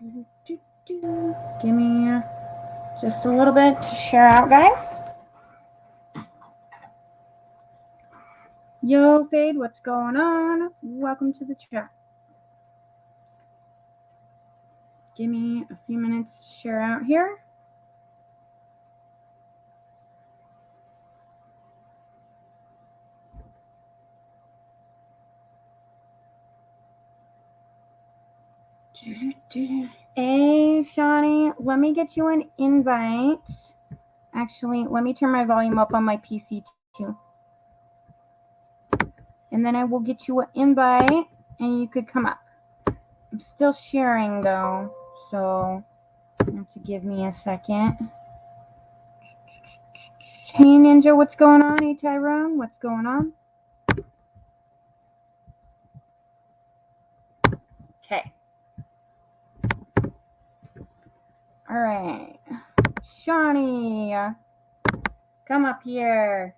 Give me just a little bit to share out, guys. Yo, Fade, what's going on? Welcome to the chat. Give me a few minutes to share out here. Hey, Shawny, let me get you an invite. Actually, let me turn my volume up on my PC too. And then I will get you an invite and you could come up. I'm still sharing though, so you have to give me a second. Hey, Ninja, what's going on? Hey, Tyrone, what's going on? Okay. All right. Shawny, come up here.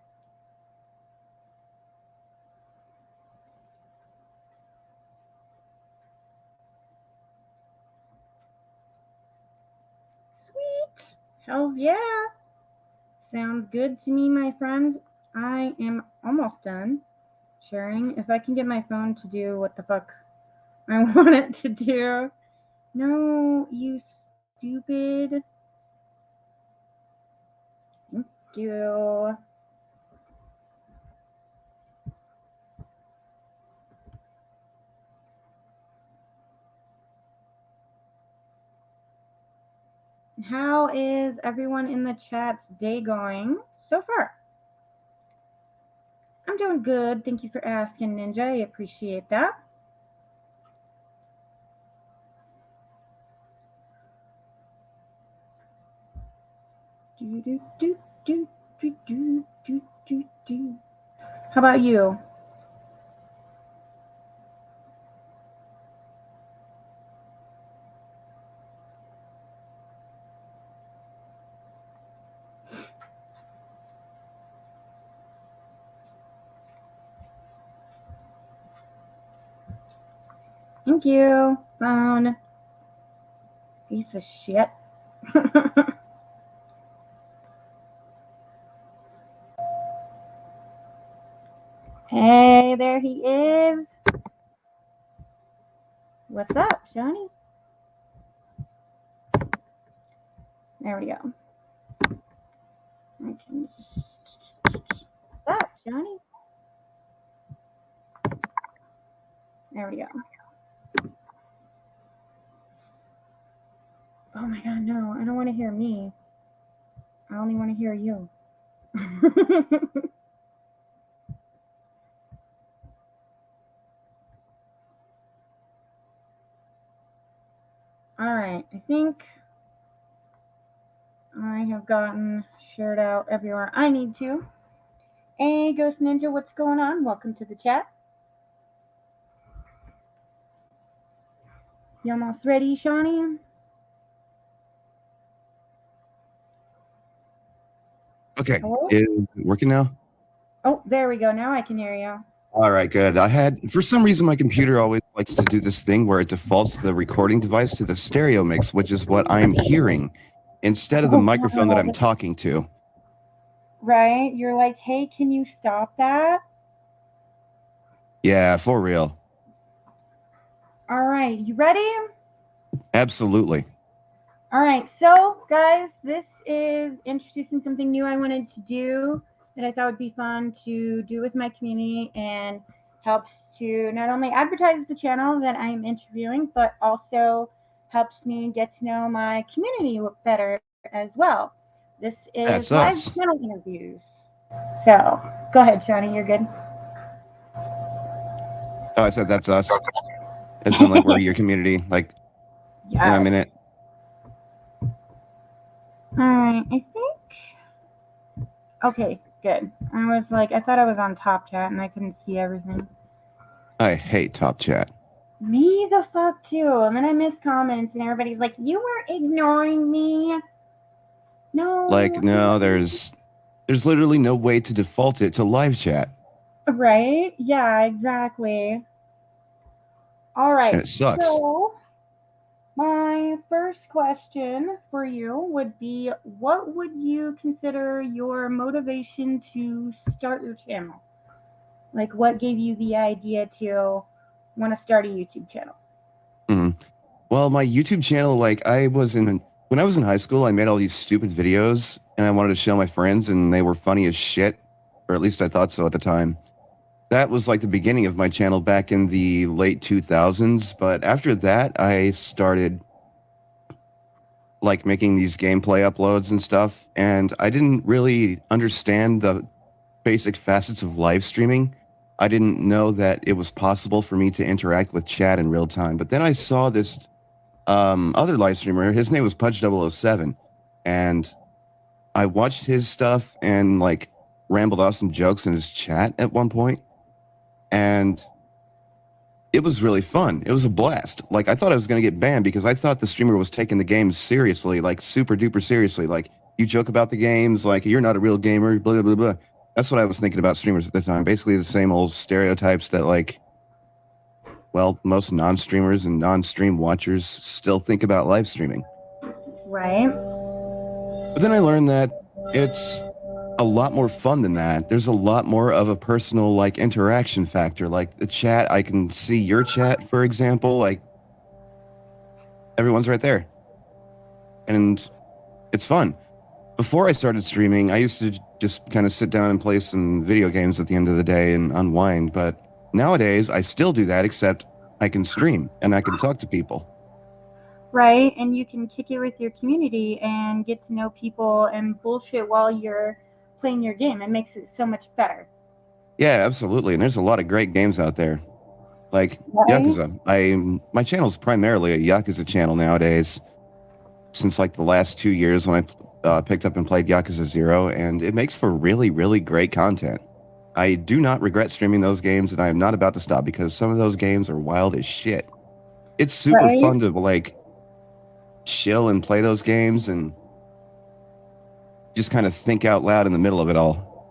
Sweet. Hell yeah. Sounds good to me, my friend. I am almost done sharing. If I can get my phone to do what the fuck I want it to do. No, you stupid. Thank you. How is everyone in the chat's day going so far? I'm doing good. Thank you for asking, Ninja. I appreciate that. How about you? Thank you, phone. Piece of shit. Hey, there he is. What's up, Shawny? There we go. What's up, Shawny? There we go. Oh my god, no. I don't want to hear me. I only want to hear you. All right, I think I have gotten shared out everywhere I need to. Hey, Ghost Ninja, what's going on? Welcome to the chat. You almost ready, Shawny? Okay, is it working now? Oh, there we go. Now I can hear you. All right, good. For some reason, my computer always likes to do this thing where it defaults the recording device to the stereo mix, which is what I'm hearing, instead of the microphone that I'm talking to. Right? You're like, hey, can you stop that? Yeah, for real. All right, you ready? Absolutely. All right, so guys, this is introducing something new I wanted to do that I thought would be fun to do with my community and helps to not only advertise the channel that I'm interviewing, but also helps me get to know my community better as well. This is live channel interviews. So go ahead, Shawny, you're good. Oh, I said that's us. It sounds like we're your community, like, yes. And I'm in it. All right, I think. Okay, good. I thought I was on Top Chat and I couldn't see everything. I hate Top Chat. Me the fuck too. And then I miss comments and everybody's like, you were ignoring me. No. Like, no, there's literally no way to default it to live chat. Right? Yeah, exactly. All right. And it sucks. So, My first question for you would be, what would you consider your motivation to start your channel? Like, what gave you the idea to want to start a YouTube channel? Mhm. Well, my YouTube channel, like when I was in high school, I made all these stupid videos and I wanted to show my friends and they were funny as shit, or at least I thought so at the time. That was like the beginning of my channel back in the late 2000s, but after that, I started like making these gameplay uploads and stuff, and I didn't really understand the basic facets of live streaming. I didn't know that it was possible for me to interact with chat in real time. But then I saw this other live streamer. His name was Pudge007, and I watched his stuff and like rambled off some jokes in his chat at one point, and it was really fun. It was a blast. Like I thought I was going to get banned because I thought the streamer was taking the game seriously, like super duper seriously. Like you joke about the games, like you're not a real gamer, blah blah blah. That's what I was thinking about streamers at the time. Basically the same old stereotypes that like, well, most non-streamers and non-stream watchers still think about live streaming. Right. But then I learned that it's a lot more fun than that. There's a lot more of a personal like interaction factor. Like the chat, I can see your chat, for example. Like everyone's right there. And it's fun. Before I started streaming, I used to just kind of sit down and play some video games at the end of the day and unwind. But nowadays, I still do that, except I can stream and I can talk to people. Right. And you can kick it with your community and get to know people and bullshit while you're playing your game. It makes it so much better. Yeah, absolutely. And there's a lot of great games out there. Like Right? Yakuza. My channel's primarily a Yakuza channel nowadays. Since like the last 2 years when I picked up and played Yakuza 0, and it makes for really, really great content. I do not regret streaming those games, and I am not about to stop because some of those games are wild as shit. It's super Right? fun to like chill and play those games and just kind of think out loud in the middle of it all.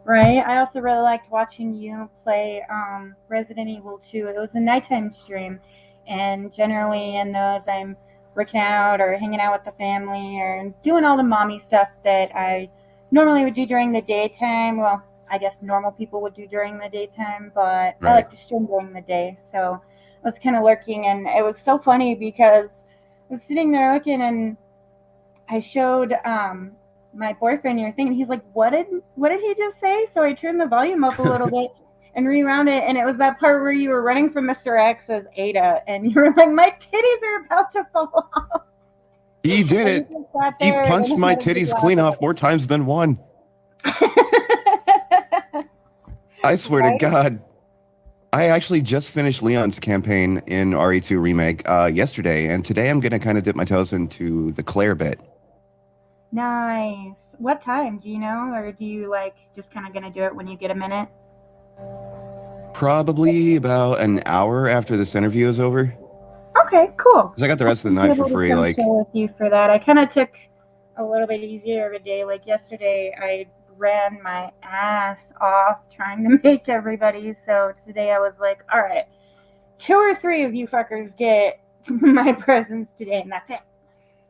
Right. I also really liked watching you play Resident Evil 2. It was a nighttime stream, and generally in those, I'm working out or hanging out with the family or doing all the mommy stuff that I normally would do during the daytime. Well, I guess normal people would do during the daytime, but I Right. like to stream during the day. So I was kind of lurking, and it was so funny because I was sitting there looking, and I showed my boyfriend your thing, and he's like, "What did he just say?" So I turned the volume up a little bit and rewound it, and it was that part where you were running from Mr. X as Ada, and you were like, "My titties are about to fall off." He did And you it. just sat He there and punched then my had a big titties laugh clean about off more times than one. it. I swear to Right? God. I actually just finished Leon's campaign in RE2 Remake yesterday, and today I'm going to kind of dip my toes into the Claire bit. Nice. What time? Do you know? Or do you like just kind of going to do it when you get a minute? Probably about an hour after this interview is over. Okay, cool. Because I got the rest of the I'll be night for able to free. come Like, chill with you for that. I kind of took a little bit easier of a day. Like yesterday, I ran my ass off trying to make everybody. So today I was like, all right, 2 or 3 of you fuckers get my presents today, and that's it.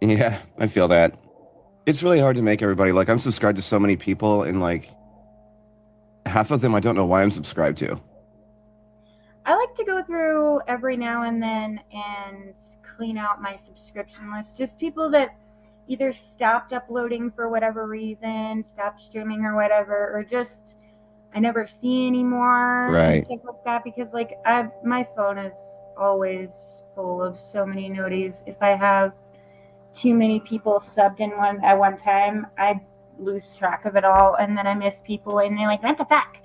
yeah, I feel that. It's really hard to make everybody. Like, I'm subscribed to so many people, and like, half of them I don't know why I'm subscribed to. I like to go through every now and then and clean out my subscription list. Just people that either stopped uploading for whatever reason, stopped streaming or whatever, or just I never see anymore and Right. stuff like that. Because like my phone is always full of so many noties. If I have too many people subbed in one at one time, I lose track of it all, and then I miss people, and they're like, "What the fuck?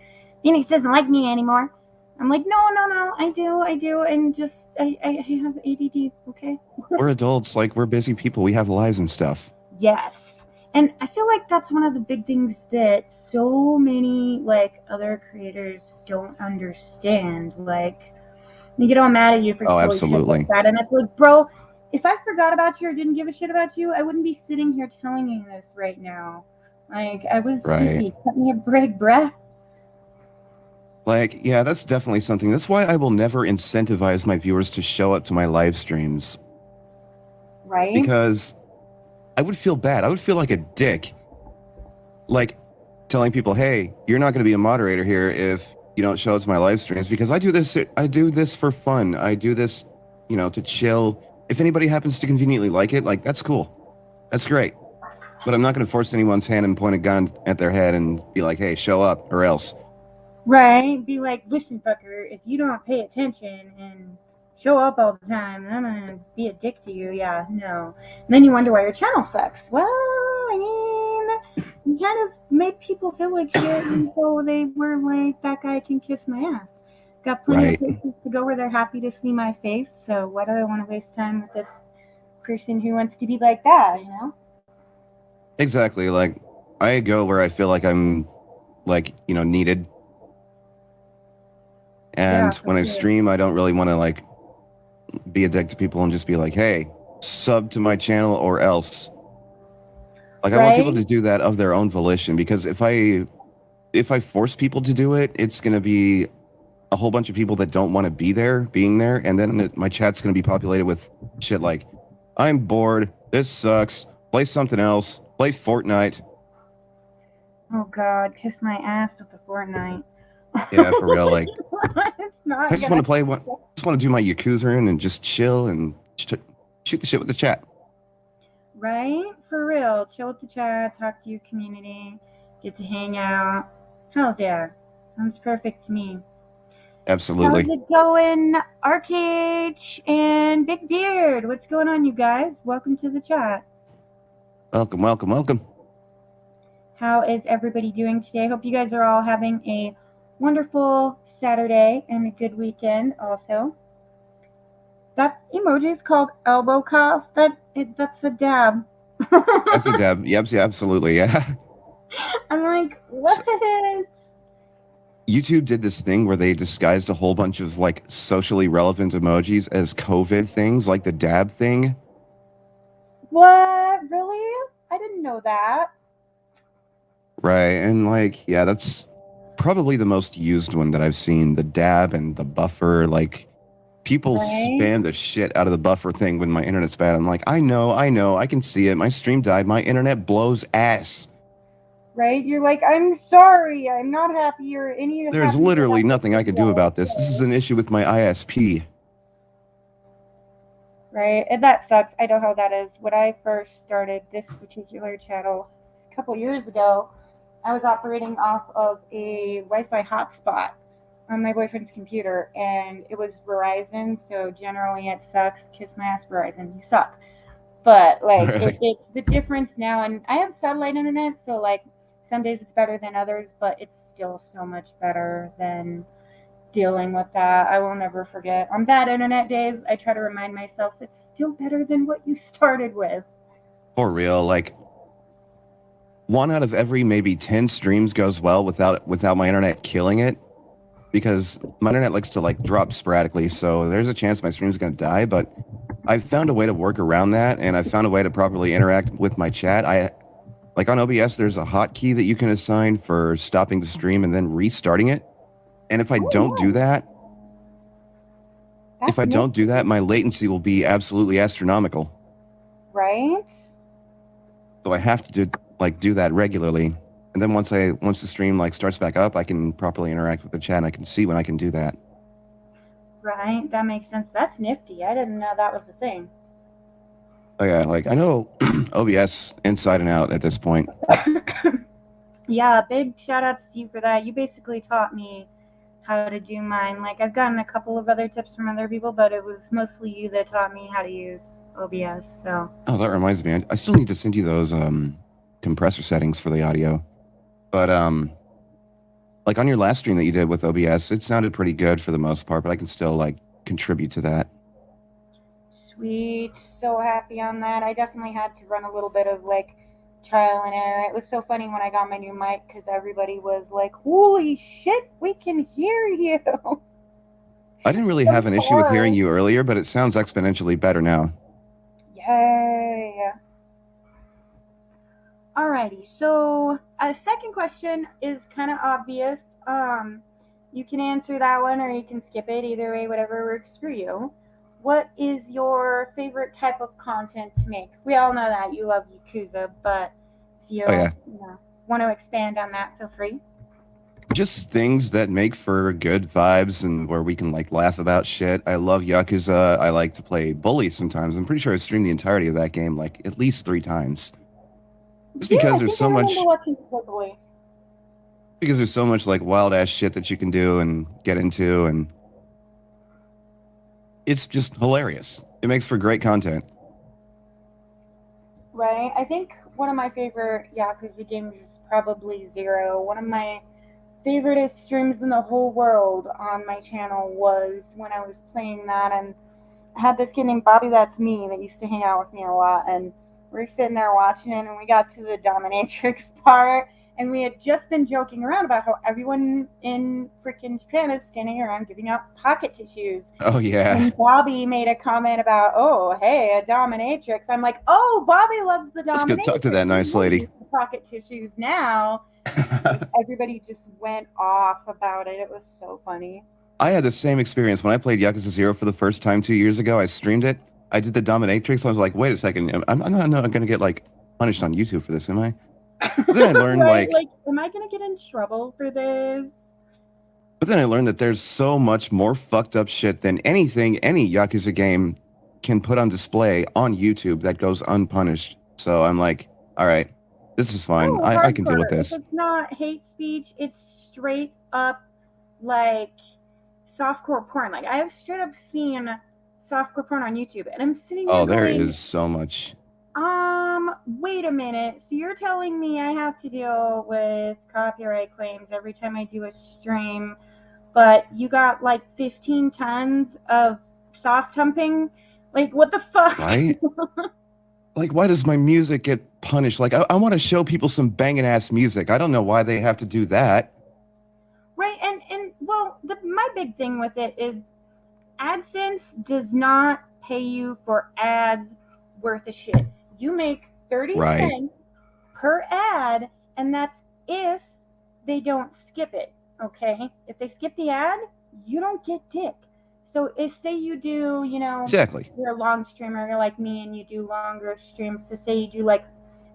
Phoenix doesn't like me anymore." I'm like, no, I do, and just I have ADD, okay? We're adults. Like, we're busy people. We have lives and stuff. Yes, and I feel like that's one of the big things that so many like other creators don't understand. Like, they get all mad at you for Oh, silly shit absolutely. like that, and it's like, bro, if I forgot about you or didn't give a shit about you, I wouldn't be sitting here telling you this right now. Like, I was Right. busy. Cut me a break, bruh. Like, yeah, that's definitely something. That's why I will never incentivize my viewers to show up to my live streams. Right? because I would feel bad. I would feel like a dick, like telling people, "Hey, you're not going to be a moderator here if you don't show up to my live streams," because I do this. I do this for fun. I do this, to chill. If anybody happens to conveniently like it, like that's cool. That's great. But I'm not going to force anyone's hand and point a gun at their head and be like, "Hey, show up or else." Right? Be like, listen, fucker, if you don't pay attention and show up all the time, I'm gonna be a dick to you. Yeah, no. And then you wonder why your channel sucks. Well, I mean, you kind of made people feel like shit, and so they were like, that guy can kiss my ass. Got plenty of Right. places to go where they're happy to see my face, so why do I want to waste time with this person who wants to be like that? Exactly. Like I go where I feel like I'm like, needed. And Yeah, for when I sure. stream, I don't really want to like be a dick to people and just be like, "Hey, sub to my channel or else." Like I want people Right? to do that of their own volition, because if I force people to do it, it's going to be a whole bunch of people that don't want to being there, and then my chat's going to be populated with shit like, "I'm bored, this sucks, play something else, play Fortnite." Oh God, kiss my ass with the Fortnite. Yeah, for real. Like It's I not just want gonna. to play one. Just want to do my Yakuza and just chill and shoot the shit with the chat. Right? For real. Chill with the chat, talk to your community, get to hang out. Hells yeah. Sounds perfect to me. How's Absolutely. it going, Arcade and Big Beard? What's going on, you guys? Welcome to the chat. Welcome, welcome, welcome. How is everybody doing today? Hope you guys are all having a wonderful Saturday and a good weekend also. That emoji is called elbow cuff. That's a dab. That's a dab. Yep, yeah, absolutely. Yeah. I'm like, So, what? YouTube did this thing where they disguised a whole bunch of like socially relevant emojis as COVID things, like the dab thing. What? Really? I didn't know that. Right. And like, yeah, that's probably the most used one that I've seen. The dab and the buffer. Like, people Right? spam the shit out of the buffer thing when my internet's bad. I'm like, I know, I can see it. My stream died. My internet blows ass. Right? You're like, I'm sorry. I'm not happy or any There's happier literally about this nothing I can do result. about this. This is an issue with my ISP. Right? And that sucks. I know how that is. When I first started this particular channel a couple years ago, I was operating off of a Wi-Fi hotspot on my boyfriend's computer, and it was Verizon. So generally, it sucks. Kiss my ass, Verizon. You suck. But like, Right. it's the difference now, and I have satellite internet, so like some days it's better than others, but it's still so much better than dealing with that. I will never forget. On bad internet days, I try to remind myself it's still better than what you started with. For real. Like, one out of every maybe 10 streams goes well without my internet killing it, because my internet likes to like drop sporadically, so there's a chance my stream's going to die. But I've found a way to work around that, and I've found a way to properly interact with my chat. I like on OBS, there's a hotkey that you can assign for stopping the stream and then restarting it. And if I Oh don't do yeah, that, that's nifty, my latency will be absolutely astronomical. right? So I have to do that regularly. And then once the stream like starts back up, I can properly interact with the chat and I can see when I can do that. Right, that makes sense. That's nifty. I didn't know that was a thing. Oh yeah, like I know OBS inside and out at this point. Yeah, big shout outs to you for that. You basically taught me how to do mine. Like, I've gotten a couple of other tips from other people, but it was mostly you that taught me how to use OBS. So, Oh, that reminds me. I still need to send you those compressor settings for the audio. But like on your last stream that you did with OBS, it sounded pretty good for the most part, but I can still like contribute to that. sweet. So happy on that. I definitely had to run a little bit of like trial and error. It was so funny when I got my new mic because everybody was like, holy shit, we can hear you. I didn't really have an issue with hearing you earlier, but it sounds exponentially better now. Yay. Alrighty, so a second question is kind of obvious. You can answer that one or you can skip it. Either way, whatever works for you. what is your favorite type of content to make? We all know that you love Yakuza, but if Oh yeah, you know, want to expand on that, feel free. just things that make for good vibes and where we can like laugh about shit. I love Yakuza. I like to play Bully sometimes. I'm pretty sure I streamed the entirety of that game like at least 3 times. Just Yeah, because I there's think I so remember much watching Playboy. because there's so much like wild ass shit that you can do and get into, and it's just hilarious. It makes for great content. Right? I think one of my favorite Yakuza games is probably Zero. One of my favoriteest streams in the whole world on my channel was when I was playing that, and I had this kid named Bobby, that's me, that used to hang out with me a lot, and we were sitting there watching it, and we got to the dominatrix part, and we had just been joking around about how everyone in freaking Japan is standing around giving out pocket tissues. Oh yeah, And Bobby made a comment about, oh, hey, a dominatrix. I'm like, oh, Bobby loves the let's go talk to dominatrix. that We nice will lady. use the pocket tissues now. Everybody just went off about it. It was so funny. I had the same experience when I played Yakuza Zero for the first time 2 years ago. I streamed it. I did the dominatrix. I was like, wait a second, I'm not going to get like punished on YouTube for this, am I? But then I learned Right? like, Like, am I going to get in trouble for this? but then I learned that there's so much more fucked up shit than anything any Yakuza game can put on display on YouTube that goes unpunished. So I'm like, all right, this is fine. Oh, I can deal with hardcore. If this. it's not hate speech, it's straight up like softcore porn. Like, I have straight up seen softcore porn on YouTube, and I'm sitting there Oh, there going, is so much. wait a minute. So you're telling me I have to deal with copyright claims every time I do a stream, but you got like 15 tons of soft humping? Like, what the fuck? Right? Like, why does my music get punished? Like, I want to show people some banging ass music. I don't know why they have to do that. Right, and well, my big thing with it is AdSense does not pay you for ads worth of shit. You make 30 Right. cents per ad, and that's if they don't skip it. Okay, if they skip the ad, you don't get dick. So if say you do, Exactly. you're a long streamer, you're like me, and you do longer streams. So say you do like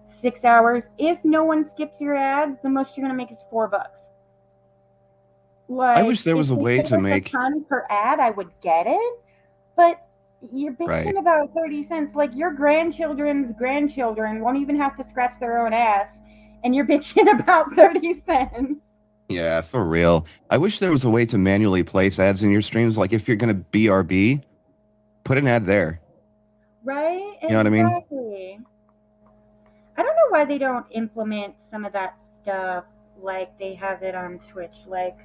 6 hours. If no one skips your ads, the most you're gonna make is $4. I Like, wish there if was a they way paid to us a make, ton per ad, I would get it. But you're right. bitching about 30 cents. Like, your grandchildren's grandchildren won't even have to scratch their own ass, and you're bitching about 30 cents. Yeah, for real. I wish there was a way to manually place ads in your streams. Like, if you're going to BRB, put an ad there. Right? You know what I mean? Exactly. I don't know why they don't implement some of that stuff like they have it on Twitch. Like,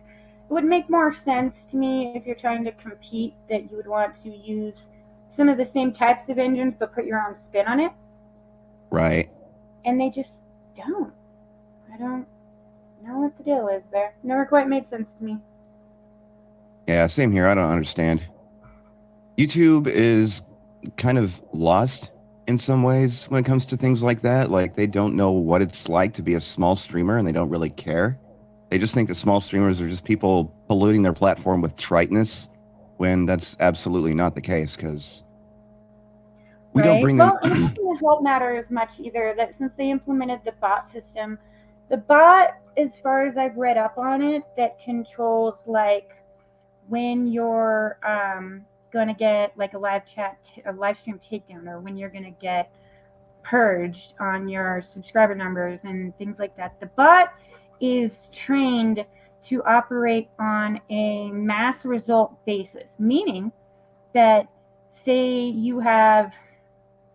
it would make more sense to me if you're trying to compete that you would want to use some of the same types of engines but put your own spin on it. Right. And they just don't. I don't know what the deal is there. Never quite made sense to me. Yeah, same here. I don't understand. YouTube is kind of lost in some ways when it comes to things like that. Like, they don't know what it's like to be a small streamer and they don't really care. They just think that small streamers are just people polluting their platform with triteness when that's absolutely not the case because we don't Right? bring them. Well, and it doesn't help matter as much either that since they implemented the bot system, the bot, as far as I've read up on it, that controls like when you're going to get like a a live stream takedown, or when you're going to get purged on your subscriber numbers and things like that. The bot is trained to operate on a mass result basis, meaning that say you have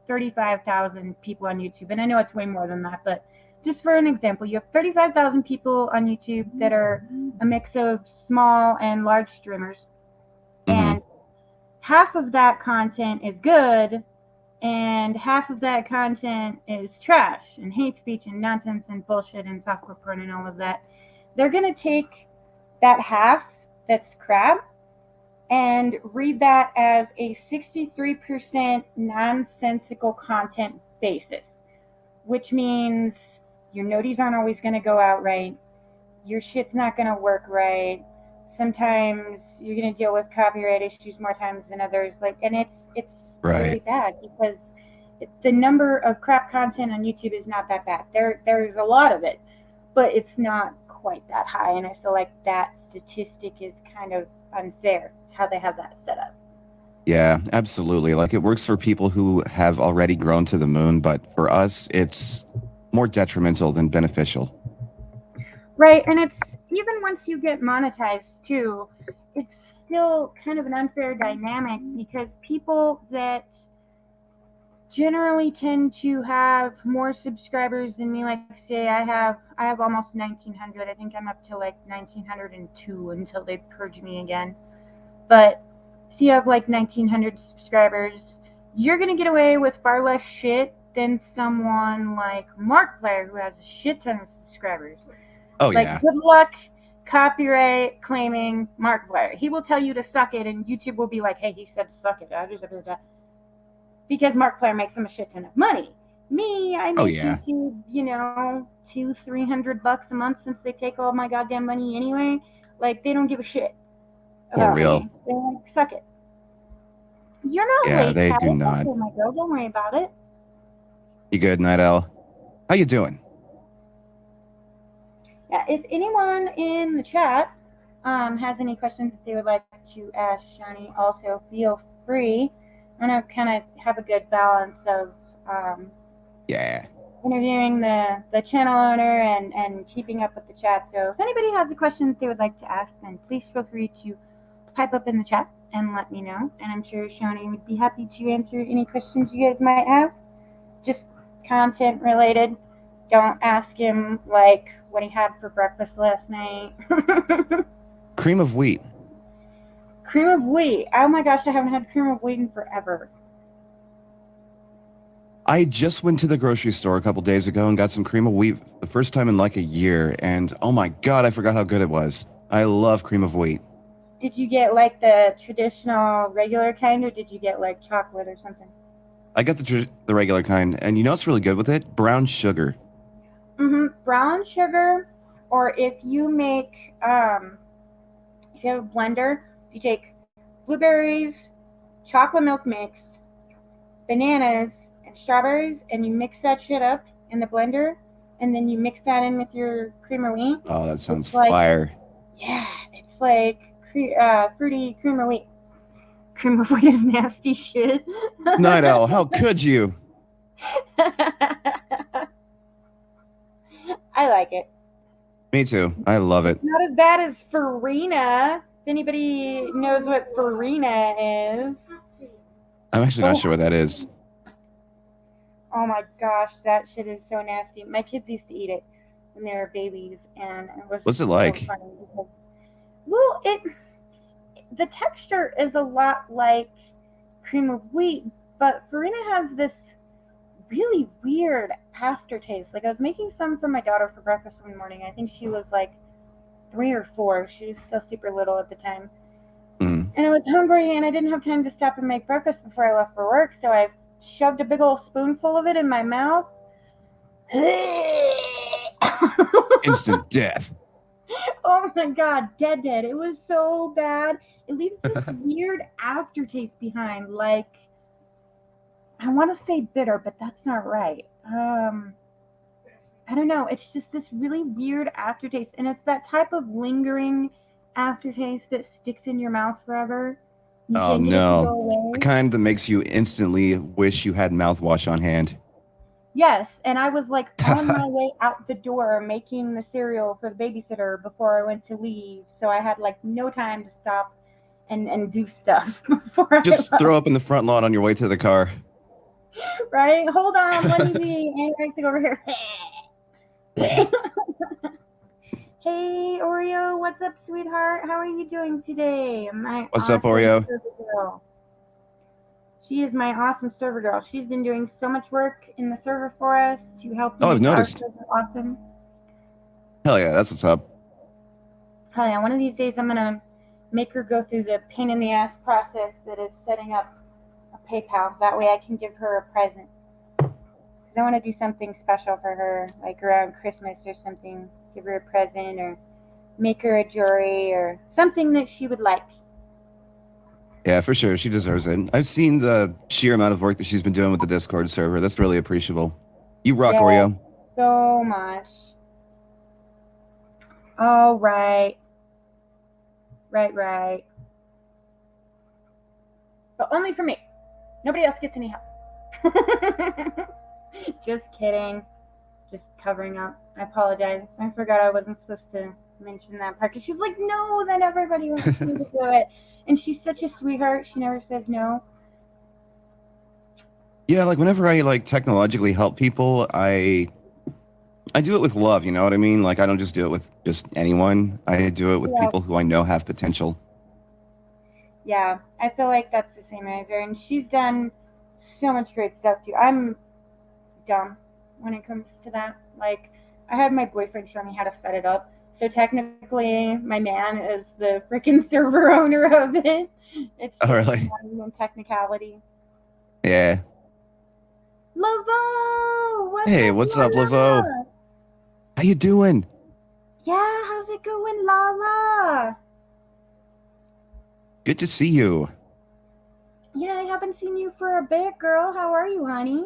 35,000 people on YouTube, and I know it's way more than that, but just for an example, you have 35,000 people on YouTube that are a mix of small and large streamers, and half of that content is good, and half of that content is trash and hate speech and nonsense and bullshit and softcore porn and all of that. They're going to take that half that's crap and read that as a 63% nonsensical content basis, which means your noties aren't always going to go out right. Your shit's not going to work right. sometimes you're going to deal with copyright issues more times than others. Like, and it's Right. really bad because the number of crap content on YouTube is not that bad. There's a lot of it, but it's not quite that high. And I feel like that statistic is kind of unfair how they have that set up. Yeah, absolutely. Like it works for people who have already grown to the moon, but for us, it's more detrimental than beneficial. Right, and it's even once you get monetized too, it's still kind of an unfair dynamic because people that generally tend to have more subscribers than me, like say I have almost 1900. I think I'm up to like 1902 until they purge me again. But so you have like 1900 subscribers, you're going to get away with far less shit than someone like Markiplier who has a shit ton of subscribers. Oh, Like, yeah. good luck copyright claiming Markiplier. He will tell you to suck it, and YouTube will be like, hey, he said to suck it. Because Markiplier makes him a shit ton of money. Me, I Oh, make yeah. YouTube, $200-300 a month since they take all my goddamn money anyway. Like, they don't give a shit For about real. me. They're like, suck it. You're not Yeah, late, they Pat. do It's not. okay, my girl. Don't worry about it. You good, Night Owl? How you doing? Yeah, if anyone in the chat has any questions that they would like to ask Shawny, also feel free. I'm going to kind of have a good balance of um, Yeah. interviewing the channel owner and keeping up with the chat. So if anybody has a question that they would like to ask, then please feel free to pipe up in the chat and let me know. And I'm sure Shawny would be happy to answer any questions you guys might have. Just content related. Don't ask him like what he had for breakfast last night. Cream of wheat. Cream of wheat. Oh my gosh, I haven't had cream of wheat in forever. I just went to the grocery store a couple days ago and got some cream of wheat the first time in like a year. And oh my God, I forgot how good it was. I love cream of wheat. Did you get like the traditional regular kind, or did you get like chocolate or something? I got the regular kind. And you know what's really good with it? Brown sugar. Brown sugar, or if you make, if you have a blender, you take blueberries, chocolate milk mix, bananas, and strawberries, and you mix that shit up in the blender, and then you mix that in with your cream of wheat. Oh, that sounds It's like, fire. yeah, it's like fruity cream of wheat. Cream of wheat is nasty shit. Night Owl, how could you? I like it. Me too. I love it. It's not as bad as farina. If anybody knows what farina is. I'm actually not sure what that is. Oh my gosh, that shit is so nasty. My kids used to eat it when they were babies, and it was What's it so like? funny because, well, the texture is a lot like cream of wheat, but farina has this really weird aftertaste. Like, I was making some for my daughter for breakfast one morning. I think she was like 3 or 4. She was still super little at the time. And I was hungry, and I didn't have time to stop and make breakfast before I left for work, so I shoved a big old spoonful of it in my mouth. Instant death. Oh my god, dead. It was so bad. It leaves this weird aftertaste behind. Like, I want to say bitter, but that's not right. I don't know. It's just this really weird aftertaste, and it's that type of lingering aftertaste that sticks in your mouth forever. You Oh can't get it to go no. away. The kind that makes you instantly wish you had mouthwash on hand. Yes, and I was like on my way out the door making the cereal for the babysitter before I went to leave, so I had like no time to stop and do stuff before Just I throw left. up in the front lawn on your way to the car. Right? Hold on, let me be anorexic over here. Hey Oreo, what's up, sweetheart? How are you doing today? My What's up, awesome Oreo? server girl. She is my awesome server girl. She's been doing so much work in the server for us to help Oh, I've make our noticed. server awesome. Hell yeah, that's what's up. Hell yeah, one of these days I'm gonna make her go through the pain in the ass process that is setting up a PayPal. That way I can give her a present. I want to do something special for her, like around Christmas or something. Give her a present, or make her a jury or something that she would like. Yeah, for sure. She deserves it. I've seen the sheer amount of work that she's been doing with the Discord server. That's really appreciable. You rock, Yes, Oreo. so much. All right. Right. But only for me. Nobody else gets any help. Just kidding. Just covering up. I apologize. I forgot I wasn't supposed to mention that part because she's like, no, then everybody wants me to do it. And she's such a sweetheart. She never says no. Yeah, like whenever I like technologically help people, I do it with love, you know what I mean? Like I don't just do it with just anyone. I do it with Yeah. people who I know have potential. Yeah, I feel like that's the same as her. And she's done so much great stuff too. I'm dumb when it comes to that. Like, I had my boyfriend show me how to set it up. So technically, my man is the freaking server owner of it. It's Oh, just really? one technicality. Yeah. Lavo, what's Hey, up, what's up, Laveau? Lala? How you doing? Yeah, how's it going, Lala? Good to see you. Yeah, I haven't seen you for a bit, girl. How are you, honey?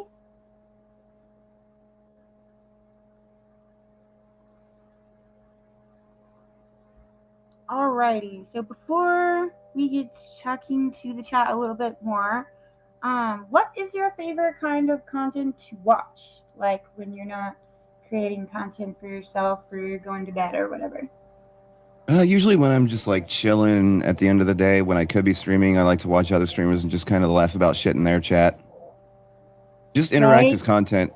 Alrighty, so before we get talking to the chat a little bit more, what is your favorite kind of content to watch? Like when you're not creating content for yourself or you're going to bed or whatever. Usually when I'm just like chilling at the end of the day when I could be streaming, I like to watch other streamers and just kind of laugh about shit in their chat. Just Right? interactive content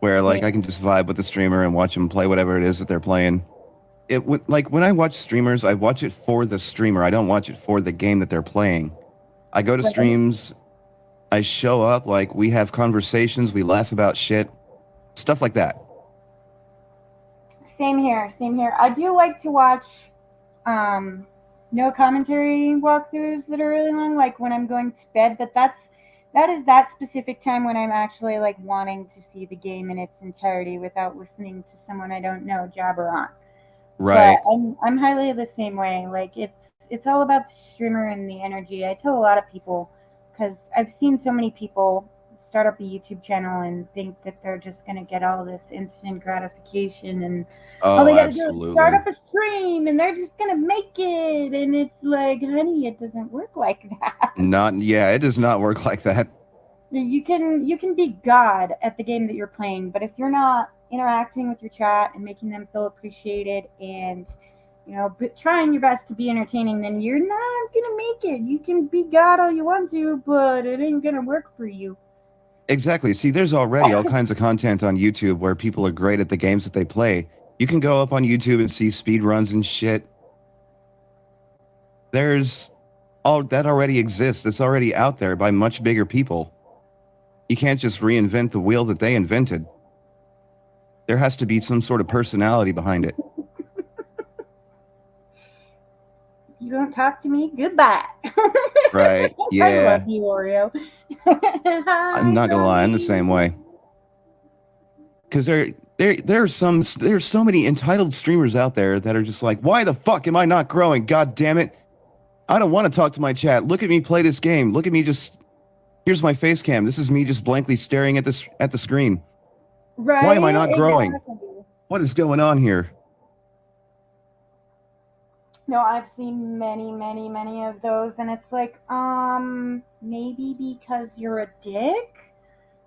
where like Same. I can just vibe with the streamer and watch them play whatever it is that they're playing. Like when I watch streamers, I watch it for the streamer. I don't watch it for the game that they're playing. I go to Right. streams, I show up, like we have conversations, we laugh about shit, stuff like that. Same here. Same here. I do like to watch um, no commentary walkthroughs that are really long, like when I'm going to bed. But that is that specific time when I'm actually like wanting to see the game in its entirety without listening to someone I don't know jabber on. But Right. I'm highly the same way. Like it's all about the streamer and the energy. I tell a lot of people because I've seen so many people start up a YouTube channel and think that they're just gonna get all this instant gratification and all Oh, they gotta do is start absolutely. up a stream and they're just gonna make it and it's like, honey, it doesn't work like that. Not, yeah, it does not work like that. You can be God at the game that you're playing, but if you're not interacting with your chat and making them feel appreciated and trying your best to be entertaining, then you're not gonna make it. You can be God all you want to, but it ain't gonna work for you. Exactly. See, there's already all kinds of content on YouTube where people are great at the games that they play. You can go up on YouTube and see speed runs and shit. There's all that already exists. It's already out there by much bigger people. You can't just reinvent the wheel that they invented. There has to be some sort of personality behind it. You don't talk to me, goodbye. Right. I love Yeah. you, Oreo. I'm Hi, not gonna lie, I'm the same Johnny. way. Because there's so many entitled streamers out there that are just like, why the fuck am I not growing? God damn it. I don't want to talk to my chat. Look at me play this game. Look at me just here's my face cam. This is me just blankly staring at the screen. Why am I Right? not growing? Exactly. What is going on here? No, I've seen many of those, and it's like, maybe because you're a dick.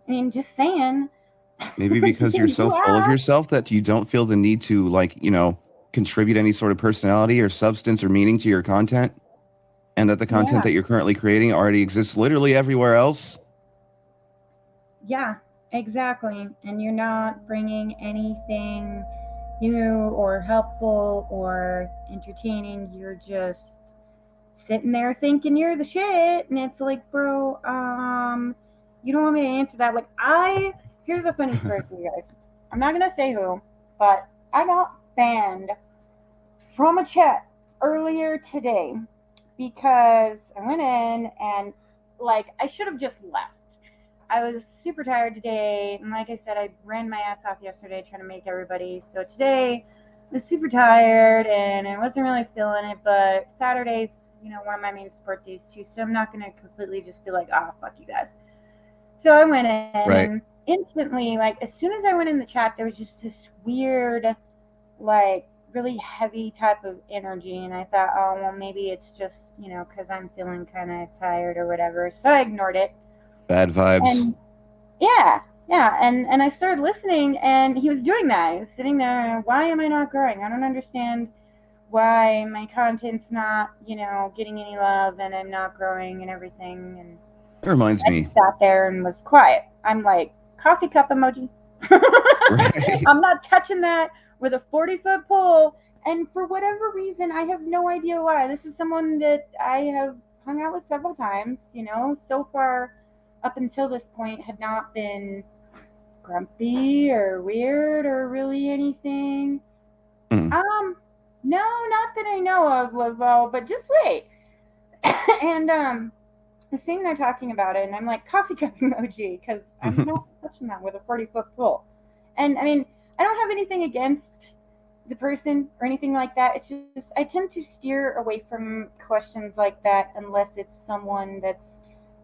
I mean, just saying. Maybe Like, because you're so you full of ask. yourself that you don't feel the need to like, contribute any sort of personality or substance or meaning to your content and that the content Yeah, that you're currently creating already exists literally everywhere else. yeah, exactly. And you're not bringing anything new or helpful or entertaining. You're just sitting there thinking you're the shit, and it's like, bro, you don't want me to answer that. Like, here's a funny story for you guys. I'm not gonna say who, but I got banned from a chat earlier today because I went in and like I should have just left. I was super tired today, and like I said, I ran my ass off yesterday trying to make everybody. So today was super tired and I wasn't really feeling it. But Saturday's, one of my main sport days too. So I'm not gonna completely just be like, oh fuck you guys. So I went in Right. and instantly, like as soon as I went in the chat, there was just this weird, like really heavy type of energy, and I thought, oh well, maybe it's just because I'm feeling kind of tired or whatever. So I ignored it. Bad vibes. And yeah, yeah, and I started listening, and he was doing that. He was sitting there. Why am I not growing? I don't understand why my content's not, getting any love, and I'm not growing and everything. And That reminds I me. just sat there and was quiet. I'm like, coffee cup emoji. Right. I'm not touching that with a 40-foot pole. And for whatever reason, I have no idea why. This is someone that I have hung out with several times, so far up until this point had not been grumpy or weird or really anything. Mm. No, not that I know of, Laveau, but just wait. And the same they're talking about it, and I'm like, coffee cup emoji, because I'm not touching that with a 40-foot pole. And I mean, I don't have anything against the person or anything like that. It's just I tend to steer away from questions like that unless it's someone that's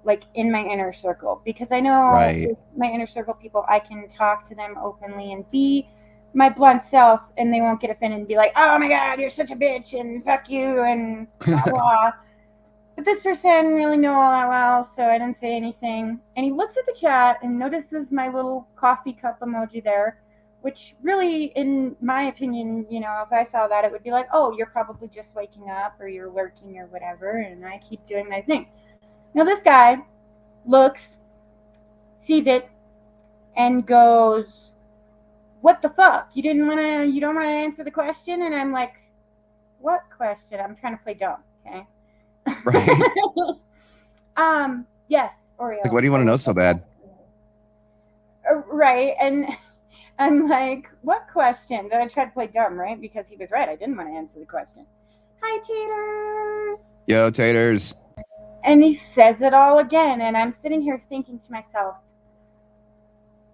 like in my inner circle, because I know Right. with my inner circle people, I can talk to them openly and be my blunt self, and they won't get offended and be like, "Oh my god, you're such a bitch," and "fuck you," and blah blah. But this person I didn't really know all that well, so I didn't say anything. And he looks at the chat and notices my little coffee cup emoji there, which really, in my opinion, if I saw that, it would be like, oh, you're probably just waking up or you're lurking or whatever, and I keep doing my thing. Now, this guy looks, sees it, and goes, what the fuck? You don't want to answer the question? And I'm like, what question? I'm trying to play dumb, okay? Right. Yes, Like, Oreo. what do you want to know so bad? Right, and I'm like, what question? Then I tried to play dumb, right? Because he was right. I didn't want to answer the question. Hi, taters. Yo, taters. And he says it all again, and I'm sitting here thinking to myself,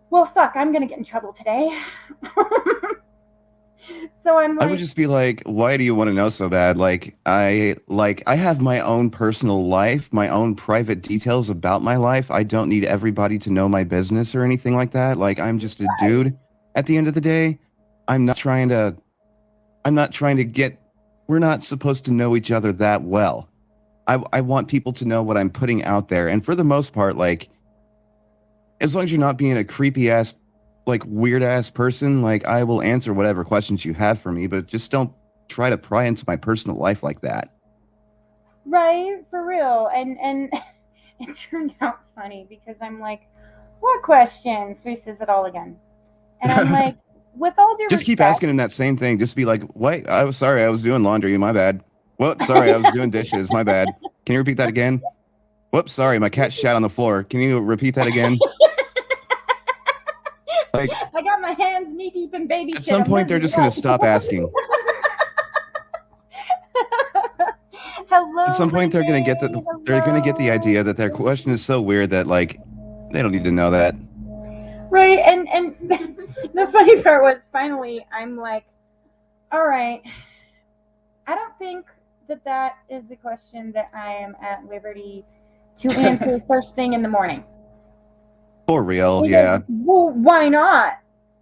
well, fuck, I'm gonna get in trouble today. So I'm I would like, just be like, why do you want to know so bad? I have my own personal life, my own private details about my life. I don't need everybody to know my business or anything like that. Like, I'm just a dude at the end of the day. I'm not trying to I'm not trying to get we're not supposed to know each other that well. I want people to know what I'm putting out there. And for the most part, like, as long as you're not being a creepy ass, like weird ass person, like I will answer whatever questions you have for me, but just don't try to pry into my personal life like that. right, for real. And it turned out funny because I'm like, what question? So he says it all again. And I'm like, with all due Just keep respect, asking him that same thing. Just be like, wait, I was sorry, I was doing laundry, my bad. Whoops, sorry, I was doing dishes, my bad. Can you repeat that again? Whoops, sorry, my cat shat on the floor. Can you repeat that again? Like, I got my hands knee deep in baby at shit. some I'm point, they're letting it just going to out. stop asking. At Hello, some point, Renee. they're going to get the Hello. idea that their question is so weird that like they don't need to know that. Right, and the funny part was finally I'm like, all right, I don't think that is a question that I am at liberty to answer first thing in the morning. For real, He goes, yeah. well, why not?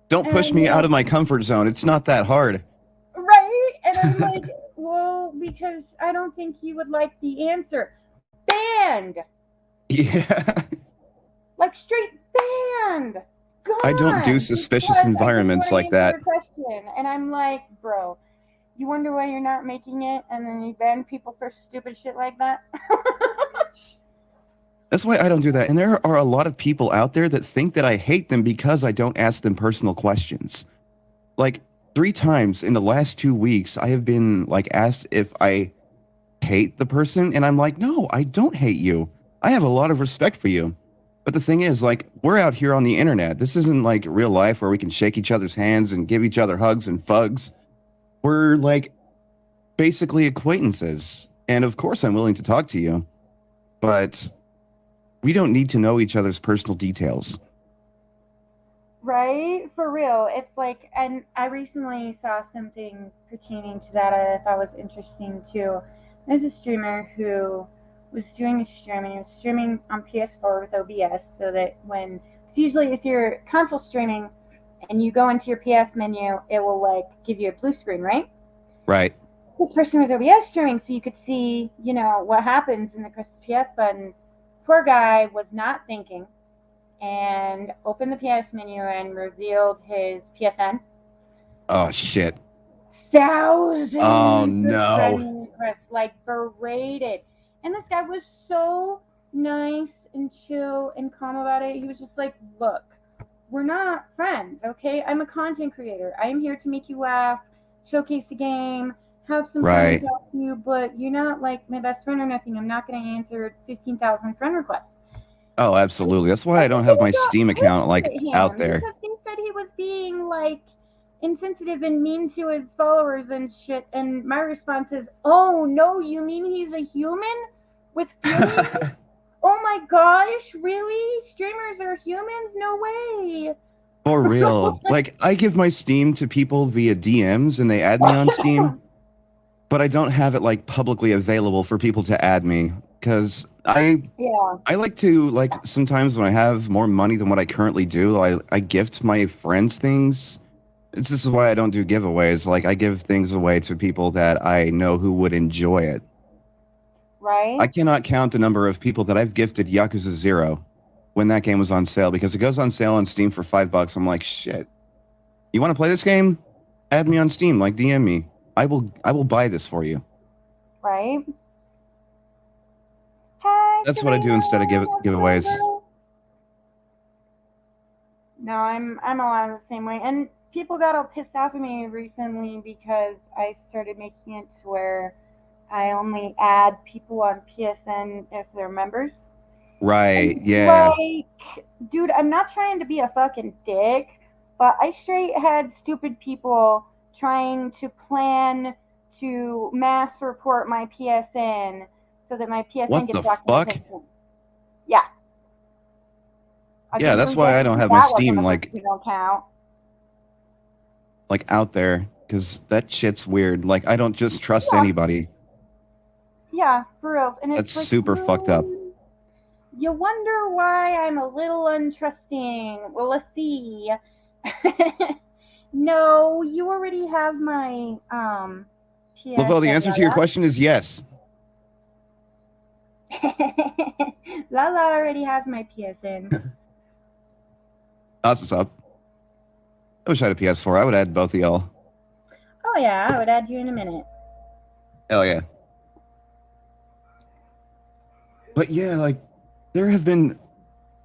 Don't And push I'm me out like, of my comfort zone. It's not that hard. right? And I'm like, well, because I don't think you would like the answer. Banned. Yeah. Like straight banned. I don't do Gone. suspicious Because I didn't want environments to like answer that. your question. And I'm like, bro, you wonder why you're not making it and then you ban people for stupid shit like that? That's why I don't do that. And there are a lot of people out there that think that I hate them because I don't ask them personal questions. Like 3 times in the last 2 weeks, I have been like asked if I hate the person. And I'm like, no, I don't hate you. I have a lot of respect for you. But the thing is, like, we're out here on the internet. This isn't like real life where we can shake each other's hands and give each other hugs and fugs. We're like basically acquaintances. And of course, I'm willing to talk to you. But we don't need to know each other's personal details. Right? For real. It's like, and I recently saw something pertaining to that I thought was interesting too. There's a streamer who was doing a stream and he was streaming on PS4 with OBS so that when, it's usually if you're console streaming and you go into your PS menu, it will like give you a blue screen, right? Right. This person was OBS streaming so you could see, what happens in the PS button. Poor guy was not thinking and opened the PS menu and revealed his PSN. Oh shit. Oh Thousands of no. friend requests, like berated. And this guy was so nice and chill and calm about it. He was just like, look, we're not friends, okay? I'm a content creator. I am here to make you laugh, showcase the game, have some fun and Right. talk to you, but you're not like my best friend or nothing. I'm not going to answer 15,000 friend requests. Oh, absolutely. That's why I I think don't have people my Steam got account pissed like at out him there. because they said he was being like insensitive and mean to his followers and shit. And my response is, "Oh no, you mean he's a human with feelings? Oh my gosh, really? Streamers are humans? No way." For real. Like I give my Steam to people via DMs and they add me on Steam, but I don't have it like publicly available for people to add me cuz Yeah. I like to like sometimes when I have more money than what I currently do, I gift my friends things. This is why I don't do giveaways. Like I give things away to people that I know who would enjoy it. I Right? cannot count the number of people that I've gifted Yakuza 0 when that game was on sale because it goes on sale on Steam for $5. I'm like, shit. You want to play this game? Add me on Steam, like DM me. I will buy this for you. Right? Hi, That's what I do Serena. instead of How's it going, giveaways. girl? No, I'm a lot of the same way. And people got all pissed off at me recently because I started making it to where I only add people on PSN if they're members. Right. And Yeah. like, dude, I'm not trying to be a fucking dick, but I straight had stupid people trying to plan to mass report my PSN so that my PSN What gets the blocked in the fuck? same thing. Yeah, I Yeah, couldn't that's believe why that. I don't have my That wasn't Steam a Filipino account. like out there cuz that shit's weird. Like I don't just trust Yeah, anybody. yeah, for real. And That's it's like super fucked up. you wonder why I'm a little untrusting. Well, let's see. No, you already have my Laveau, the PSN, answer to your question is yes. Lala. Lala already has my PSN. That's what's up. I wish I had a PS4. I would add both of y'all. Oh yeah, I would add you in a minute. Hell yeah. But yeah, like there have been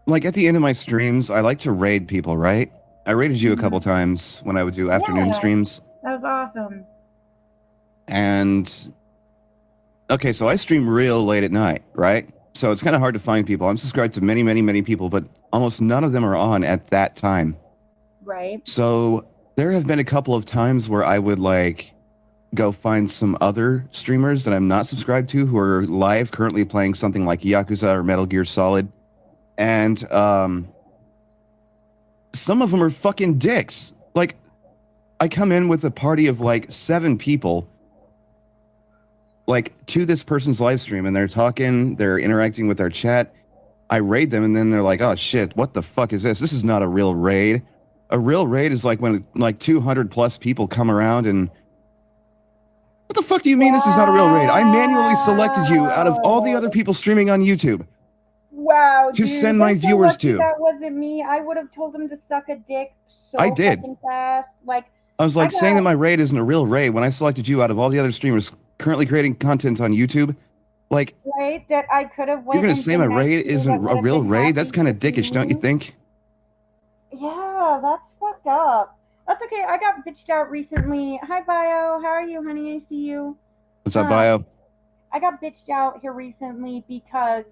like at the end of my streams, I like to raid people, right? I raided you a couple Mm-hmm. times when I would do afternoon Yeah, streams. that was awesome. And okay, so I stream real late at night, right? So it's kind of hard to find people. I'm subscribed to many, many, many people, but almost none of them are on at that time. Right. So there have been a couple of times where I would like go find some other streamers that I'm not subscribed to who are live currently playing something like Yakuza or Metal Gear Solid. And some of them are fucking dicks. Like, I come in with a party of like 7 people, like to this person's live stream, and they're talking, they're interacting with our chat. I raid them, and then they're like, oh shit, what the fuck is this? This is not a real raid. A real raid is like when like 200 plus people come around and what the fuck do you mean this is not a real raid? I manually selected you out of all the other Wow. people streaming on YouTube Wow, to dude, send my they're so viewers lucky to. that wasn't me. I would have told them to suck a dick I so did. fucking fast. Like, I was I like saying that got my raid isn't a real raid when I selected you out of all the other streamers currently creating content on YouTube. Like, right that I could have you're went gonna and say been my nice raid to you that isn't would a have real been raid? That's happy kind to of see dickish, don't you me. think? Yeah, that's fucked up. That's okay. I got bitched out recently. Hi, Bio. How are you, honey? I see you. What's up, Um, bio? I got bitched out here recently because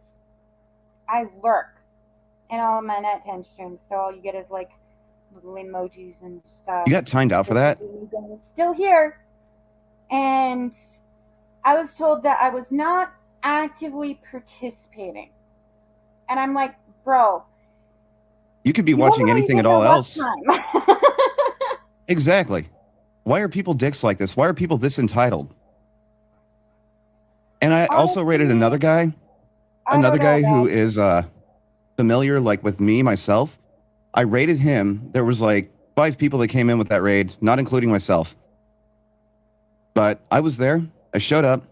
I lurk in all of my nighttime streams. So all you get is like little emojis and You stuff. got timed out for that? Still here. And I was told that I was not actively participating. And I'm like, bro, You could be You wonder watching where you anything get at their all watch else. time. Exactly. Why are people dicks like this? Why are people this entitled? And I also rated Honestly, I another don't know, guy who man. is familiar, like with me myself. I rated him. There was like 5 people that came in with that raid, not including myself. But I was there. I showed up.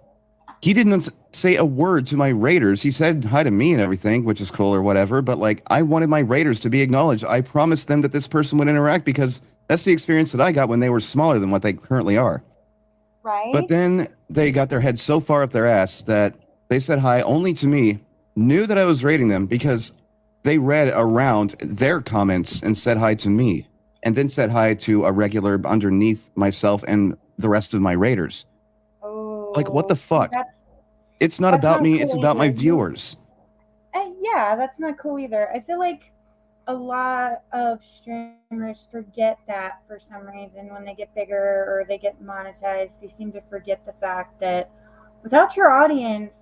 He didn't say a word to my raiders. He said hi to me and everything, which is cool or whatever. But like, I wanted my raiders to be acknowledged. I promised them that this person would interact because that's the experience that I got when they were smaller than what they currently are. But Right? then they got their head so far up their ass that they said hi only to me, knew that I was rating them because they read around their comments and said hi to me, and then said hi to a regular underneath myself and the rest of my raiders. Like, what the Oh, see, fuck? It's not that's about not me, it's cool about my either. viewers. Yeah, that's not cool either. I feel like a lot of streamers forget that for some reason when they get bigger or they get monetized. They seem to forget the fact that without your audience,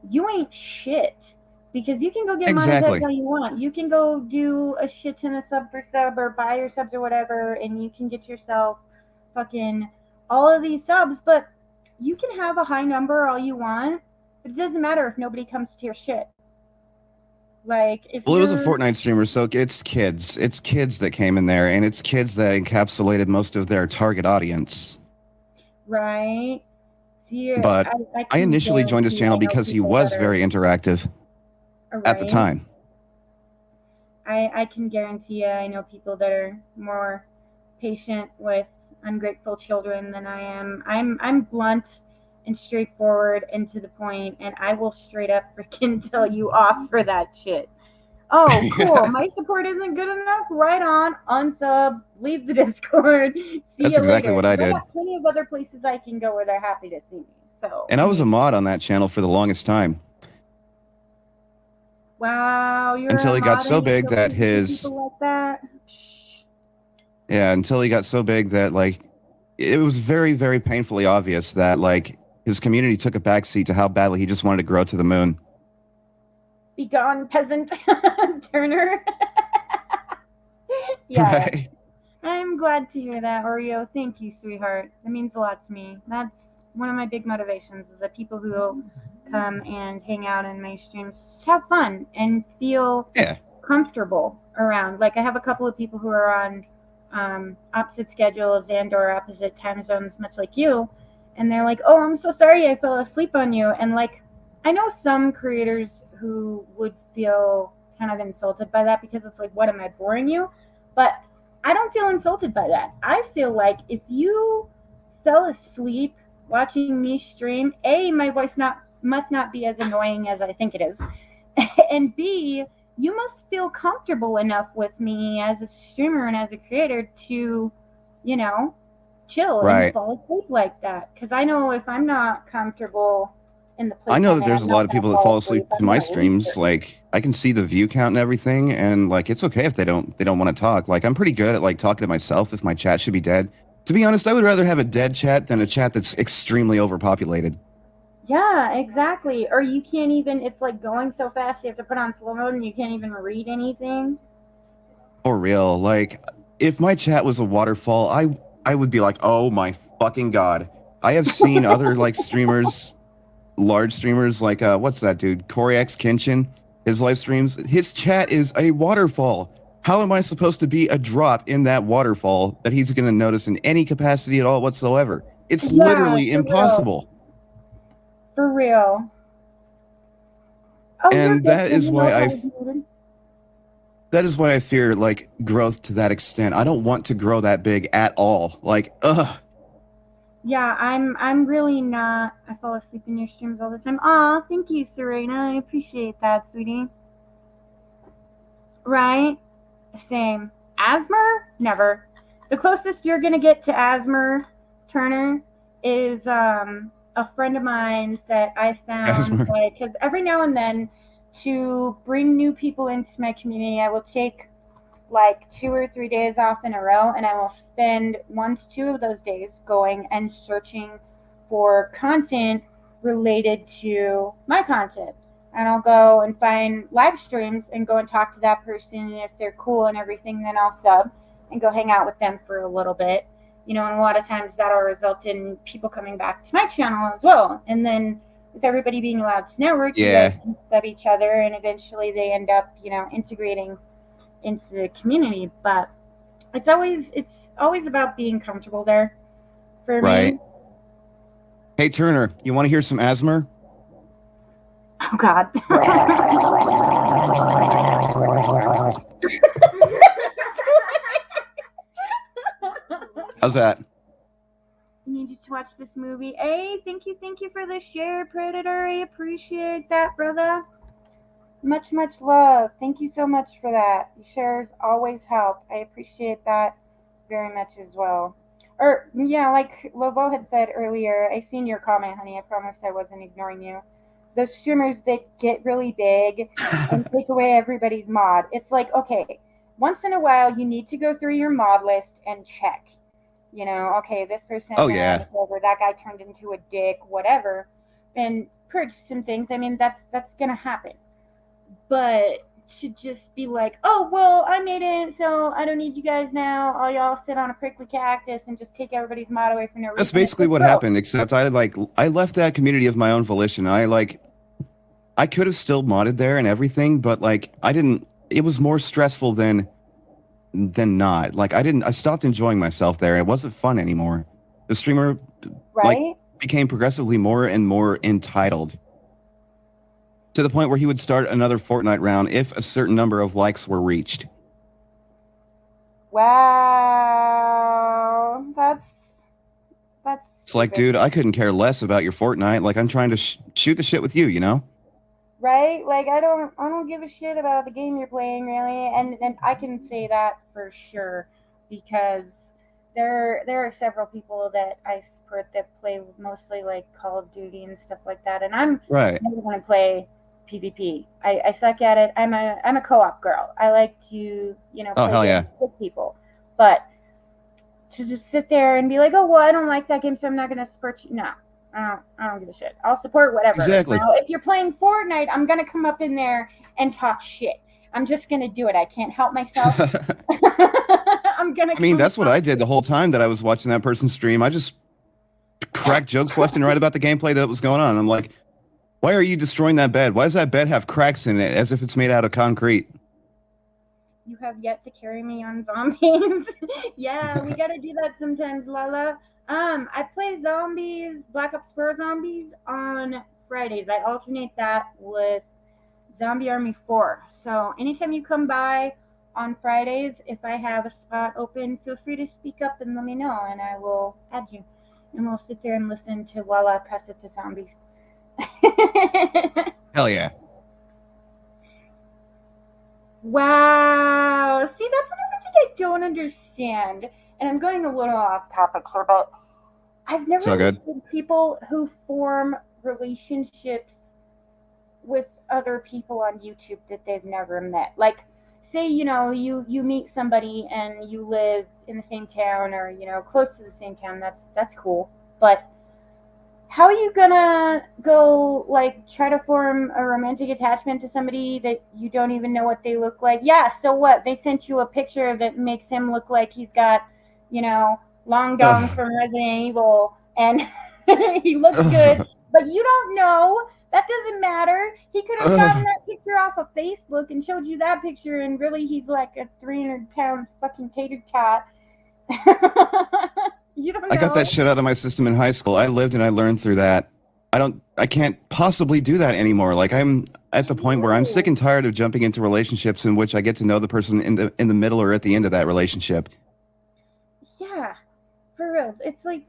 you ain't shit. Because you can go get monetized Exactly. all you want. You can go do a shit ton of sub for sub or buy your subs or whatever, and you can get yourself fucking all of these subs, but you can have a high number all you want, but it doesn't matter if nobody comes to your shit. Like, if Well, it was a you're Fortnite streamer, so it's kids. It's kids that came in there, and it's kids that encapsulated most of their target audience. right, see, But I I can initially joined his guarantee channel I know because he people that was very interactive are at the right. time. I can guarantee you, I know people that are more patient with ungrateful children than I am. I'm blunt and straightforward and to the point, and I will straight up freaking tell you off for that shit. Oh, cool. Yeah, My support isn't good enough. Right on. Unsub. Leave the Discord. See that's you exactly later. what I Because I did. got plenty of other places I can go where they're happy to see me. So, And I I was a mean, mod on that channel for the longest time wow, you're until a he got mod so and you big still that keep seeing people like that. until he got so big that like it was very, very painfully obvious that like his community took a backseat to how badly he just wanted to grow to the moon. Be gone, peasant. Turner. Yes. Right. I'm glad to hear that, Oreo. Thank you, sweetheart. That means a lot to me. That's one of my big motivations is that people who come and hang out in my streams have fun and feel Yeah. comfortable around. Like I have a couple of people who are on opposite schedules and or opposite time zones, much like you, and they're like, "Oh, I'm so sorry, I fell asleep on you." And like, I know some creators who would feel kind of insulted by that because it's like, "What am I boring you?" But I don't feel insulted by that. I feel like if you fell asleep watching me stream, A, my voice not must not be as annoying as I think it is. And B, you must feel comfortable enough with me as a streamer and as a creator to, you know, chill and Right. fall asleep like that. Because I know if I'm not comfortable in the I place know I'm that in, there's I'm a lot not of going to people that fall fall asleep. asleep to I'm my going to leave streams. her. Like I can see the view count and everything, and like it's okay if they don't want to talk. Like I'm pretty good at like talking to myself if my chat should be dead. To be honest, I would rather have a dead chat than a chat that's extremely overpopulated. Yeah, exactly. Or you can't even, it's like going so fast, you have to put on slow mode and you can't even read anything. For real. Like if my chat was a waterfall, I would be like, "Oh my fucking god." I have seen other like streamers, large streamers like what's that dude? Corey X Kinchin, his live streams, his chat is a waterfall. How am I supposed to be a drop in that waterfall that he's going to notice in any capacity at all whatsoever? It's Yeah, literally for real. impossible. For real. Oh, you're And good. The remote was muted. that is why I fear like growth to that extent. I don't want to grow that big at all. Like, ugh. Yeah, I'm really not. I fall asleep in your streams all the time. Aw, thank you, Serena. I appreciate that, sweetie. Right? Same. Asmer? Never. The closest you're gonna get to Asmer, Turner, is a friend of mine that I found Asthma. like because every now and then to bring new people into my community, I will take like 2 or 3 days off in a row, and I will spend 1 to 2 of those days going and searching for content related to my content. and I'll go and find live streams and go and talk to that person. And if they're cool and everything, then I'll sub and go hang out with them for a little bit. And a lot of times that'll result in people coming back to my channel as well. And then with everybody being allowed to network, you guys Yeah. can sub each other, and eventually they end up, integrating into the community. But it's always about being comfortable there for Right. me. Hey, Turner, you want to hear some asthma? Oh God. How's that? You need to watch this movie. Hey, thank you for the share, Predator. I appreciate that, brother. Much, much love. Thank you so much for that. Your shares always help. I appreciate that very much as well. Or yeah, like Lobo had said earlier, I seen your comment, honey. I promise I wasn't ignoring you. Those streamers that get really big and take away everybody's mod. It's like, okay, once in a while you need to go through your mod list and check. Okay, this person Oh, went on yeah. the server, that guy turned into a dick, whatever, and purge some things. I mean, that's gonna happen. But to just be like, oh well, I made it, so I don't need you guys now. All y'all sit on a prickly cactus and just take everybody's mod away for no That's reason. It's basically like, what bro, happened, except I left that community of my own volition. I could have still modded there and everything, but I didn't. It was more stressful than not. I stopped enjoying myself there. It wasn't fun anymore. The streamer like right? became progressively more and more entitled to the point where he would start another Fortnite round if a certain number of likes were reached. Wow, that's It's like, stupid. dude, I couldn't care less about your Fortnite. Like, I'm trying to shoot the shit with you, you know? Right? Like I don't give a shit about the game you're playing really, and I can say that for sure because there are several people that I support that play mostly like Call of Duty and stuff like that, and I'm Right. never going to play PvP. I suck at it. I'm a co-op girl. I like to Oh, play hell games yeah. with people, but to just sit there and be like, oh well, I don't like that game, so I'm not gonna support you. No, I don't give a shit. I'll support whatever. Exactly. If you're playing Fortnite, I'm gonna come up in there and talk shit. I'm just gonna do it. I can't help myself. I'm gonna I mean, come that's what I talk did shit. the whole time that I was watching that person stream. I just cracked jokes left and right about the gameplay that was going on. I'm like, why are you destroying that bed? Why does that bed have cracks in it as if it's made out of concrete? You have yet to carry me on zombies. Yeah, we gotta do that sometimes, Lala. I play zombies, Black Ops 4 zombies on Fridays. I alternate that with Zombie Army 4. So anytime you come by on Fridays, if I have a spot open, feel free to speak up and let me know, and I will add you. And we'll sit there and listen to Lala cuss at the zombies. Hell yeah. Wow. See, that's another thing I don't understand. And I'm going a little off topic here, but I've It's never all good. understood people who form relationships with other people on YouTube that they've never met. Like, say, you meet somebody and you live in the same town or, close to the same town. That's cool. But how are you gonna go like try to form a romantic attachment to somebody that you don't even know what they look like? Yeah, so what? They sent you a picture that makes him look like he's got, you know, Long Dong Ugh. from Resident Evil and he looks good, Ugh. but you don't know. That doesn't matter. He could have gotten Ugh. that picture off of Facebook and showed you that picture, and really he's like a 300-pound fucking tater tot. You don't I got that know. shit out of my system in high school. I lived and I learned through that. I can't possibly do that anymore. Like, I'm at the point where I'm sick No. and tired of jumping into relationships in which I get to know the person in the middle or at the end of that relationship. Yeah, for real. It's like,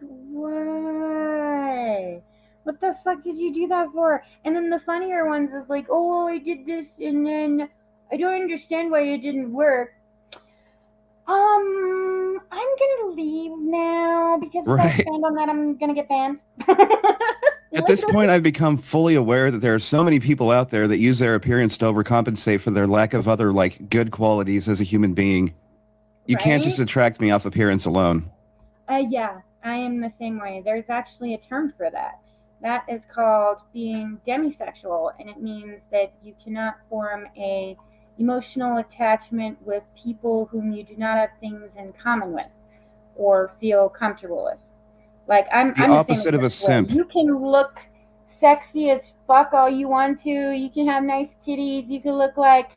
why? What the fuck did you do that for? And then the funnier ones is like, oh, I did this, and then I don't understand why it didn't work. I'm gonna leave now because if I Right. expand on that, I'm gonna get banned. At this point, Literally, I've become fully aware that there are so many people out there that use their appearance to overcompensate for their lack of other, good qualities as a human being. You can't just right? attract me off appearance alone. Yeah, I am the same way. There's actually a term for that. That is called being demisexual, and it means that you cannot form a emotional attachment with people whom you do not have things in common with or feel comfortable with. Like The I'm the same opposite of a exact way. simp. You can look sexy as fuck all you want to. You can have nice titties. You can look like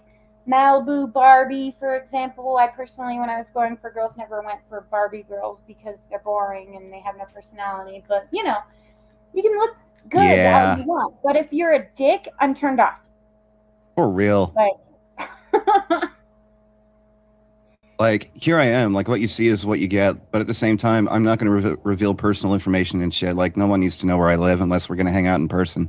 Malibu Barbie, for example. I personally, when I was going for girls, never went for Barbie girls because they're boring and they have no personality. But you can look good how Yeah, you want. But if you're a dick, I'm turned off. for real. Like, Like, here I am. Like, what you see is what you get. But at the same time, I'm not going to reveal personal information and shit. Like, no one needs to know where I live unless we're going to hang out in person.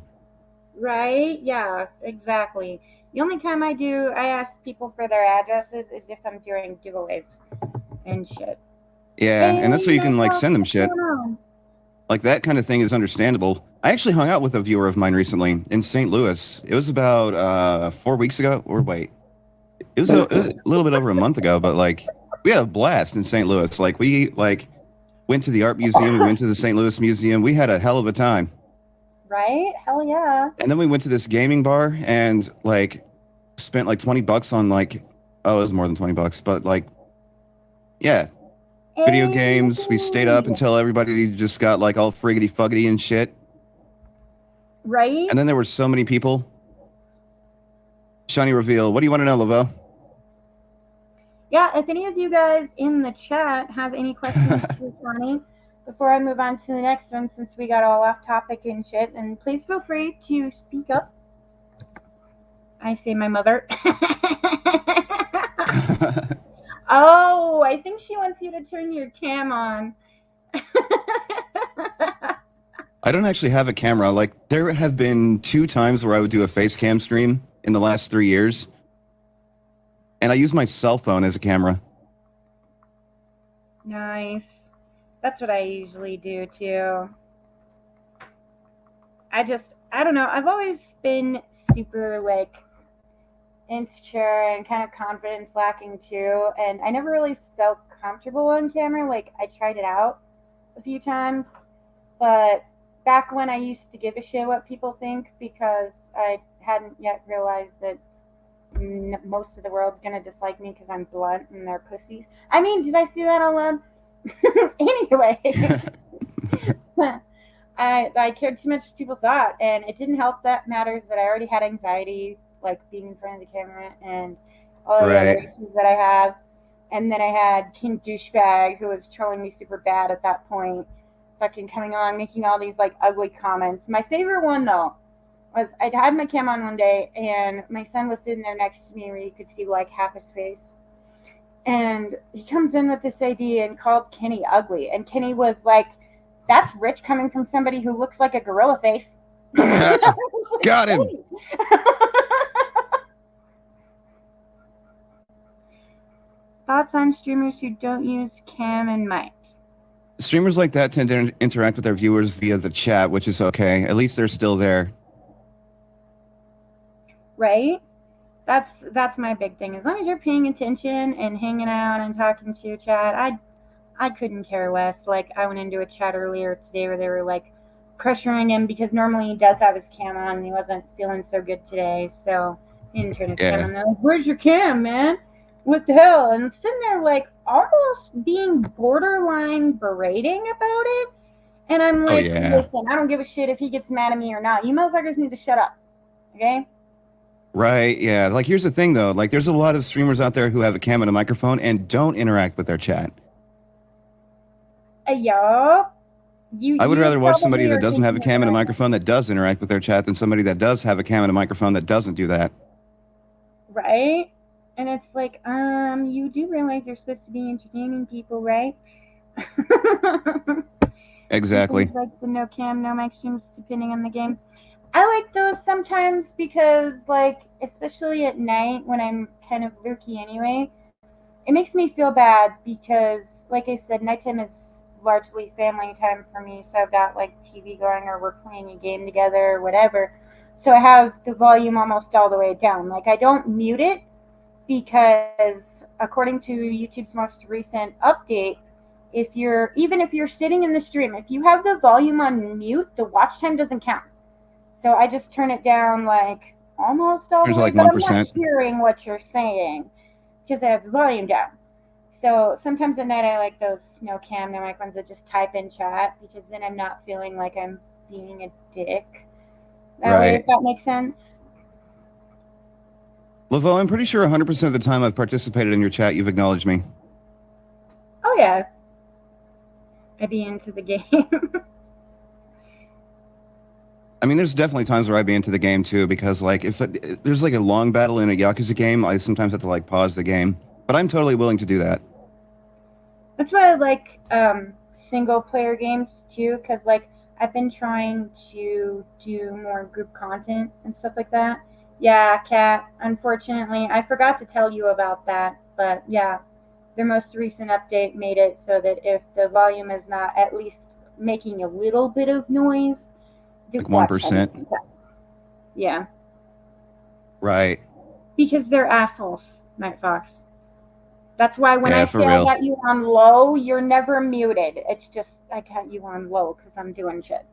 right? Yeah, exactly. The only time I ask people for their addresses is if I'm doing giveaways and shit. Yeah, Hey, and that's so you can, like, Michael, send them what's shit. going on? Like, that kind of thing is understandable. I actually hung out with a viewer of mine recently in St. Louis. It was about 4 weeks ago. Or wait, it was a little bit over a month ago, but like, we had a blast in St. Louis. Like, we, like, went to the art museum. We went to the St. Louis Museum. We had a hell of a time. Right? Hell yeah. And then we went to this gaming bar and like spent like $20 on like, oh, it was more than $20, but like, yeah, video Hey, games. We stayed up until everybody just got like all friggity fuggity and shit. right? And then there were so many people. Shawny reveal. What do you want to know, Laveau? Yeah, if any of you guys in the chat have any questions for Shawny before I move on to the next one, since we got all off topic and shit, and please feel free to speak up. I say my mother. Oh, I think she wants you to turn your cam on. I don't actually have a camera. Like, there have been 2 times where I would do a face cam stream in the last 3 years, and I use my cell phone as a camera. Nice. That's what I usually do too. I don't know. I've always been super like insecure and kind of confidence lacking too. And I never really felt comfortable on camera. Like I tried it out a few times, but back when I used to give a shit what people think because I hadn't yet realized that most of the world's gonna dislike me because I'm blunt and they're pussies. I mean, did I see that out loud? Anyway, I cared too much what people thought, and it didn't help that matters that I already had anxiety, like being in front of the camera, and all the other Right. issues that I have. And then I had King Douchebag, who was trolling me super bad at that point, fucking coming on, making all these like ugly comments. My favorite one though was I'd had my cam on one day, and my son was sitting there next to me, where you could see like half his face. And he comes in with this idea and called Kenny ugly. And Kenny was like, that's rich coming from somebody who looks like a gorilla face. Got him. Thoughts on streamers who don't use cam and mic? Streamers like that tend to interact with their viewers via the chat, which is okay. At least they're still there. Right? That's my big thing. As long as you're paying attention and hanging out and talking to your chat, I couldn't care less. Like I went into a chat earlier today where they were like pressuring him because normally he does have his cam on and he wasn't feeling so good today, so he didn't turn his cam Yeah. on. They're like, "Where's your cam, man? What the hell?" And sitting there like almost being borderline berating about it. And I'm Oh like, yeah. listen, I don't give a shit if he gets mad at me or not. You motherfuckers need to shut up. Okay? Right. Yeah. Like, here's the thing though. Like, there's a lot of streamers out there who have a cam and a microphone and don't interact with their chat. Y'all. I would You rather watch somebody probably that are doesn't have a thinking of cam the and a right microphone that does interact with their chat than somebody that does have a cam and a microphone that doesn't do that. right? And it's like, you do realize you're supposed to be entertaining people, right? Exactly. Like the no cam, no mic streams, depending on the game. I like those sometimes because, like, especially at night when I'm kind of lurky anyway, it makes me feel bad because, like I said, nighttime is largely family time for me. So I've got like TV going or we're playing a game together or whatever. So I have the volume almost all the way down. Like I don't mute it because, according to YouTube's most recent update, even if you're sitting in the stream, if you have the volume on mute, the watch time doesn't count. So I just turn it down like almost all the There's way, like but I'm not 1%. hearing what you're saying because I have the volume down. So sometimes at night I like those no cam, no mic ones that just type in chat because then I'm not feeling like I'm being a dick. That way, if that makes sense. Laveau, I'm pretty sure 100% of the time I've participated in your chat, you've acknowledged me. Oh yeah. I'd be into the game. I mean, there's definitely times where I'd be into the game too, because like if there's like a long battle in a Yakuza game, I sometimes have to like pause the game. But I'm totally willing to do that. That's why I like single player games too, because like I've been trying to do more group content and stuff like that. Yeah, Kat, unfortunately, I forgot to tell you about that, but yeah, their most recent update made it so that if the volume is not at least making a little bit of noise, like 1%. Yeah. Right. Because they're assholes, Night Fox. That's why when I say real. I got you on low, you're never muted. It's just I got you on low because I'm doing shit.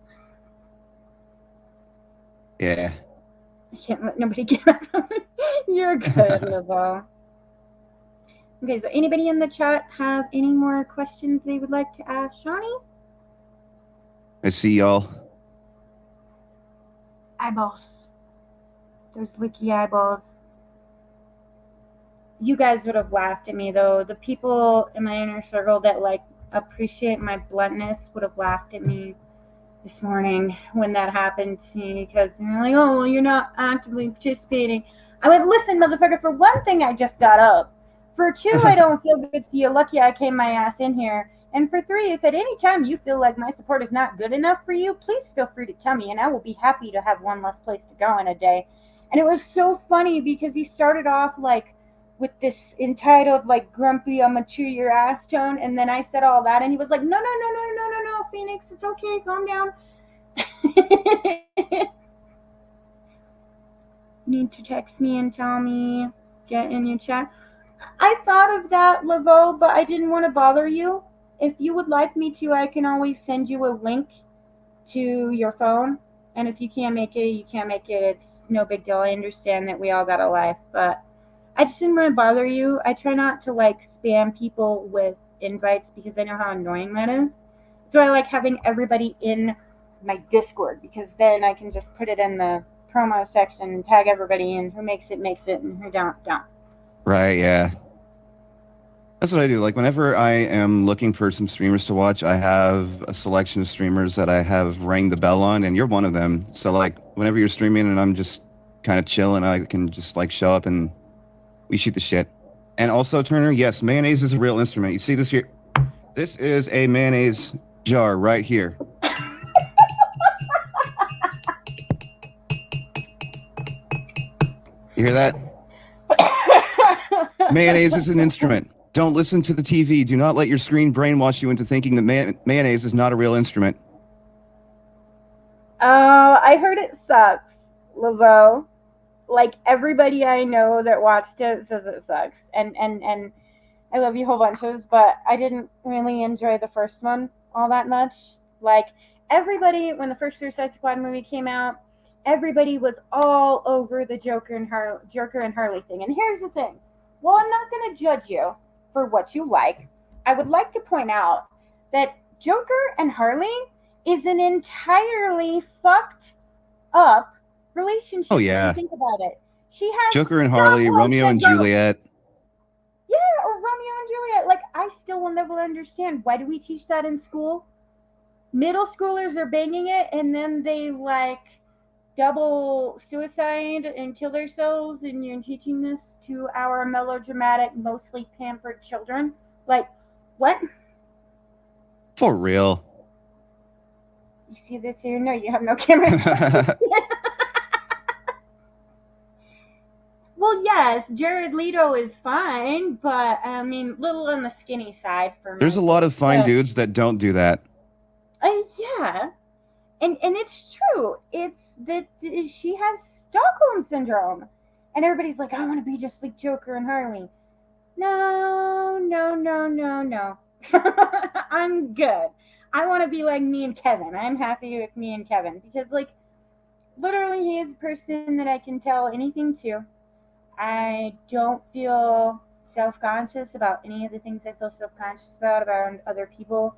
Yeah. I can't let nobody get up. You're good, Laveau. Okay, so anybody in the chat have any more questions they would like to ask Shawny? I see y'all. Eyeballs. Those licky eyeballs. You guys would have laughed at me though. The people in my inner circle that like appreciate my bluntness would have laughed at me this morning when that happened to me because they're like, oh, well, you're not actively participating. I went, listen, motherfucker, for one thing, I just got up. For two, I don't feel good to you. Lucky I came my ass in here. And for three, if at any time you feel like my support is not good enough for you, please feel free to tell me, and I will be happy to have one less place to go in a day. And it was so funny because he started off like with this entitled, like, grumpy, I'm gonna chew your ass tone, and then I said all that, and he was like, no, Phoenix, it's okay, calm down. Need to text me and tell me, get in your chat. I thought of that, Laveau, but I didn't want to bother you. If you would like me to, I can always send you a link to your phone. And if you can't make it, you can't make it. It's no big deal. I understand that we all got a life, but I just didn't want to bother you. I try not to like spam people with invites because I know how annoying that is. So I like having everybody in my Discord because then I can just put it in the promo section and tag everybody, and who makes it, and who don't. Right, yeah. That's what I do. Like whenever I am looking for some streamers to watch, I have a selection of streamers that I have rang the bell on, and you're one of them. So like whenever you're streaming and I'm just kind of chilling, I can just like show up and we shoot the shit. And also, Turner, yes, mayonnaise is a real instrument. You see this here? This is a mayonnaise jar right here. You hear that? Mayonnaise is an instrument. Don't listen to the TV. Do not let your screen brainwash you into thinking that mayonnaise is not a real instrument. I heard it sucks, Laveau. Like everybody I know that watched it says it sucks, and I love you whole bunches, but I didn't really enjoy the first one all that much. Like everybody, when the first Suicide Squad movie came out, everybody was all over the Joker and Harley thing. And here's the thing: while I'm not going to judge you for what you like, I would like to point out that Joker and Harley is an entirely fucked up relationship. Oh yeah. When you think about it. She has Joker and Harley, Romeo and Juliet. Yeah, or Romeo and Juliet. Like, I still will never understand. Why do we teach that in school? Middle schoolers are banging it, and then they, like, double suicide and kill themselves, and you're teaching this to our melodramatic, mostly pampered children? Like, what? For real. You see this here? No, you have no camera. Well, yes, Jared Leto is fine, but I mean, little on the skinny side for me. There's a lot of fine dudes that don't do that. Yeah, and it's true. It's that she has Stockholm syndrome, and everybody's like, I want to be just like Joker and Harley. No. I'm good. I want to be like me and Kevin. I'm happy with me and Kevin because, like, literally, he is a person that I can tell anything to. I don't feel self conscious about any of the things I feel self conscious about around other people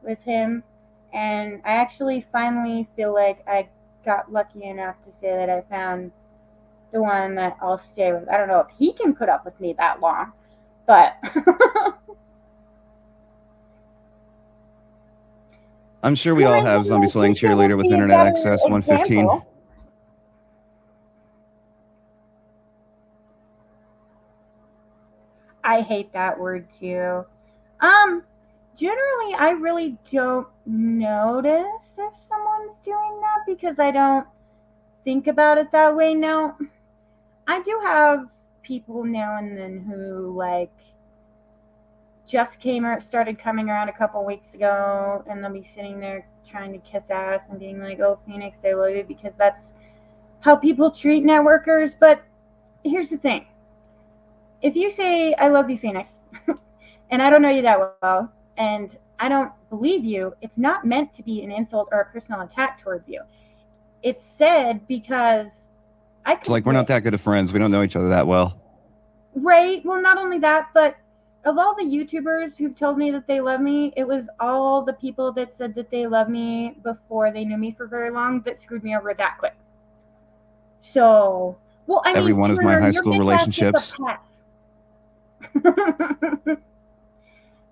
with him. And I actually finally feel like I got lucky enough to say that I found the one that I'll stay with. I don't know if he can put up with me that long, but I'm sure we can all I have say zombie my slaying sister cheerleader would with be a internet better access 115. example? I hate that word too. Um, Generally, I really don't notice if someone's doing that because I don't think about it that way. Now, I do have people now and then who like just came or started coming around a couple weeks ago, and they'll be sitting there trying to kiss ass and being like, "Oh, Phoenix, I love you," because that's how people treat networkers. But here's the thing: if you say, "I love you, Phoenix," and I don't know you that well, and I don't believe you, it's not meant to be an insult or a personal attack towards you. It's said because I It's could like we're not wish. that good of friends. We don't know each other that well. Right? Well, not only that, but of all the YouTubers who've told me that they love me, it was all the people that said that they love me before they knew me for very long that screwed me over that quick. So, well, I Every mean, one of my Turner, high your school bitch ass gets a relationships. pass.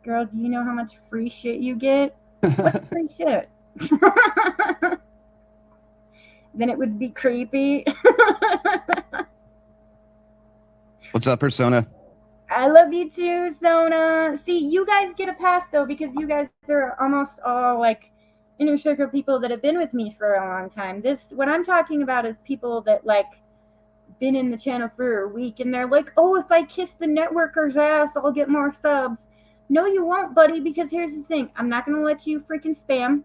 Girl, do you know how much free shit you get? What's free shit? Then it would be creepy. What's up, Persona? I love you too, Sona. See, you guys get a pass though because you guys are almost all like inner circle people that have been with me for a long time. This what I'm talking about is people that like been in the channel for a week and they're like, "Oh, if I kiss the networker's ass, I'll get more subs." No, you won't, buddy, because here's the thing. I'm not going to let you freaking spam.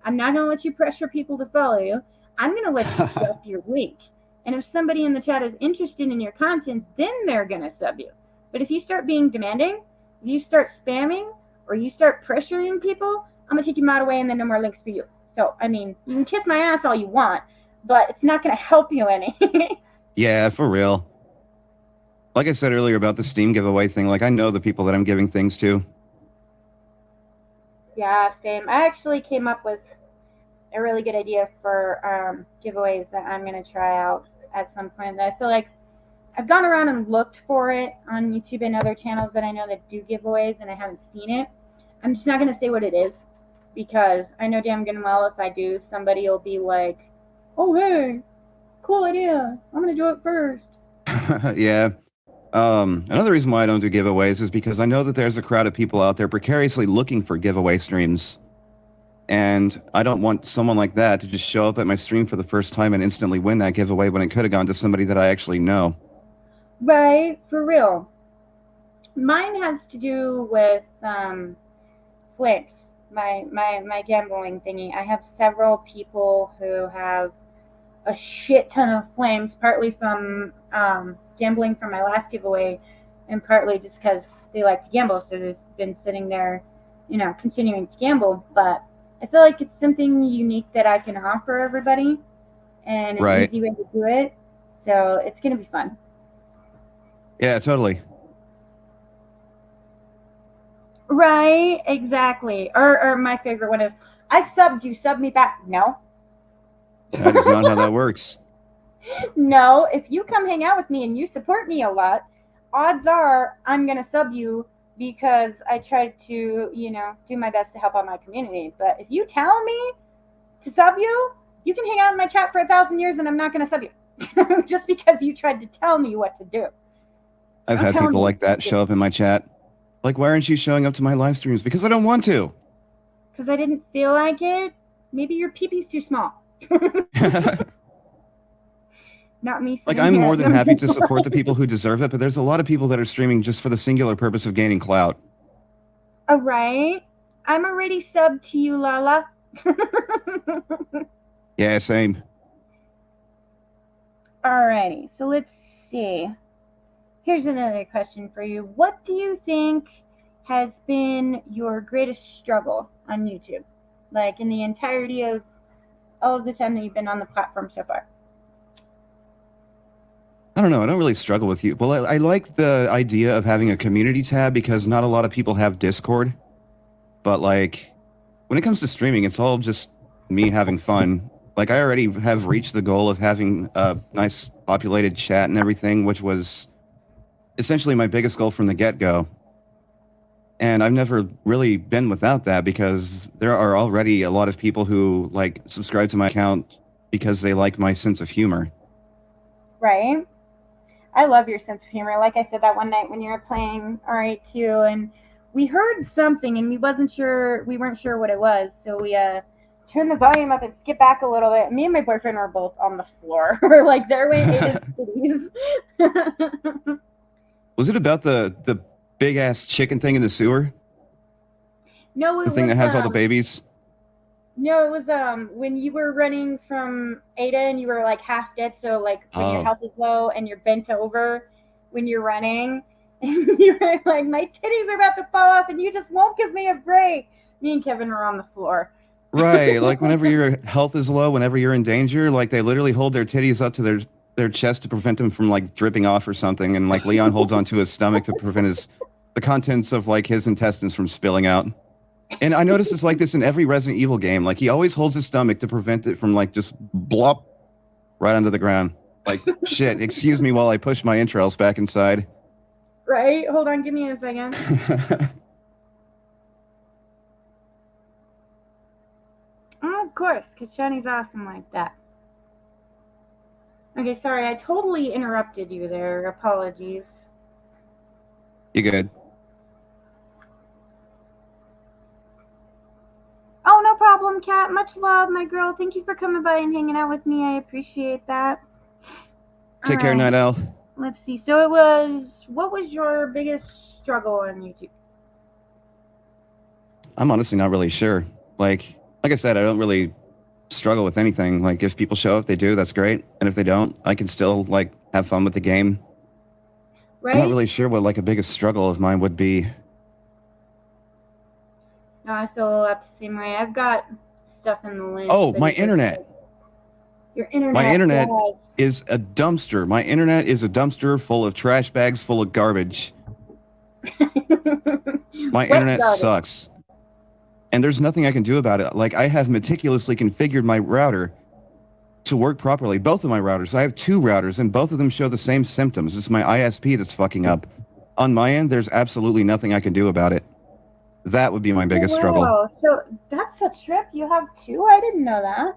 I'm not going to let you pressure people to follow you. I'm going to let you drop your link. And if somebody in the chat is interested in your content, then they're going to sub you. But if you start being demanding, if you start spamming, or you start pressuring people, I'm going to take your mod away and then no more links for you. So, I mean, you can kiss my ass all you want, but it's not going to help you any. Yeah, for real. Like I said earlier about the Steam giveaway thing, like I know the people that I'm giving things to. Yeah, same. I actually came up with a really good idea for giveaways that I'm going to try out at some point. I feel like I've gone around and looked for it on YouTube and other channels that I know that do giveaways, and I haven't seen it. I'm just not going to say what it is because I know damn good and well if I do, somebody will be like, "Oh, hey, cool idea. I'm going to do it first." Yeah. Another reason why I don't do giveaways is because I know that there's a crowd of people out there precariously looking for giveaway streams. And I don't want someone like that to just show up at my stream for the first time and instantly win that giveaway when it could have gone to somebody that I actually know. Right, for real. Mine has to do with flips. My gambling thingy. I have several people who have a shit ton of flames, partly from gambling from my last giveaway, and partly just because they like to gamble. So they've been sitting there, continuing to gamble. But I feel like it's something unique that I can offer everybody and an Right. easy way to do it. So it's going to be fun. Yeah, totally. Right, exactly. Or my favorite one is, I subbed you, sub me back. No. That is not how that works. No, if you come hang out with me and you support me a lot, odds are I'm going to sub you because I tried to, do my best to help out my community. But if you tell me to sub you, you can hang out in my chat for 1,000 years and I'm not going to sub you just because you tried to tell me what to do. I've I'm had telling people you like what that to do. show up in my chat. Like, why aren't you showing up to my live streams? Because I don't want to. Because I didn't feel like it. Maybe your peepee's too small. Not me Like, sitting I'm here. more than happy to support the people who deserve it, but there's a lot of people that are streaming just for the singular purpose of gaining clout. All right. I'm already subbed to you, Lala. Yeah, same. Alrighty, so let's see. Here's another question for you. What do you think has been your greatest struggle on YouTube? Like in the entirety of all of the time that you've been on the platform so far? I don't know. I don't really struggle with you. Well, I like the idea of having a community tab because not a lot of people have Discord. But like, when it comes to streaming, it's all just me having fun. Like, I already have reached the goal of having a nice populated chat and everything, which was essentially my biggest goal from the get-go. And I've never really been without that because there are already a lot of people who like subscribe to my account because they like my sense of humor. Right? I love your sense of humor. Like I said that one night when you were playing R82 and we heard something and we weren't sure what it was. So we turned the volume up and skipped back a little bit. Me and my boyfriend were both on the floor. We're like, there went Ada's titties. Was it about the big ass chicken thing in the sewer? No, The thing that has all the babies? No, it was when you were running from Ada and you were like half dead, so like when your health is low and you're bent over when you're running, and you were like, my titties are about to fall off and you just won't give me a break. Me and Kevin were on the floor. Right, like whenever your health is low, whenever you're in danger, like they literally hold their titties up to their chest to prevent them from like dripping off or something, and like Leon holds onto his stomach to prevent the contents of like his intestines from spilling out. And I notice it's like this in every Resident Evil game. Like he always holds his stomach to prevent it from like just blop right under the ground. Like shit, excuse me while I push my entrails back inside. Right? Hold on, give me a second. Oh, of course, because Shawny's awesome like that. Okay, sorry, I totally interrupted you there. Apologies. You good? Oh, no problem, Kat. Much love, my girl. Thank you for coming by and hanging out with me. I appreciate that. Take care, Night Owl. Let's see. So what was your biggest struggle on YouTube? I'm honestly not really sure. Like I said, I don't really struggle with anything. Like if people show up, they do, that's great. And if they don't, I can still like have fun with the game. Right? I'm not really sure what like a biggest struggle of mine would be. No, I feel about the same way. I've got stuff in the list. Oh, my internet. Your internet. My internet is a dumpster. My internet is a dumpster full of trash bags full of garbage. My internet sucks. And there's nothing I can do about it. Like, I have meticulously configured my router to work properly. Both of my routers. I have two routers, and both of them show the same symptoms. It's my ISP that's fucking up. On my end, there's absolutely nothing I can do about it. That would be my biggest struggle. So that's a trip. You have two? I didn't know that.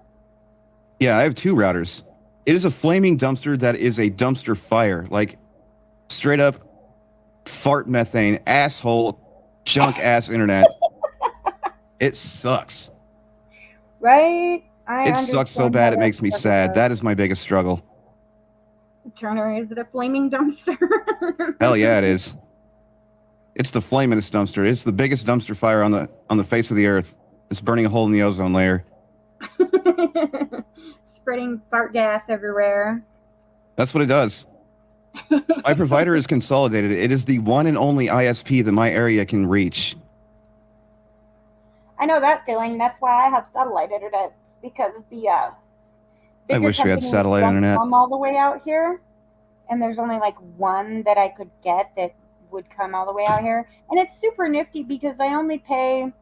Yeah, I have two routers. It is a flaming dumpster that is a dumpster fire. Like, straight up fart methane, asshole, junk ass internet. It sucks. Right? It sucks so bad it makes me sad. That is my biggest struggle. Turner, is it a flaming dumpster? Hell yeah, it is. It's the flamingest dumpster. It's the biggest dumpster fire on the face of the earth. It's burning a hole in the ozone layer. Spreading fart gas everywhere. That's what it does. My provider is Consolidated. It is the one and only ISP that my area can reach. I know that feeling. That's why I have satellite internet, because the I wish we had satellite internet. Come all the way out here, and there's only like one that I could get that would come all the way out here, and it's super nifty because I only pay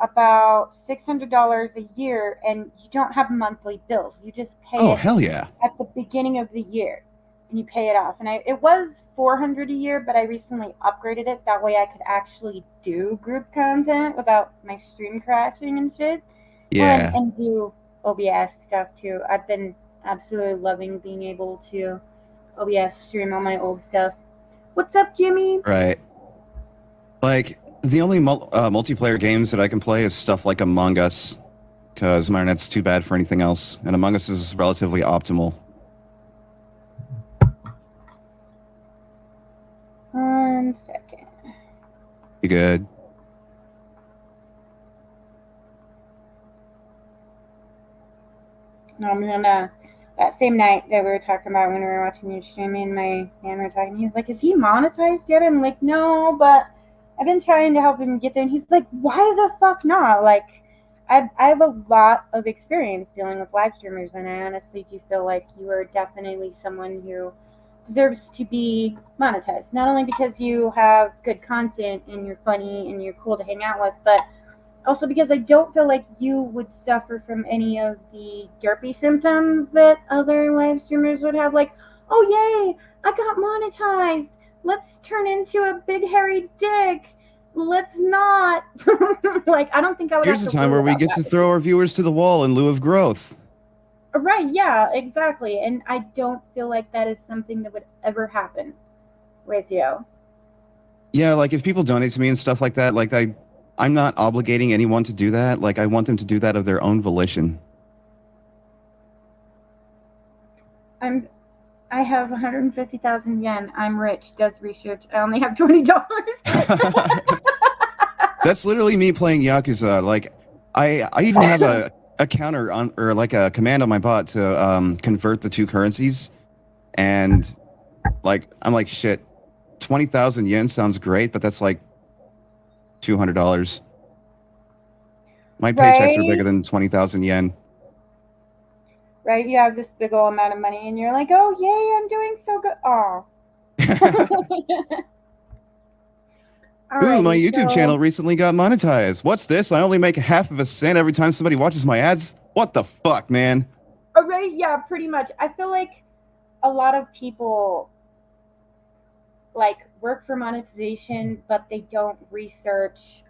about $600 a year, and you don't have monthly bills. You just pay it hell yeah. at the beginning of the year, and you pay it off. And it was $400 a year, but I recently upgraded it. That way I could actually do group content without my stream crashing and shit. Yeah. And do OBS stuff too. I've been absolutely loving being able to OBS stream all my old stuff. What's up, Jimmy? Right. Like, the only multiplayer games that I can play is stuff like Among Us, because my internet's too bad for anything else, and Among Us is relatively optimal. One second. You good? No, I'm gonna. That same night that we were talking about when we were watching you streaming, my man were talking. He was like, "Is he monetized yet?" I'm like, "No, but I've been trying to help him get there, and he's like, "Why the fuck not?" Like, I have a lot of experience dealing with live streamers, and I honestly do feel like you are definitely someone who deserves to be monetized. Not only because you have good content and you're funny and you're cool to hang out with, but also because I don't feel like you would suffer from any of the derpy symptoms that other live streamers would have. Like, oh yay, I got monetized. Let's turn into a big hairy dick. Let's not. Like, I don't think I would Here's have a to time worry where we about get to that. throw our viewers to the wall in lieu of growth. Right, yeah, exactly. And I don't feel like that is something that would ever happen with you. Yeah, like if people donate to me and stuff like that, like I'm not obligating anyone to do that. Like I want them to do that of their own volition. I have 150,000 yen. I'm rich. Does research. I only have $20. That's literally me playing Yakuza. Like I even have a counter on, or like a command on my bot to convert the two currencies, and like I'm like, shit, 20,000 yen sounds great, but that's like $200. My paychecks are bigger Right? than 20,000 yen. Right? You have this big old amount of money and you're like, oh, yay, I'm doing so good. Oh. Ooh, my Alrighty, YouTube so, channel recently got monetized. What's this? I only make half of a cent every time somebody watches my ads? What the fuck, man? right, yeah, pretty much. I feel like a lot of people like work for monetization, but they don't research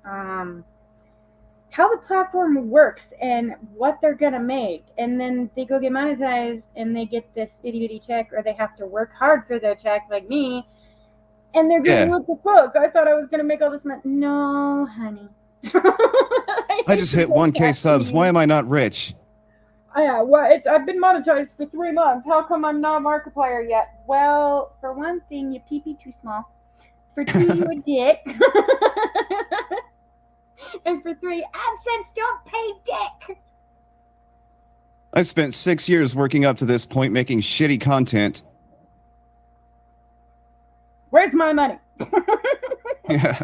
how the platform works and what they're gonna make, and then they go get monetized and they get this itty bitty check, or they have to work hard for their check, like me, and they're going, Yeah, "What the fuck? I thought I was gonna make all this money." No, honey. I I hate just to hit break 1K that to subs. Why you. am I not rich? Yeah, well, I've been monetized for 3 months. How come I'm not a Markiplier yet? Well, for one thing, your pee pee too small. For two, you a dick. And for three, AdSense don't pay dick. I spent 6 years working up to this point making shitty content. Where's my money? Yeah.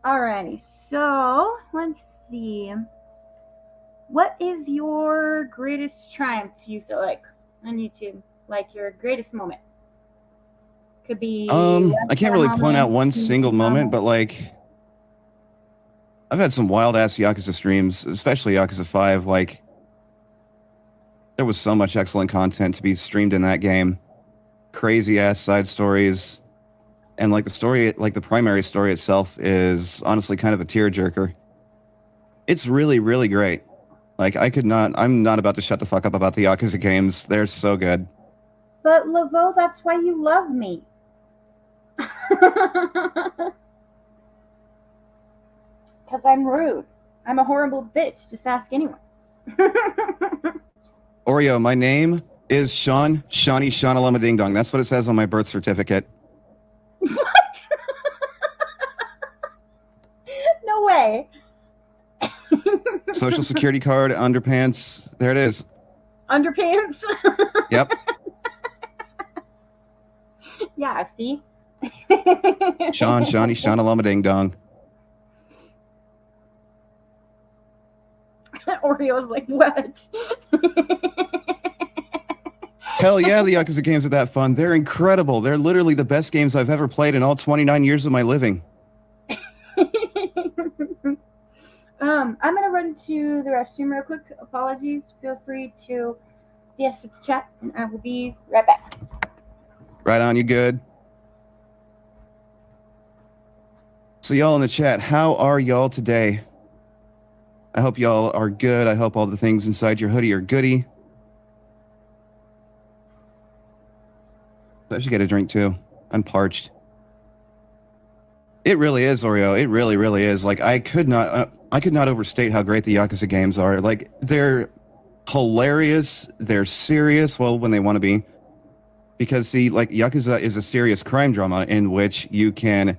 Alrighty, so let's see. What is your greatest triumph you feel like on YouTube? Like your greatest moment? Could be I can't webcam really point out moment, one single community moment, but moment. like I've had some wild ass Yakuza streams, especially Yakuza 5. Like there was so much excellent content to be streamed in that game. Crazy ass side stories. And like the story, like the primary story itself is honestly kind of a tearjerker. It's really, really great. Like I'm not about to shut the fuck up about the Yakuza games. They're so good. But Laveau, that's why you love me. Because I'm rude. I'm a horrible bitch. Just ask anyone. Oreo, my name is Shawny Shawnalama Ding Dong. That's what it says on my birth certificate. No way. Social security card, underpants. There it is. Underpants? Yep. Yeah, see? Shawny Shawnalama Ding Dong. Oreo's like, what? Hell yeah, the Yakuza games are that fun. They're incredible. They're literally the best games I've ever played in all 29 years of my living. I'm gonna run to the restroom real quick. Apologies. Feel free to yes to the chat, and I will be right back. Right on, you good? So y'all in the chat, how are y'all today? I hope y'all are good. I hope all the things inside your hoodie are goody. I should get a drink too. I'm parched. It really is, Oreo. It really, really is. Like I could not overstate how great the Yakuza games are. Like they're hilarious. They're serious. Well, when they want to be, because see, like Yakuza is a serious crime drama in which you can,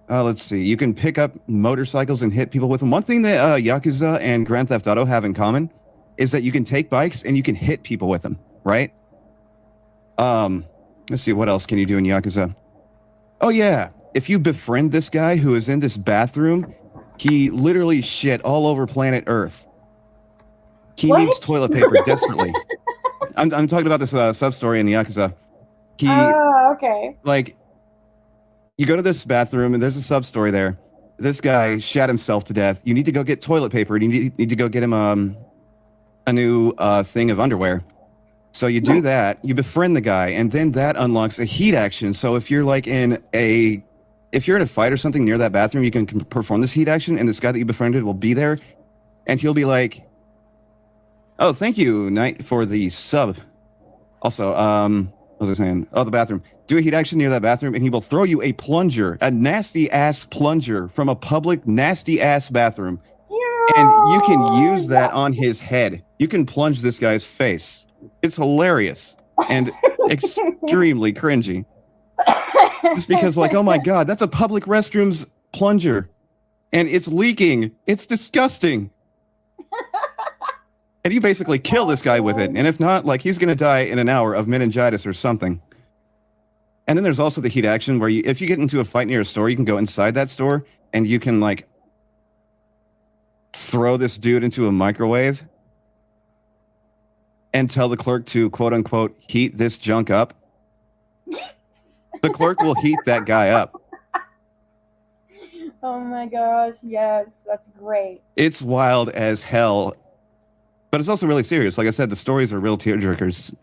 let's see, you can pick up motorcycles and hit people with them. One thing that Yakuza and Grand Theft Auto have in common is that you can take bikes and you can hit people with them, right? Let's see, what else can you do in Yakuza? Oh yeah, if you befriend this guy who is in this bathroom, he literally shit all over planet Earth. He needs What? toilet paper desperately. I'm talking about this sub story in Yakuza. He Oh, okay. like you go to this bathroom and there's a sub story there. This guy shat himself to death. You need to go get toilet paper and you need to go get him a new thing of underwear. So you do that, you befriend the guy, and then that unlocks a heat action. So if you're like if you're in a fight or something near that bathroom, you can perform this heat action, and this guy that you befriended will be there, and he'll be like, "Oh, thank you, Knight, for the sub." Also, what was I saying? Oh, the bathroom. Do a heat action near that bathroom, and he will throw you a plunger, a nasty ass plunger from a public nasty ass bathroom, and you can use that on his head. You can plunge this guy's face. It's hilarious and extremely cringy. Just because, like, oh my god, that's a public restroom's plunger, and it's leaking. It's disgusting. And you basically kill this guy with it, and if not, like, he's gonna die in an hour of meningitis or something. And then there's also the heat action where if you get into a fight near a store, you can go inside that store and you can like throw this dude into a microwave and tell the clerk to quote unquote heat this junk up. The clerk will heat that guy up. Oh my gosh, yes, that's great. It's wild as hell, but it's also really serious. Like I said, the stories are real tearjerkers.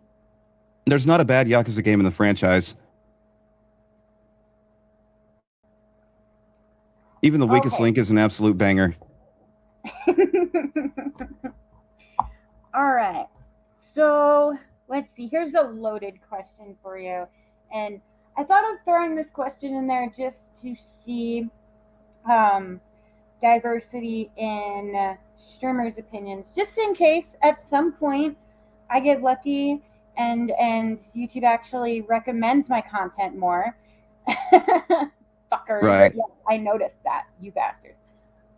There's not a bad Yakuza game in the franchise. Even the weakest link is an absolute banger. All right. So let's see. Here's a loaded question for you. And I thought of throwing this question in there just to see diversity in streamers' opinions, just in case at some point I get lucky and YouTube actually recommends my content more. Fuckers. Right. Yeah, I noticed that, you bastards.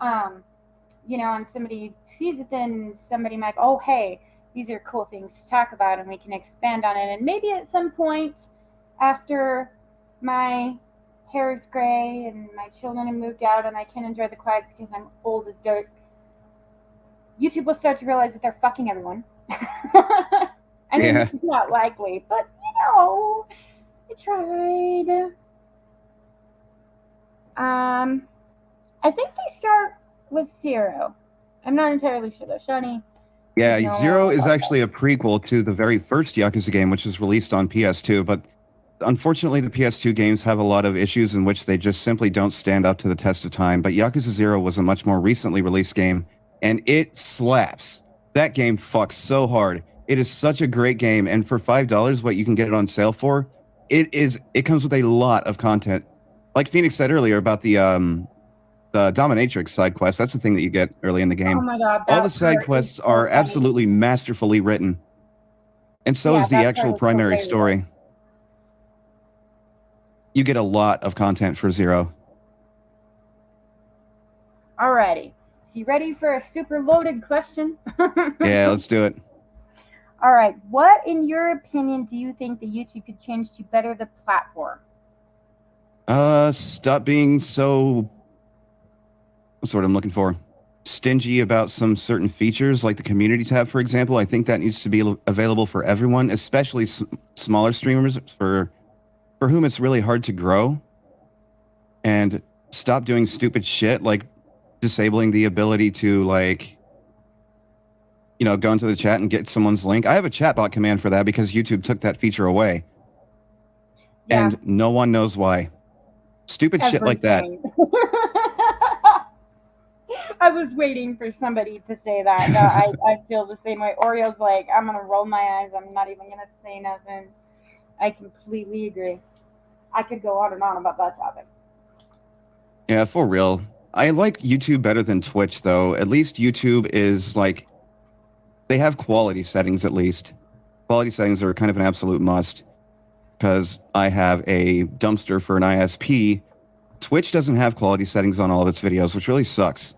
And somebody sees it, then somebody might, oh, hey, these are cool things to talk about and we can expand on it. And maybe at some point after my hair is gray and my children have moved out and I can enjoy the quiet because I'm old as dirt, YouTube will start to realize that they're fucking everyone. I mean, it's not likely, but I tried. I think they start with Zero. I'm not entirely sure though. Shawny. Yeah, Zero is actually a prequel to the very first Yakuza game, which was released on PS2, but unfortunately the PS2 games have a lot of issues in which they just simply don't stand up to the test of time. But Yakuza 0 was a much more recently released game, and it slaps. That game fucks so hard. It is such a great game, and for $5, what you can get it on sale for, it comes with a lot of content. Like Phoenix said earlier about the dominatrix side quest, that's the thing that you get early in the game. Oh my god! All the side quests are absolutely masterfully written, and so is the actual primary story. You get a lot of content for Zero. Alrighty, so you ready for a super loaded question? Yeah, let's do it. All right, what, in your opinion, do you think that YouTube could change to better the platform? Stop being so, what's the word I'm looking for? Stingy about some certain features, like the community tab, for example. I think that needs to be available for everyone, especially smaller streamers for whom it's really hard to grow. And stop doing stupid shit like disabling the ability to, like, go into the chat and get someone's link. I have a chatbot command for that because YouTube took that feature away. Yeah. And no one knows why. Stupid shit like that. I was waiting for somebody to say that. No, I feel the same way. Oreo's like, I'm going to roll my eyes. I'm not even going to say nothing. I completely agree. I could go on and on about that topic. Yeah, for real. I like YouTube better than Twitch, though. At least YouTube is like, they have quality settings at least. Quality settings are kind of an absolute must. Because I have a dumpster for an ISP. Twitch doesn't have quality settings on all of its videos, which really sucks.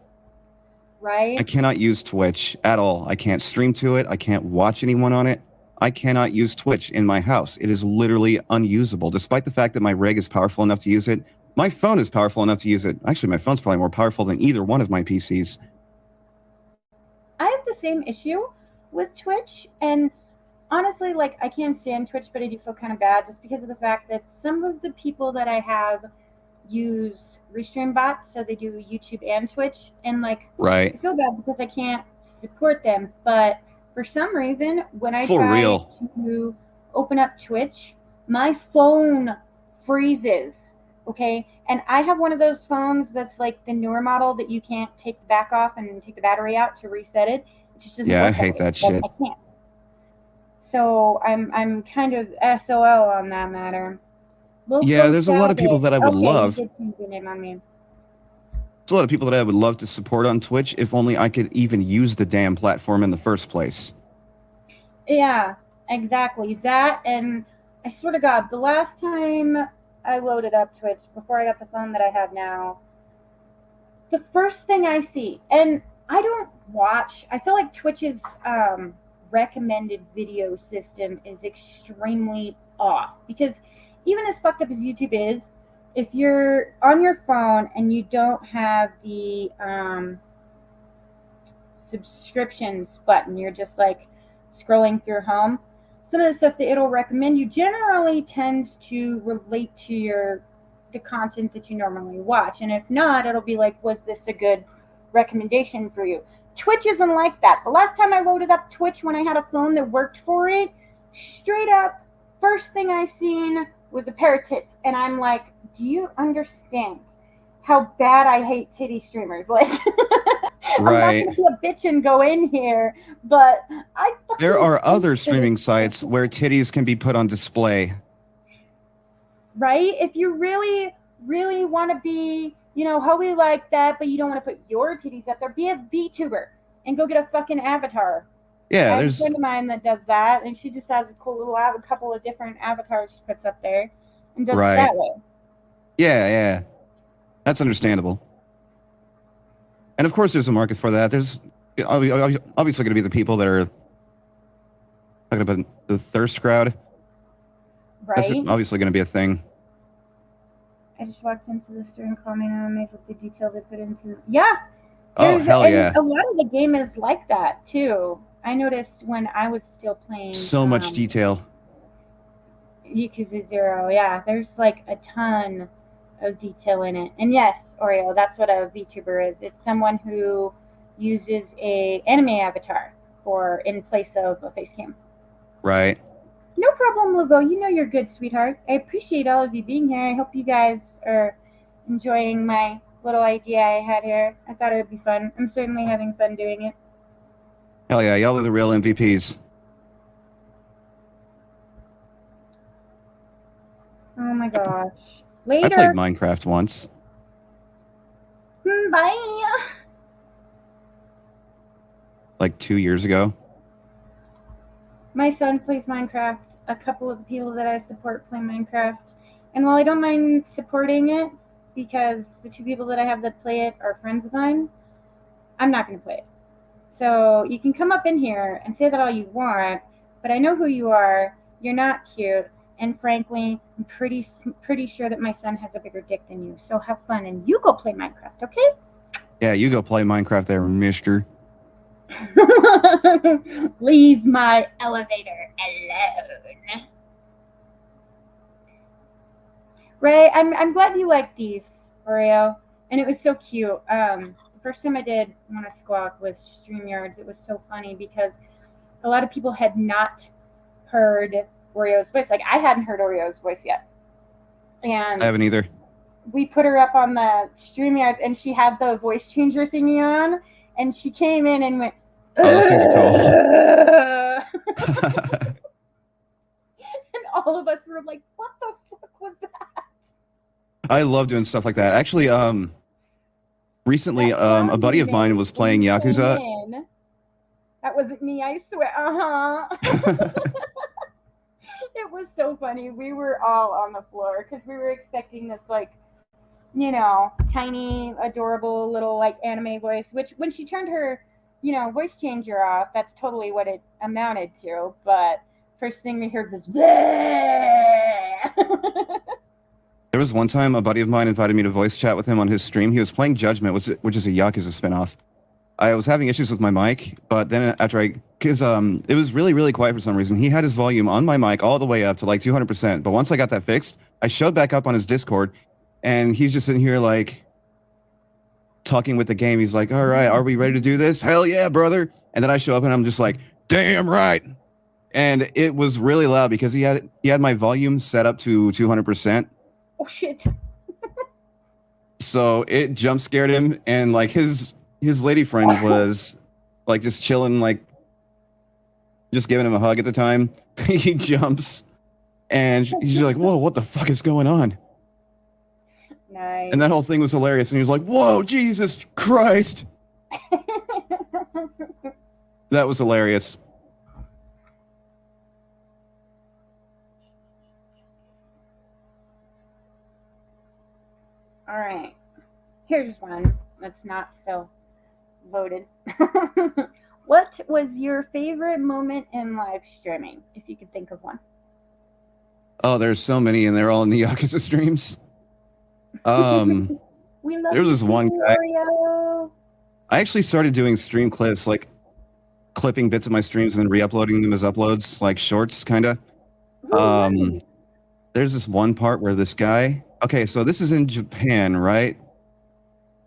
Right? I cannot use Twitch at all. I can't stream to it. I can't watch anyone on it. I cannot use Twitch in my house. It is literally unusable, despite the fact that my rig is powerful enough to use it. My phone is powerful enough to use it. Actually, my phone's probably more powerful than either one of my PCs. I have the same issue with Twitch, and honestly, like, I can't stand Twitch, but I do feel kind of bad just because of the fact that some of the people that I have use Restream bots, so they do YouTube and Twitch, and like, Right. I feel bad because I can't support them, but for some reason, when I For try real. to open up Twitch, my phone freezes. Okay, and I have one of those phones that's like the newer model that you can't take the back off and take the battery out to reset it. It just doesn't Yeah, I work that hate way. that Like, shit. I can't. So I'm kind of SOL on that matter. Yeah, Loco there's a lot of people Salvage. that I would Okay, you love. did change your name on me. There's a lot of people that I would love to support on Twitch if only I could even use the damn platform in the first place. Yeah, exactly. That, and I swear to God, the last time I loaded up Twitch before I got the phone that I have now, the first thing I see, and I don't watch, I feel like Twitch's recommended video system is extremely off because even as fucked up as YouTube is, if you're on your phone and you don't have the subscriptions button, you're just like scrolling through home, some of the stuff that it'll recommend you generally tends to relate to the content that you normally watch, and if not, it'll be like, was this a good recommendation for you? Twitch isn't like that. The last time I loaded up Twitch when I had a phone that worked for it, straight up, first thing I seen was a pair of tits, and I'm like, do you understand how bad I hate titty streamers? Like, I'm not Right. going to be a bitch and go in here, but I fucking There are other hate streaming this sites shit. where titties can be put on display. Right? If you really, really want to be, hoey like that, but you don't want to put your titties up there, be a VTuber and go get a fucking avatar. Yeah, I have a there's friend of mine that does that, and she just has a cool little a couple of different avatars she puts up there and does it right. that way. Yeah. That's understandable. And of course, there's a market for that. There's obviously going to be the people that are talking about the thirst crowd. Right? That's obviously going to be a thing. I just walked into the store and called me, and I'm amazed with the detail they put into it. Yeah. Oh, hell yeah. A lot of the game is like that, too. I noticed when I was still playing. So much detail. Yakuza 0, yeah. There's like a ton of detail in it. And yes, Oreo, that's what a VTuber is. It's someone who uses a anime avatar for in place of a face cam. Right. No problem, Lugo. You know you're good, sweetheart. I appreciate all of you being here. I hope you guys are enjoying my little idea I had here. I thought it would be fun. I'm certainly having fun doing it. Hell yeah, y'all are the real MVPs. Oh my gosh. Later. I played Minecraft once. Bye. Like 2 years ago. My son plays Minecraft. A couple of the people that I support play Minecraft. And while I don't mind supporting it, because the two people that I have that play it are friends of mine, I'm not going to play it. So you can come up in here and say that all you want, but I know who you are. You're not cute. And frankly, I'm pretty sure that my son has a bigger dick than you. So have fun and you go play Minecraft, okay? Yeah, you go play Minecraft there, mister. Leave my elevator alone. Ray, I'm glad you liked these, Oreo. And it was so cute. The first time I did Want to Squawk was StreamYards. It was so funny because a lot of people had not heard Oreo's voice. Like, I hadn't heard Oreo's voice yet. And I haven't either. We put her up on the StreamYard, and she had the voice changer thingy on, and she came in and went, oh, those things are cool. And all of us were like, what the fuck was that? I love doing stuff like that. Actually, recently, a buddy of mine was playing Yakuza. That wasn't me, I swear. It was so funny. We were all on the floor because we were expecting this, like, tiny, adorable little, like, anime voice, which when she turned her, voice changer off, that's totally what it amounted to. But First thing we heard was bleh. There was one time a buddy of mine invited me to voice chat with him on his stream. He was playing Judgment, which is a Yakuza spinoff. I was having issues with my mic, but then after because it was really, really quiet for some reason. He had his volume on my mic all the way up to like 200%. But once I got that fixed, I showed back up on his Discord, and he's just sitting here like talking with the game. He's like, all right, are we ready to do this? Hell yeah, brother. And then I show up and I'm just like, damn right. And it was really loud because he had my volume set up to 200%. Oh shit. So it jump scared him, and like his lady friend was like just chilling, like just giving him a hug at the time. He jumps and he's like, whoa, what the fuck is going on? Nice. And that whole thing was hilarious. And he was like, whoa, Jesus Christ. That was hilarious. All right. Here's one that's not so loaded. What was your favorite moment in live streaming, if you could think of one? Oh, there's so many, and they're all in the Yakuza streams. We love there was this one guy. Mario. I actually started doing stream clips, like clipping bits of my streams and then re-uploading them as uploads, like shorts, kind of. There's this one part where this guy. Okay, so this is in Japan, right?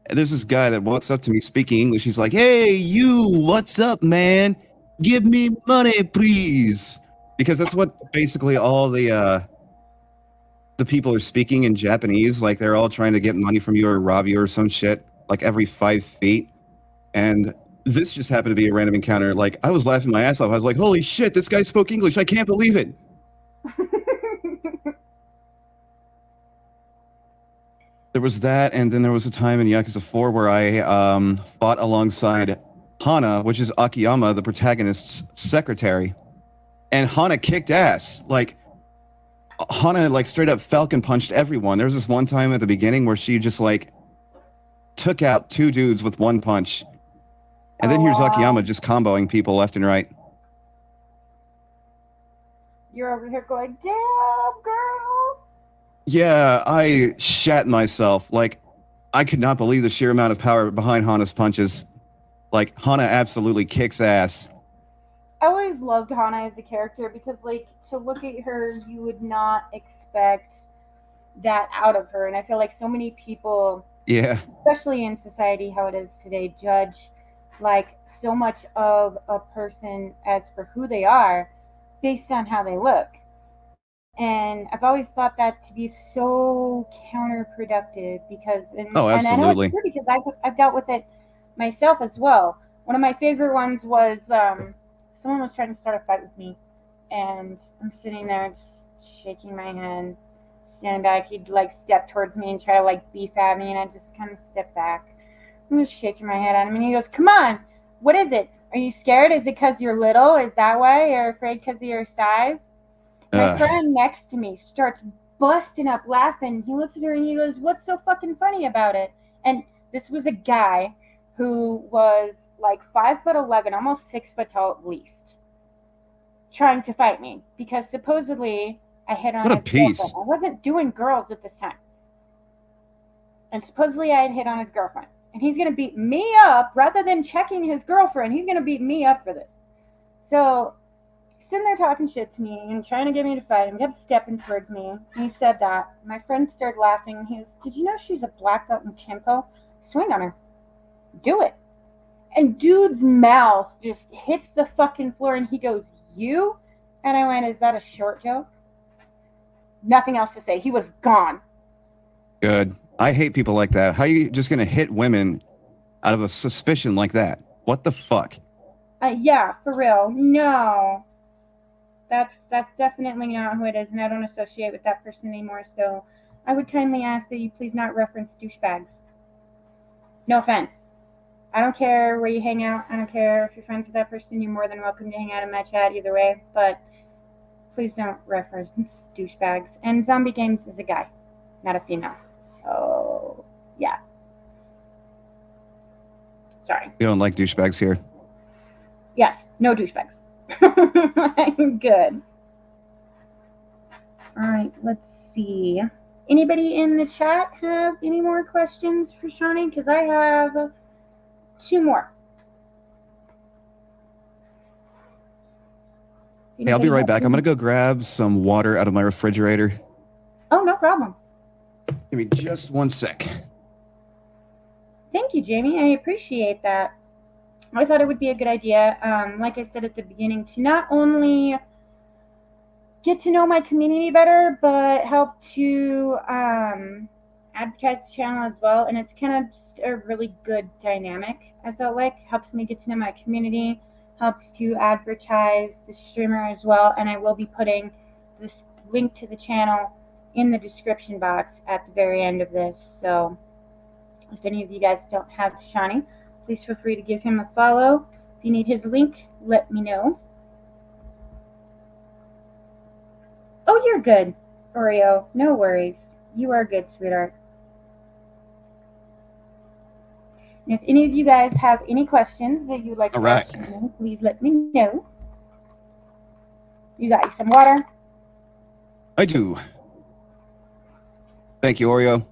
There's this guy that walks up to me speaking English. He's like, hey, you, what's up, man? Give me money, please. Because that's what basically all the people are speaking in Japanese. Like, they're all trying to get money from you or rob you or some shit, like every 5 feet. And this just happened to be a random encounter. Like, I was laughing my ass off. I was like, holy shit, this guy spoke English. I can't believe it. There was that, and then there was a time in Yakuza 4 where I fought alongside Hana, which is Akiyama, the protagonist's secretary. And Hana kicked ass. Like, Hana, like, straight up falcon punched everyone. There was this one time at the beginning where she just, like, took out 2 dudes with 1 punch. And then here's Akiyama just comboing people left and right. You're over here going, damn, girl. Yeah, I shat myself. Like, I could not believe the sheer amount of power behind Hana's punches. Like, Hana absolutely kicks ass. I always loved Hana as a character because, like, to look at her, you would not expect that out of her. And I feel like so many people, yeah, especially in society, how it is today, judge, like, so much of a person as for who they are based on how they look. And I've always thought that to be so counterproductive because, absolutely. And I know it's true because I've dealt with it myself as well. One of my favorite ones was someone was trying to start a fight with me, and I'm sitting there just shaking my head, standing back. He'd like step towards me and try to like beef at me, and I just kind of step back. I'm just shaking my head at him, and he goes, "Come on, what is it? Are you scared? Is it because you're little? Is that why? You're afraid because of your size?" My friend next to me starts busting up laughing. He looks at her and he goes, "What's so fucking funny about it?" And this was a guy who was like 5'11", almost 6 foot tall at least, trying to fight me because supposedly I hit on his girlfriend. I wasn't doing girls at this time. And supposedly I had hit on his girlfriend. And he's going to beat me up rather than checking his girlfriend. He's going to beat me up for this. So sitting there talking shit to me and trying to get me to fight and kept stepping towards me. And he said that. My friend started laughing. He goes, "Did you know she's a black belt in Kenpo? Swing on her. Do it." And dude's mouth just hits the fucking floor and he goes, "You?" And I went, "Is that a short joke?" Nothing else to say. He was gone. Good. I hate people like that. How are you just going to hit women out of a suspicion like that? What the fuck? Yeah, for real. No. That's definitely not who it is, and I don't associate with that person anymore, so I would kindly ask that you please not reference douchebags. No offense. I don't care where you hang out. I don't care if you're friends with that person. You're more than welcome to hang out in my chat either way, but please don't reference douchebags. And Zombie Games is a guy, not a female. So, yeah. Sorry. You don't like douchebags here? Yes, no douchebags. I'm good. All right, let's see. Anybody in the chat have any more questions for Shawny? Because I have 2 more. Hey, I'll be right back. I'm going to go grab some water out of my refrigerator. Oh, no problem. Give me just 1 sec. Thank you, Jamie. I appreciate that. I thought it would be a good idea, like I said at the beginning, to not only get to know my community better, but help to advertise the channel as well. And it's kind of just a really good dynamic, I felt like. Helps me get to know my community, helps to advertise the streamer as well. And I will be putting this link to the channel in the description box at the very end of this. So if any of you guys don't have Shawny, please feel free to give him a follow. If you need his link, let me know. Oh, you're good, Oreo. No worries. You are good, sweetheart. And if any of you guys have any questions that you'd like to ask me, please let me know. You got some water? I do. Thank you, Oreo.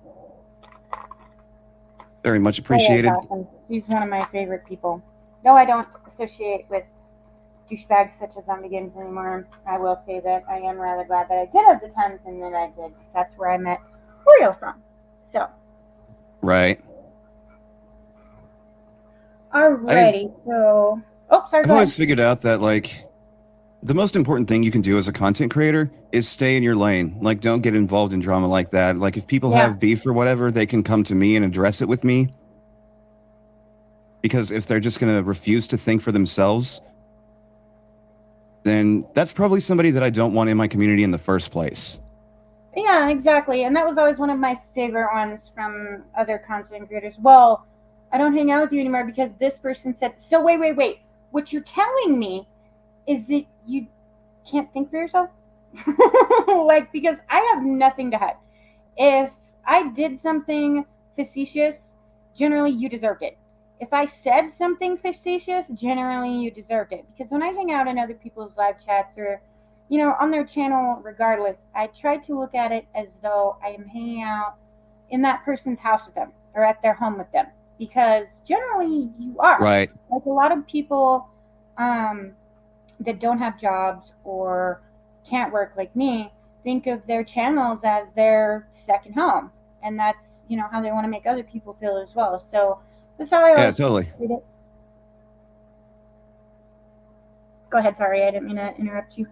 Very much appreciated. Oh, awesome. He's one of my favorite people. Though I don't associate with douchebags such as Zombie Games anymore, I will say that I am rather glad that I did have the time and that I did. That's where I met Oreo from. So. Right. Alrighty. So. Oh, sorry. I've always figured out that, like, the most important thing you can do as a content creator is stay in your lane. Like, don't get involved in drama like that. Like, if people have beef or whatever, they can come to me and address it with me. Because if they're just going to refuse to think for themselves, then that's probably somebody that I don't want in my community in the first place. Yeah, exactly. And that was always one of my favorite ones from other content creators. Well, I don't hang out with you anymore because this person said, so wait. What you're telling me is that you can't think for yourself? Like, because I have nothing to hide. If I did something facetious, generally you deserved it. If I said something facetious, generally you deserved it. Because when I hang out in other people's live chats or, you know, on their channel, regardless, I try to look at it as though I am hanging out in that person's house with them or at their home with them. Because generally you are. Right. Like a lot of people that don't have jobs or can't work like me think of their channels as their second home. And that's, you know, how they want to make other people feel as well. So that's how I always totally. treat it. Go ahead. Sorry, I didn't mean to interrupt you.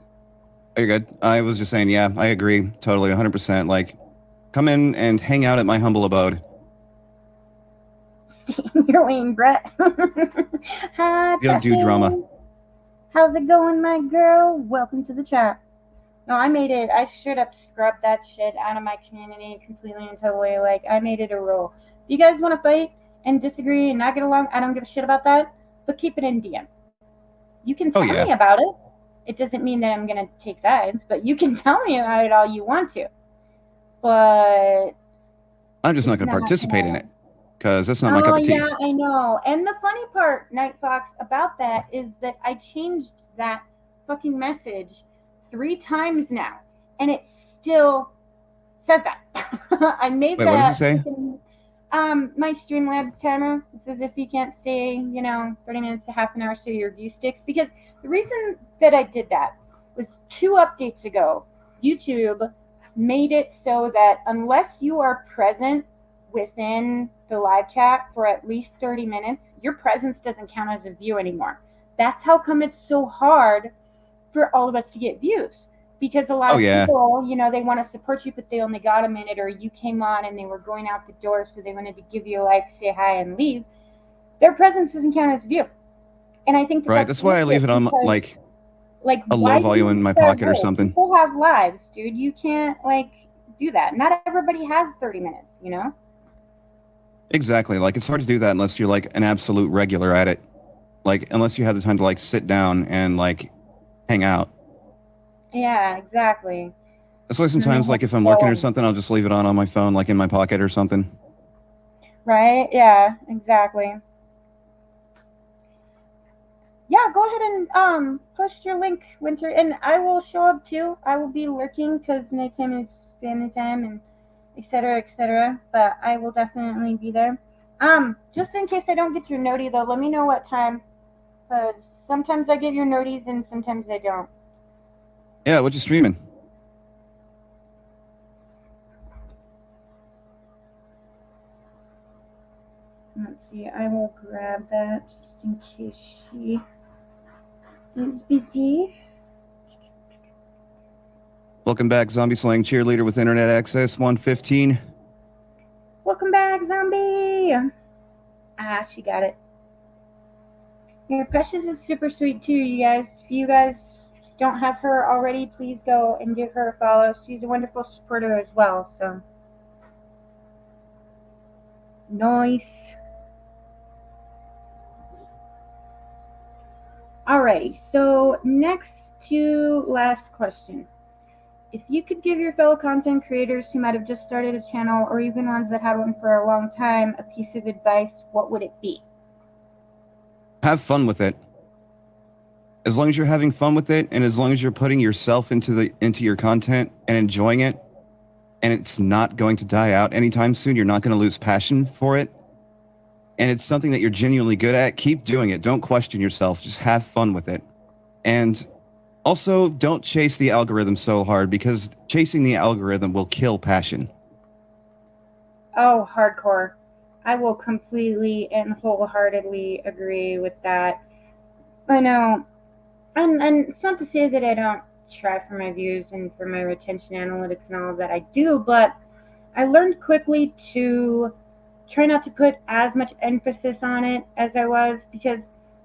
You're good. I was just saying, yeah, I agree. Totally, 100%. Like, come in and hang out at my humble abode. Stay in your lane, Brett. Hi, you don't do drama. How's it going, my girl? Welcome to the chat. No, I made it. I straight up scrubbed that shit out of my community completely and totally. Like, I made it a rule. If you guys want to fight and disagree and not get along, I don't give a shit about that. But keep it in DM. You can tell me about it. It doesn't mean that I'm going to take sides, but you can tell me about it all you want to. But I'm just not going to participate in it because that's not my cup of tea. Yeah, I know. And the funny part, Night Fox, about that is that I changed that fucking message 3 times now, and it still says that. I made that. What does it say? My Streamlabs timer. It says if you can't stay, you know, 30 minutes to half an hour, so your view sticks. Because the reason that I did that was 2 updates ago, YouTube made it so that unless you are present within the live chat for at least 30 minutes, your presence doesn't count as a view anymore. That's how come it's so hard for all of us to get views. Because a lot of people, you know, they want to support you, but they only got a minute, or you came on and they were going out the door, so they wanted to give you a like, say hi, and leave. Their presence doesn't count as a view. And I think that's why I leave it on like a low volume in my pocket or something. People have lives, dude. You can't like do that. Not everybody has 30 minutes, you know? Exactly. Like, it's hard to do that unless you're like an absolute regular at it. Like, unless you have the time to like sit down and like hang out. Yeah, exactly. That's why sometimes, like, if I'm working or something, I'll just leave it on my phone, like in my pocket or something. Right? Yeah, exactly. Yeah, go ahead and post your link, Winter, and I will show up too. I will be lurking because nighttime is family time and etc. etc. But I will definitely be there. Just in case I don't get your noti though, let me know what time because sometimes I get your noties and sometimes I don't. Yeah, what you streaming? Let's see. I will grab that just in case she is busy. Welcome back, Zombie Slaying Cheerleader with Internet Access 115. Welcome back, zombie. Ah, she got it. Yeah, Precious is super sweet too, you guys. If you guys don't have her already, please go and give her a follow. She's a wonderful supporter as well, so. Nice. Alrighty, so next to last question. If you could give your fellow content creators who might have just started a channel or even ones that had one for a long time a piece of advice, what would it be? Have fun with it. As long as you're having fun with it, and as long as you're putting yourself into your content and enjoying it, and it's not going to die out anytime soon, you're not going to lose passion for it, and it's something that you're genuinely good at, keep doing it. Don't question yourself. Just have fun with it. And also, don't chase the algorithm so hard because chasing the algorithm will kill passion. Oh, hardcore. I will completely and wholeheartedly agree with that. I know. And it's not to say that I don't try for my views and for my retention analytics and all of that. I do, but I learned quickly to try not to put as much emphasis on it as I was because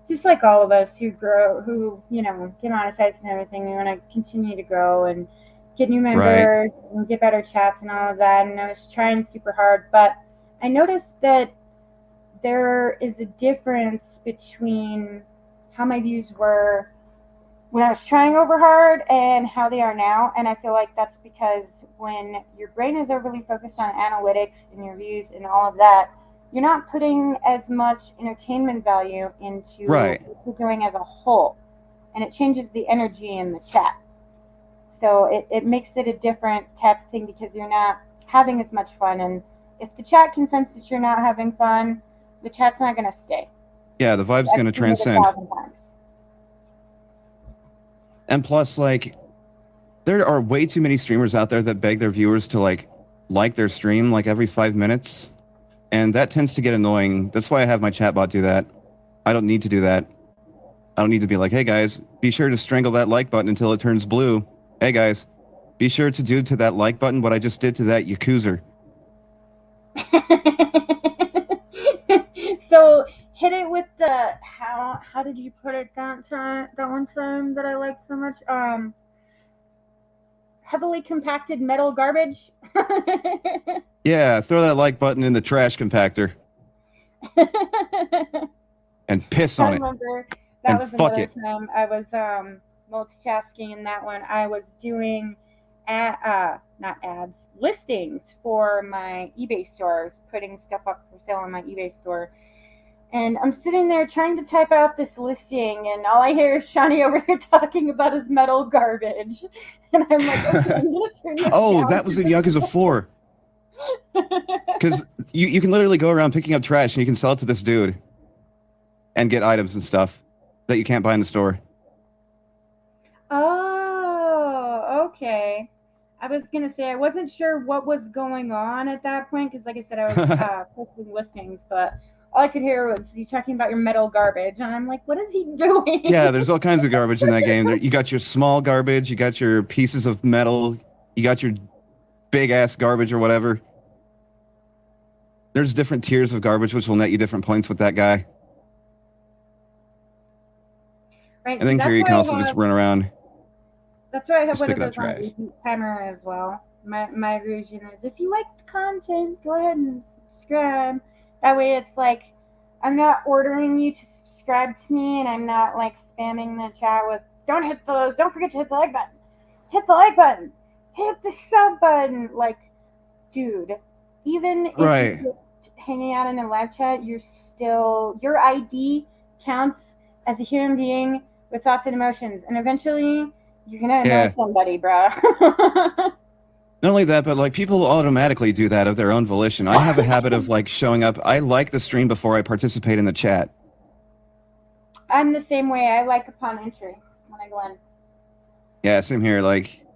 just like all of us who grow, who, get monetized and everything, we want to continue to grow and get new Right. members and get better chats and all of that. And I was trying super hard, but I noticed that there is a difference between how my views were when I was trying over hard and how they are now. And I feel like that's because when your brain is overly focused on analytics and your views and all of that, you're not putting as much entertainment value into Right. what you're doing as a whole. And it changes the energy in the chat. So it makes it a different type of thing because you're not having as much fun. And if the chat can sense that you're not having fun, the chat's not going to stay. Yeah, the vibe's I've going to seen it a transcend. thousand times. And plus, like, there are way too many streamers out there that beg their viewers to like their stream like every 5 minutes. And that tends to get annoying. That's why I have my chatbot do that. I don't need to do that. I don't need to be like, hey guys, be sure to strangle that like button until it turns blue. Hey guys, be sure to do to that like button what I just did to that Yakuza. So hit it with the how did you put it that one time that I liked so much? Heavily compacted metal garbage. Yeah, throw that like button in the trash compactor and piss I on it remember that and was fuck another it. time I was multitasking in that one. I was doing not ads, listings for my eBay store. I was putting stuff up for sale on my eBay store. And I'm sitting there trying to type out this listing, and all I hear is Shawny over here talking about his metal garbage. And I'm like, okay, I'm going to turn this Oh, down. that was in Yakuza 4. Because you can literally go around picking up trash and you can sell it to this dude and get items and stuff that you can't buy in the store. Oh, okay. I was going to say, I wasn't sure what was going on at that point, because like I said, I was posting listings, but all I could hear was you talking about your metal garbage. And I'm like, what is he doing? Yeah, there's all kinds of garbage in that game. You got your small garbage, you got your pieces of metal, you got your big ass garbage or whatever. There's different tiers of garbage which will net you different points with that guy. Right, And so then here that's you why can I also just have run around one just of picking up those on trash. repeat timer as well. My version is if you like the content, go ahead and subscribe. That way, it's like I'm not ordering you to subscribe to me, and I'm not like spamming the chat with don't forget to hit the like button, hit the like button, hit the sub button. Like, dude, even if you're Right. just hanging out in a live chat, you're still your ID counts as a human being with thoughts and emotions, and eventually you're gonna annoy Yeah. somebody, bro. Not only that, but like people automatically do that of their own volition. I have a habit of like showing up. I like the stream before I participate in the chat. I'm the same way. I like upon entry when I go in. Yeah, same here. Like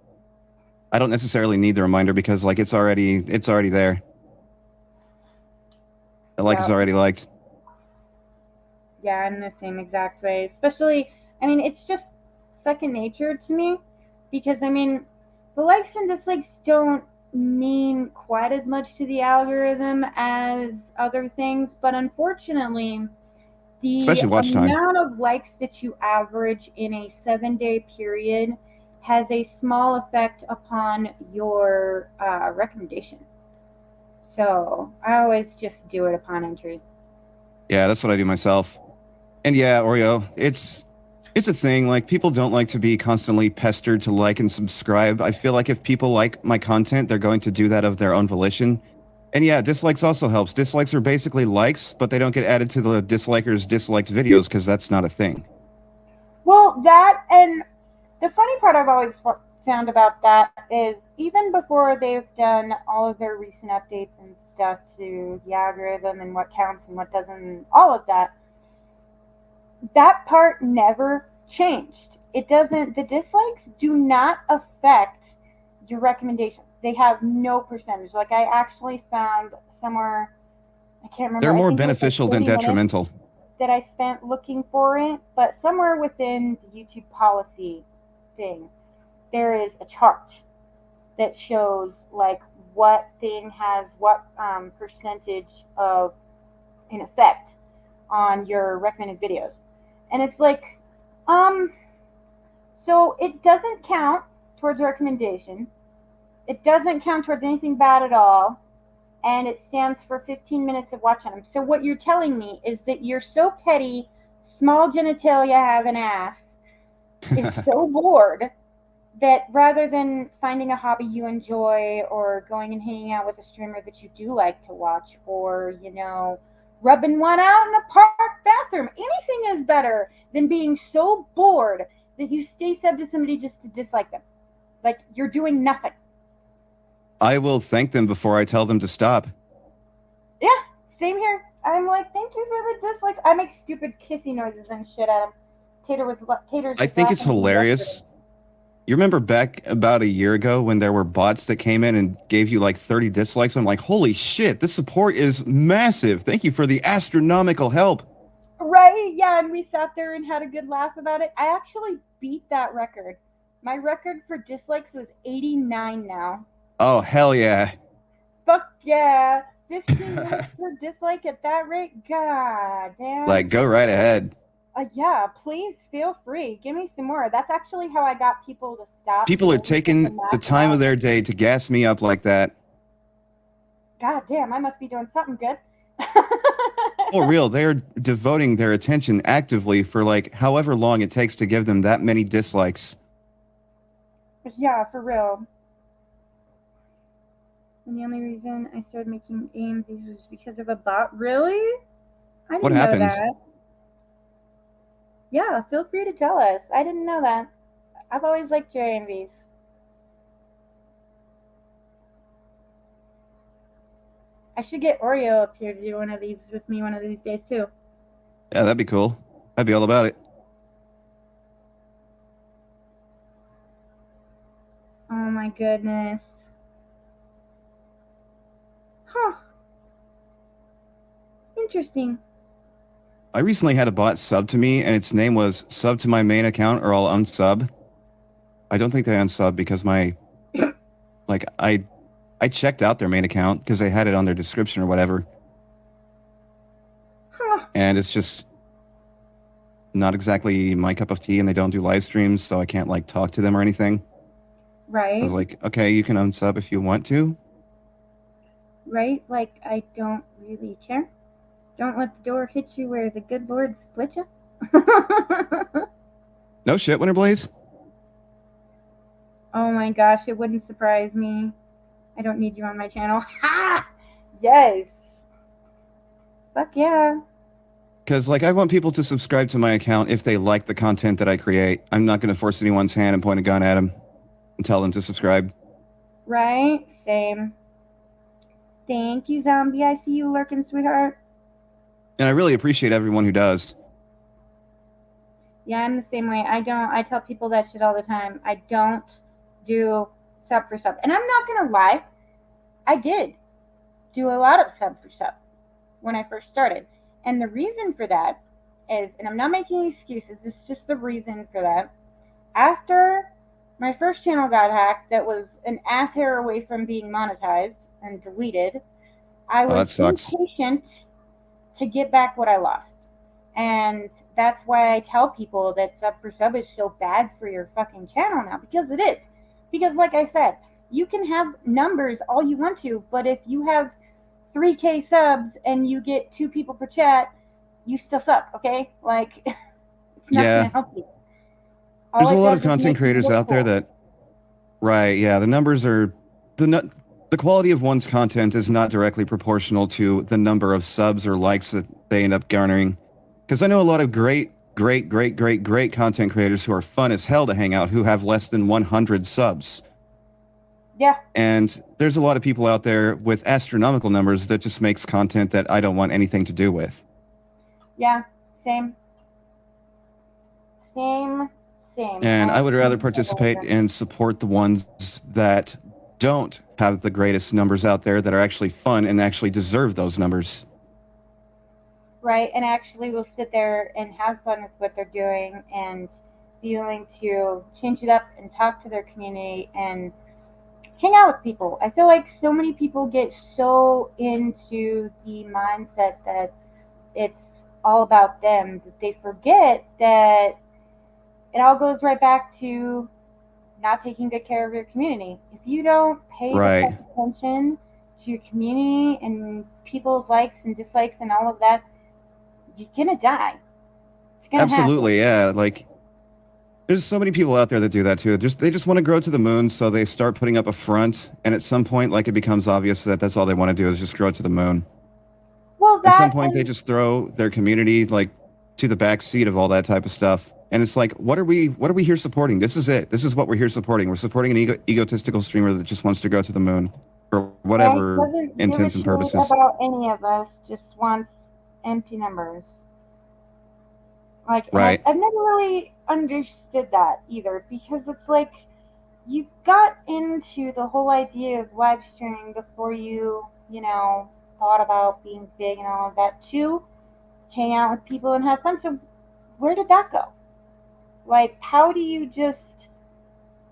I don't necessarily need the reminder because like it's already there. The like is Yeah, already liked. yeah, I'm the same exact way. Especially, I mean, it's just second nature to me because I mean, the likes and dislikes don't mean quite as much to the algorithm as other things, but unfortunately, the Especially watch time. amount of likes that you average in a 7 day period has a small effect upon your recommendation. So I always just do it upon entry. Yeah, that's what I do myself. And yeah, Oreo, it's a thing. Like people don't like to be constantly pestered to like and subscribe. I feel like if people like my content, they're going to do that of their own volition. And yeah, dislikes also helps. Dislikes are basically likes, but they don't get added to the dislikers' disliked videos because that's not a thing. Well, that and the funny part I've always found about that is even before they've done all of their recent updates and stuff to the algorithm and what counts and what doesn't, and all of that, that part never changed. It doesn't, the dislikes do not affect your recommendations. They have no percentage. Like I actually found somewhere, I can't remember, They're I more think it was like beneficial than 30 minutes detrimental. that I spent looking for it, but somewhere within the YouTube policy thing, there is a chart that shows like what thing has what percentage of an effect on your recommended videos. And it's like, um, so it doesn't count towards recommendation. It doesn't count towards anything bad at all. And it stands for 15 minutes of watch time. So what you're telling me is that you're so petty, small genitalia have an ass, is so bored that rather than finding a hobby you enjoy or going and hanging out with a streamer that you do like to watch or, you know, rubbing one out in a park bathroom, anything is better than being so bored that you stay sub to somebody just to dislike them. Like you're doing nothing. I will thank them before I tell them to stop. Yeah, same here. I'm like, thank you for the dislikes. I make stupid kissy noises and shit at him. Tater's I was think it's laughing at me hilarious. yesterday. You remember back about a year ago when there were bots that came in and gave you like 30 dislikes? I'm like, holy shit, this support is massive. Thank you for the astronomical help. Right? Yeah, and we sat there and had a good laugh about it. I actually beat that record. My record for dislikes was 89 now. Oh, hell yeah. Fuck yeah. 15 minutes per dislike at that rate? God damn. Like, go right ahead. Yeah, please feel free. Give me some more. That's actually how I got people to stop People are so we can taking the max it time of out. their day to gas me up like that. God damn, I must be doing something good. For real, they're devoting their attention actively for like however long it takes to give them that many dislikes. Yeah, for real. And the only reason I started making AMVs was because of a bot. Really? I What didn't know happened? that. Yeah, feel free to tell us. I didn't know that. I've always liked your AMVs. I should get Oreo up here to do one of these with me one of these days too. Yeah, that'd be cool. I'd be all about it. Oh my goodness. Huh. Interesting. I recently had a bot sub to me, and its name was sub to my main account or I'll unsub. I don't think they unsub because like I checked out their main account because they had it on their description or whatever. Huh. And it's just not exactly my cup of tea, and they don't do live streams, so I can't like talk to them or anything. I was Right? like, okay, you can unsub if you want to. Right? Like, I don't really care. Don't let the door hit you where the good Lord split you. No shit, Winterblaze. Oh my gosh, it wouldn't surprise me. I don't need you on my channel. Ha! Yes. Fuck yeah. Because, like, I want people to subscribe to my account if they like the content that I create. I'm not going to force anyone's hand and point a gun at them and tell them to subscribe. Right? Same. Thank you, Zombie. I see you lurking, sweetheart. And I really appreciate everyone who does. Yeah, I'm the same way. I tell people that shit all the time. I don't do sub for sub. And I'm not going to lie, I did do a lot of sub for sub when I first started. And the reason for that is, and I'm not making excuses, it's just the reason for that. After my first channel got hacked, that was an ass hair away from being monetized and deleted, I Oh, that was sucks. impatient to get back what I lost. And that's why I tell people that sub for sub is so bad for your fucking channel now, because it is. Because, like I said, you can have numbers all you want to, but if you have 3K subs and you get 2 people per chat, you still suck, okay? Like, it's not Yeah. going to help you. All There's a it lot does of is content make you creators look out there cool. that, right, yeah, the numbers are, the quality of one's content is not directly proportional to the number of subs or likes that they end up garnering. Because I know a lot of great content creators who are fun as hell to hang out who have less than 100 subs. Yeah, And there's a lot of people out there with astronomical numbers that just makes content that I don't want anything to do with. yeah, same. Same, same. And I would rather totally participate agree. and support the ones that don't have the greatest numbers out there, that are actually fun and actually deserve those numbers. Right, and actually will sit there and have fun with what they're doing and be willing to change it up and talk to their community and hang out with people. I feel like so many people get so into the mindset that it's all about them that they forget that it all goes right back to not taking good care of your community. If you don't pay the Right. full attention to your community and people's likes and dislikes and all of that, you're gonna die. It's gonna Absolutely, happen. yeah. Like, there's so many people out there that do that too. They just want to grow to the moon, so they start putting up a front, and at some point, like, it becomes obvious that that's all they want to do is just grow to the moon. Well, At some that point, they and just throw their community, like, to the back seat of all that type of stuff. And it's like, what are we here supporting? This is it. This is what we're here supporting. We're supporting an egotistical streamer that just wants to go to the moon for right whatever doesn't give a intents and shit purposes. about any of us. Just wants empty numbers. Like, and Right. I've never really understood that either, because it's like you got into the whole idea of live streaming before you know, thought about being big and all of that to hang out with people and have fun. So where did that go? Like, how do you just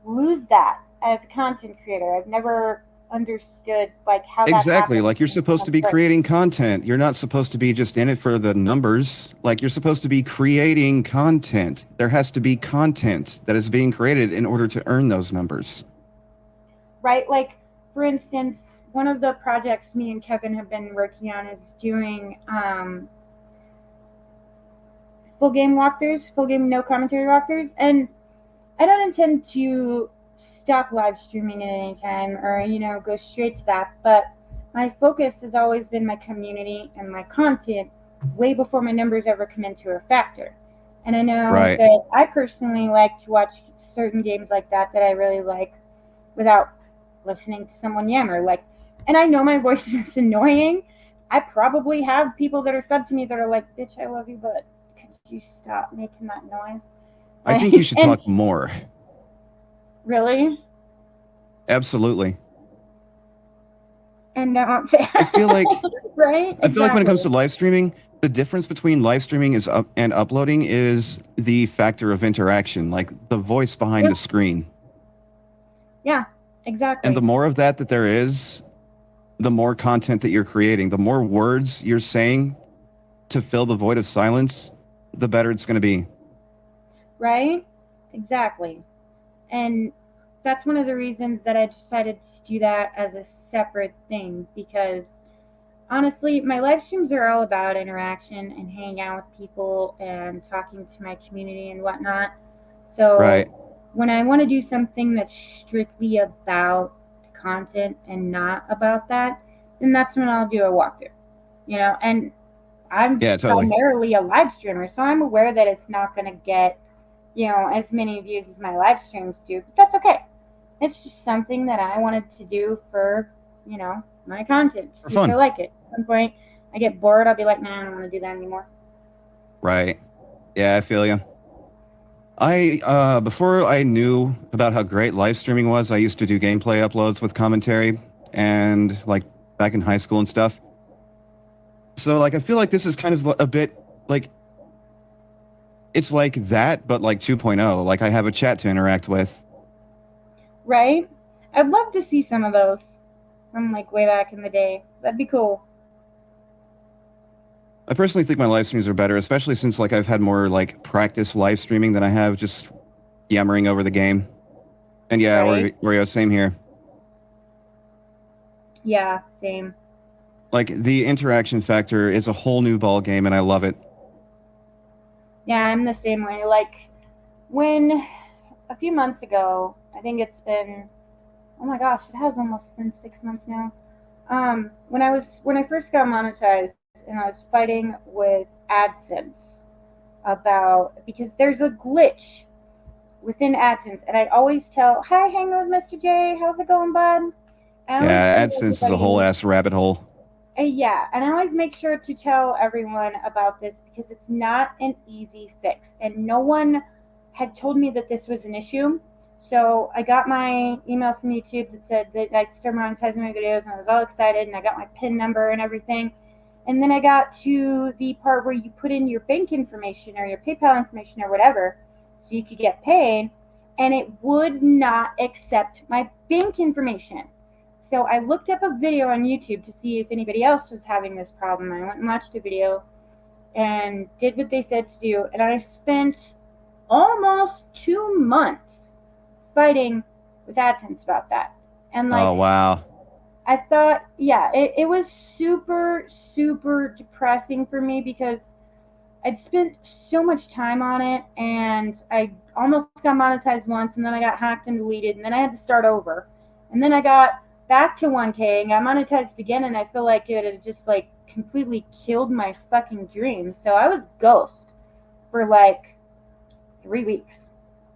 lose that as a content creator? I've never understood like how that Exactly. happens Like, you're in supposed the to be first. creating content. You're not supposed to be just in it for the numbers. Like, you're supposed to be creating content. There has to be content that is being created in order to earn those numbers. Right? Like, for instance, one of the projects me and Kevin have been working on is doing full game walkthroughs, full game no commentary walkthroughs, and I don't intend to stop live streaming at any time or go straight to that, but my focus has always been my community and my content way before my numbers ever come into a factor. And I know Right. that I personally like to watch certain games like that I really like without listening to someone yammer. Like, and I know my voice is annoying. I probably have people that are sub to me that are like, "Bitch, I love you, but could you stop making that noise?" I Like, think you should and talk more. really, Absolutely. and don't say I feel like right, when it exactly. comes to live streaming, the difference between live streaming and uploading is the factor of interaction, like the voice behind Yeah, the screen. yeah, And the exactly. more of that there is, the more content that you're creating, the more words you're saying to fill the void of silence, the better it's going to be. Right, exactly. And that's one of the reasons that I decided to do that as a separate thing, because honestly, my live streams are all about interaction and hanging out with people and talking to my community and whatnot. So Right. when I want to do something that's strictly about the content and not about that, then that's when I'll do a walkthrough. And I'm Yeah, totally. primarily a live streamer, so I'm aware that it's not going to get, as many views as my live streams do, but that's okay. It's just something that I wanted to do for, my content, For see if I fun. like it. At some point, I get bored, I'll be like, nah, I don't want to do that anymore. Right. Yeah, I feel you. Before I knew about how great live streaming was, I used to do gameplay uploads with commentary and like back in high school and stuff. So like I feel like this is kind of a bit like it's like that, but like 2.0. Like I have a chat to interact with. Right? I'd love to see some of those from like way back in the day. That'd be cool. I personally think my live streams are better, especially since like I've had more like practice live streaming than I have just yammering over the game. And yeah, Right? Oreo, same here. Yeah, same. Like the interaction factor is a whole new ball game, and I love it. Yeah, I'm the same way. Like when a few months ago, I think it's been, oh my gosh, it has almost been 6 months now. When I first got monetized and I was fighting with AdSense about, because there's a glitch within AdSense, and I always tell, "Hi, hanging with Mr. J, how's it going, bud?" I always Yeah, tell AdSense is a whole everybody, ass rabbit hole. yeah, and I always make sure to tell everyone about this because it's not an easy fix, and no one had told me that this was an issue. So I got my email from YouTube that said that I could start monetizing my videos, and I was all excited, and I got my PIN number and everything. And then I got to the part where you put in your bank information or your PayPal information or whatever, so you could get paid, and it would not accept my bank information. So I looked up a video on YouTube to see if anybody else was having this problem. I went and watched a video and did what they said to do, and I spent almost 2 months fighting with AdSense about that. And Oh like, wow. I thought, yeah, it was super, super depressing for me because I'd spent so much time on it, and I almost got monetized once, and then I got hacked and deleted, and then I had to start over. And then I got back to 1K and got monetized again, and I feel like it had just like completely killed my fucking dreams. So I was ghost for like 3 weeks,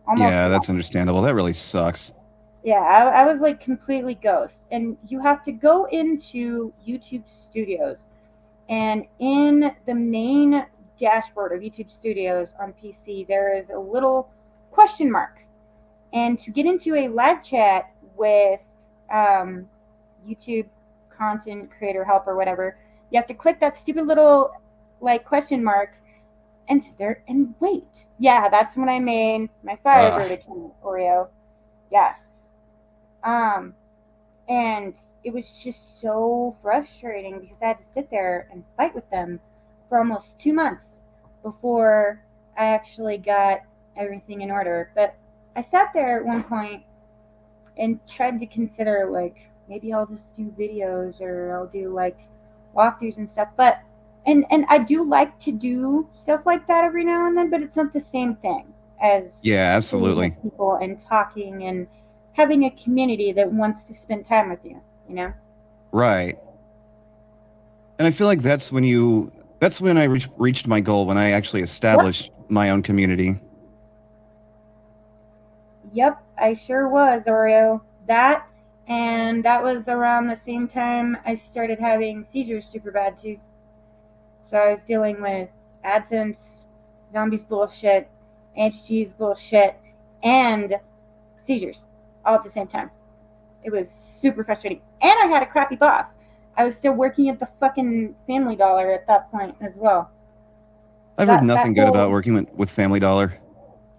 almost Yeah, a month. that's understandable. That really sucks. Yeah, I was like completely ghost. And you have to go into YouTube Studios, and in the main dashboard of YouTube Studios on PC, there is a little question mark. And to get into a live chat with YouTube content creator help or whatever, you have to click that stupid little like question mark and sit there and wait. Yeah, that's when I made my Firebird Ugh. account, Oreo. Yes. Um, and it was just so frustrating because I had to sit there and fight with them for almost 2 months before I actually got everything in order. But I sat there at one point and tried to consider like maybe I'll just do videos or I'll do like walkthroughs and stuff. But and I do like to do stuff like that every now and then, but it's not the same thing as Yeah, sitting with absolutely. people and talking and having a community that wants to spend time with you, you know? Right. And I feel like that's when I reached my goal, when I actually Yep. established my own community. Yep, I sure was, Oreo. And that was around the same time I started having seizures super bad too. So I was dealing with AdSense, zombies bullshit, HG's bullshit, and seizures all at the same time. It was super frustrating. And I had a crappy boss. I was still working at the fucking Family Dollar at that point as well. I've heard That nothing good about whole, working with Family Dollar.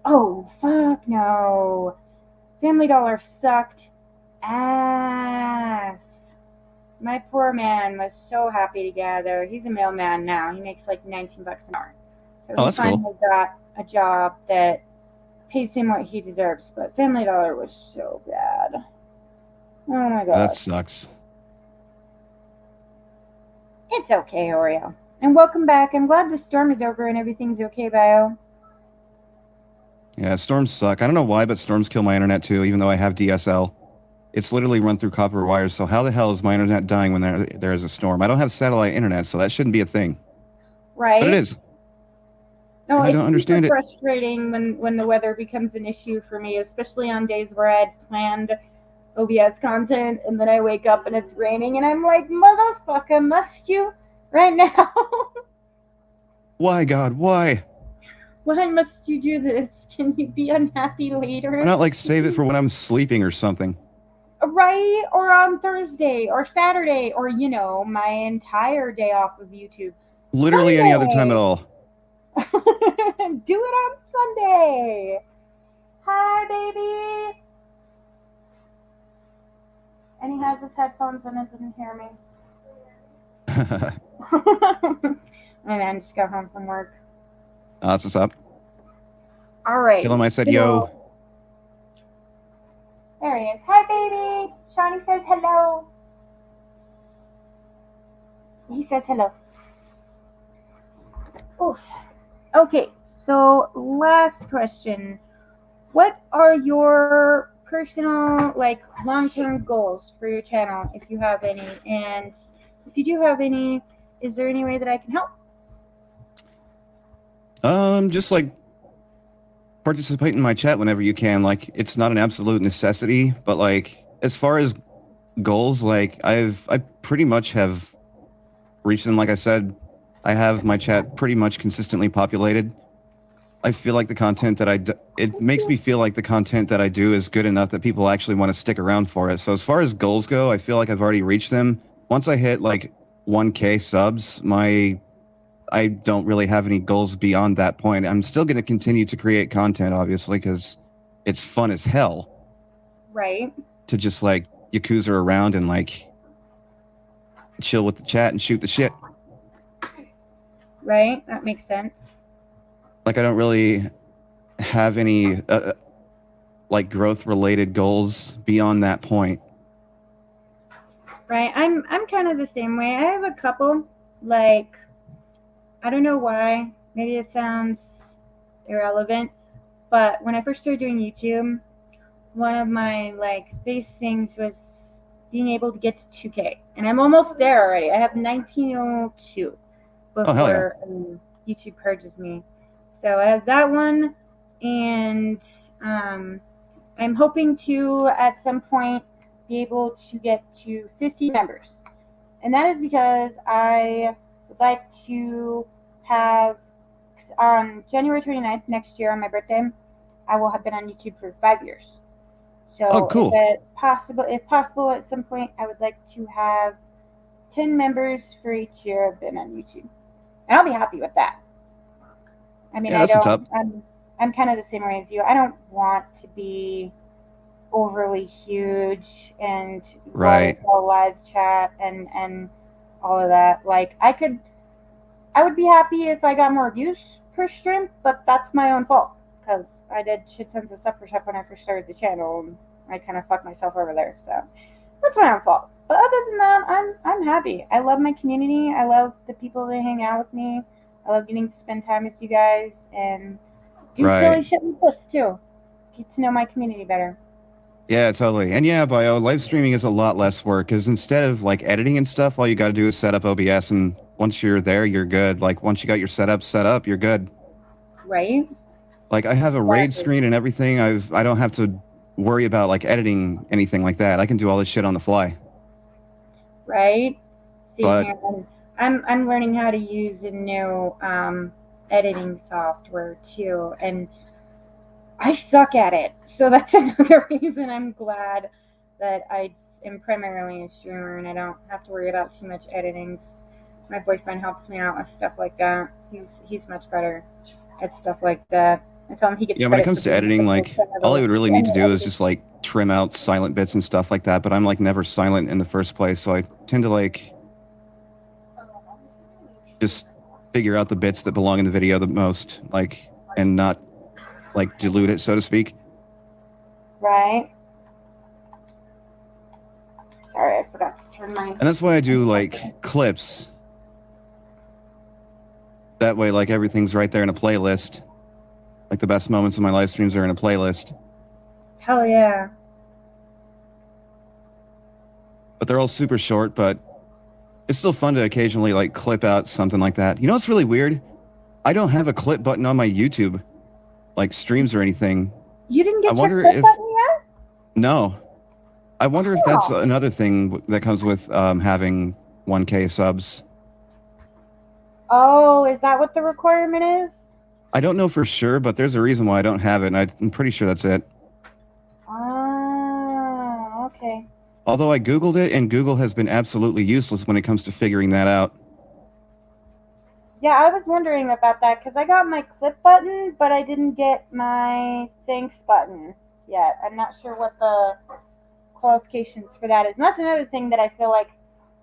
oh fuck no. Family Dollar sucked ass. My poor man was so happy to get out of there. He's a mailman now. He makes like 19 bucks an hour. So Oh, he that's cool. finally got a job that pays him what he deserves. But Family Dollar was so bad. Oh my That god. sucks. It's okay, Oreo. And welcome back. I'm glad the storm is over and everything's okay, Bio. Yeah, storms suck. I don't know why, but storms kill my internet too, even though I have DSL. It's literally run through copper wires, so how the hell is my internet dying when there is a storm? I don't have satellite internet, so that shouldn't be a thing. right? But it is. No, And I it's don't super understand it. frustrating when the weather becomes an issue for me, especially on days where I'd planned OBS content and then I wake up and it's raining and I'm like, motherfucker, must you right now? Why, God? Why? Why must you do this? Can you be unhappy later? Why not like save it for when I'm sleeping or something? Right? Or on Thursday or Saturday or, you know, my entire day off of YouTube. Literally any other time at Sunday. all. Do it on Sunday. Hi, baby. And he has his headphones in and didn't hear me. And then just go home from work. That's what's up. All right. Tell him I said yo. There he is. Hi, baby. Shawny says hello. He says hello. Oof. Okay, so last question. What are your personal, like, long-term goals for your channel, if you have any? And if you do have any, is there any way that I can help? Just like participate in my chat whenever you can. Like, it's not an absolute necessity, but like as far as goals, like I pretty much have reached them. Like I said, I have my chat pretty much consistently populated. I feel like the content that it makes me feel like the content that I do is good enough that people actually want to stick around for it. So as far as goals go, I feel like I've already reached them. Once I hit like 1K subs, I don't really have any goals beyond that point. I'm still going to continue to create content, obviously, because it's fun as hell. Right. To just like Yakuza around and like chill with the chat and shoot the shit. Right, that makes sense. Like I don't really have any like growth related goals beyond that point. Right, I'm kind of the same way. I have a couple, like, I don't know why. Maybe it sounds irrelevant, but when I first started doing YouTube, one of my like base things was being able to get to 2K, and I'm almost there already. I have 1902 before YouTube purges me. So I have that one, and I'm hoping to at some point be able to get to 50 members, and that is because I would like to have on January 29th next year on my birthday, I will have been on YouTube for 5 years. So cool. if possible, at some point, I would like to have 10 members for each year I've been on YouTube, and I'll be happy with that. I mean, yeah, I'm kind of the same way as you. I don't want to be overly huge and right. live chat and all of that. Like I would be happy if I got more views per stream, but that's my own fault because I did shit tons of stuff for stuff when I first started the channel, and I kind of fucked myself over there. So that's my own fault. But other than that, I'm happy. I love my community. I love the people that hang out with me. I love getting to spend time with you guys and do silly shit like this too. Get to know my community better. Yeah, totally. And yeah, Bio, live streaming is a lot less work because instead of like editing and stuff, all you got to do is set up OBS, and once you're there, you're good. Like once you got your setup set up, you're good. Right. Like I have a raid screen and everything. I don't have to worry about like editing anything like that. I can do all this shit on the fly. Right. See, I'm learning how to use a new editing software too, and I suck at it. So that's another reason I'm glad that I am primarily a streamer and I don't have to worry about too much editing. My boyfriend helps me out with stuff like that. He's much better at stuff like that. I tell him he gets. Yeah, when it comes to editing, like all I would really need to do is just like trim out silent bits and stuff like that. But I'm like never silent in the first place, so I tend to like just figure out the bits that belong in the video the most, like, and not like dilute it, so to speak. Right. Sorry, I forgot to turn my. And that's why I do like clips. That way, like everything's right there in a playlist. Like the best moments of my live streams are in a playlist. Hell yeah. But they're all super short, but It's still fun to occasionally like clip out something like that. You know what's really weird? I don't have a clip button on my YouTube, like streams or anything. You didn't I get your wonder clip if button yet? no. I wonder if that's Oh. another thing that comes with having 1K subs. Oh, is that what the requirement is? I don't know for sure, but there's a reason why I don't have it, and I'm pretty sure that's it. Oh, okay. Although I Googled it, and Google has been absolutely useless when it comes to figuring that out. Yeah, I was wondering about that because I got my clip button, but I didn't get my thanks button yet. I'm not sure what the qualifications for that is. And that's another thing that I feel like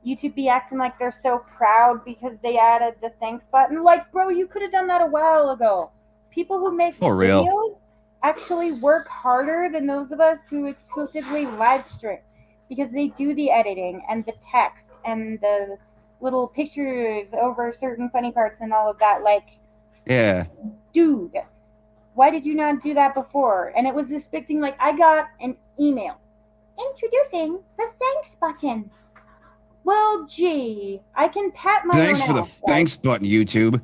YouTube be acting like they're so proud because they added the thanks button. Like, bro, you could have done that a while ago. People who make For real. videos actually work harder than those of us who exclusively live stream because they do the editing and the text and the little pictures over certain funny parts and all of that. Like, Yeah. dude, why did you not do that before? And it was this big thing. Like, I got an email introducing the thanks button. Well, gee, I can pat my Thanks own for the ass. thanks button, YouTube.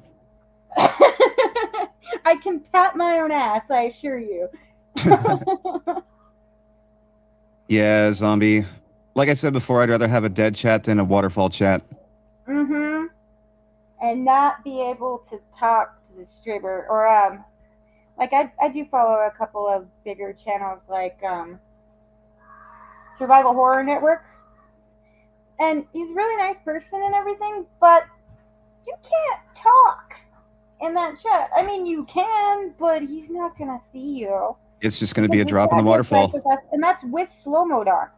I can pat my own ass, I assure you. Yeah, zombie. Like I said before, I'd rather have a dead chat than a waterfall chat. Mm-hmm. And not be able to talk to the streamer. Or, like, I do follow a couple of bigger channels like Survival Horror Network. And he's a really nice person and everything, but you can't talk in that chat. I mean, you can, but he's not going to see you. It's just going to be a drop in the waterfall. And that's with slow mode on.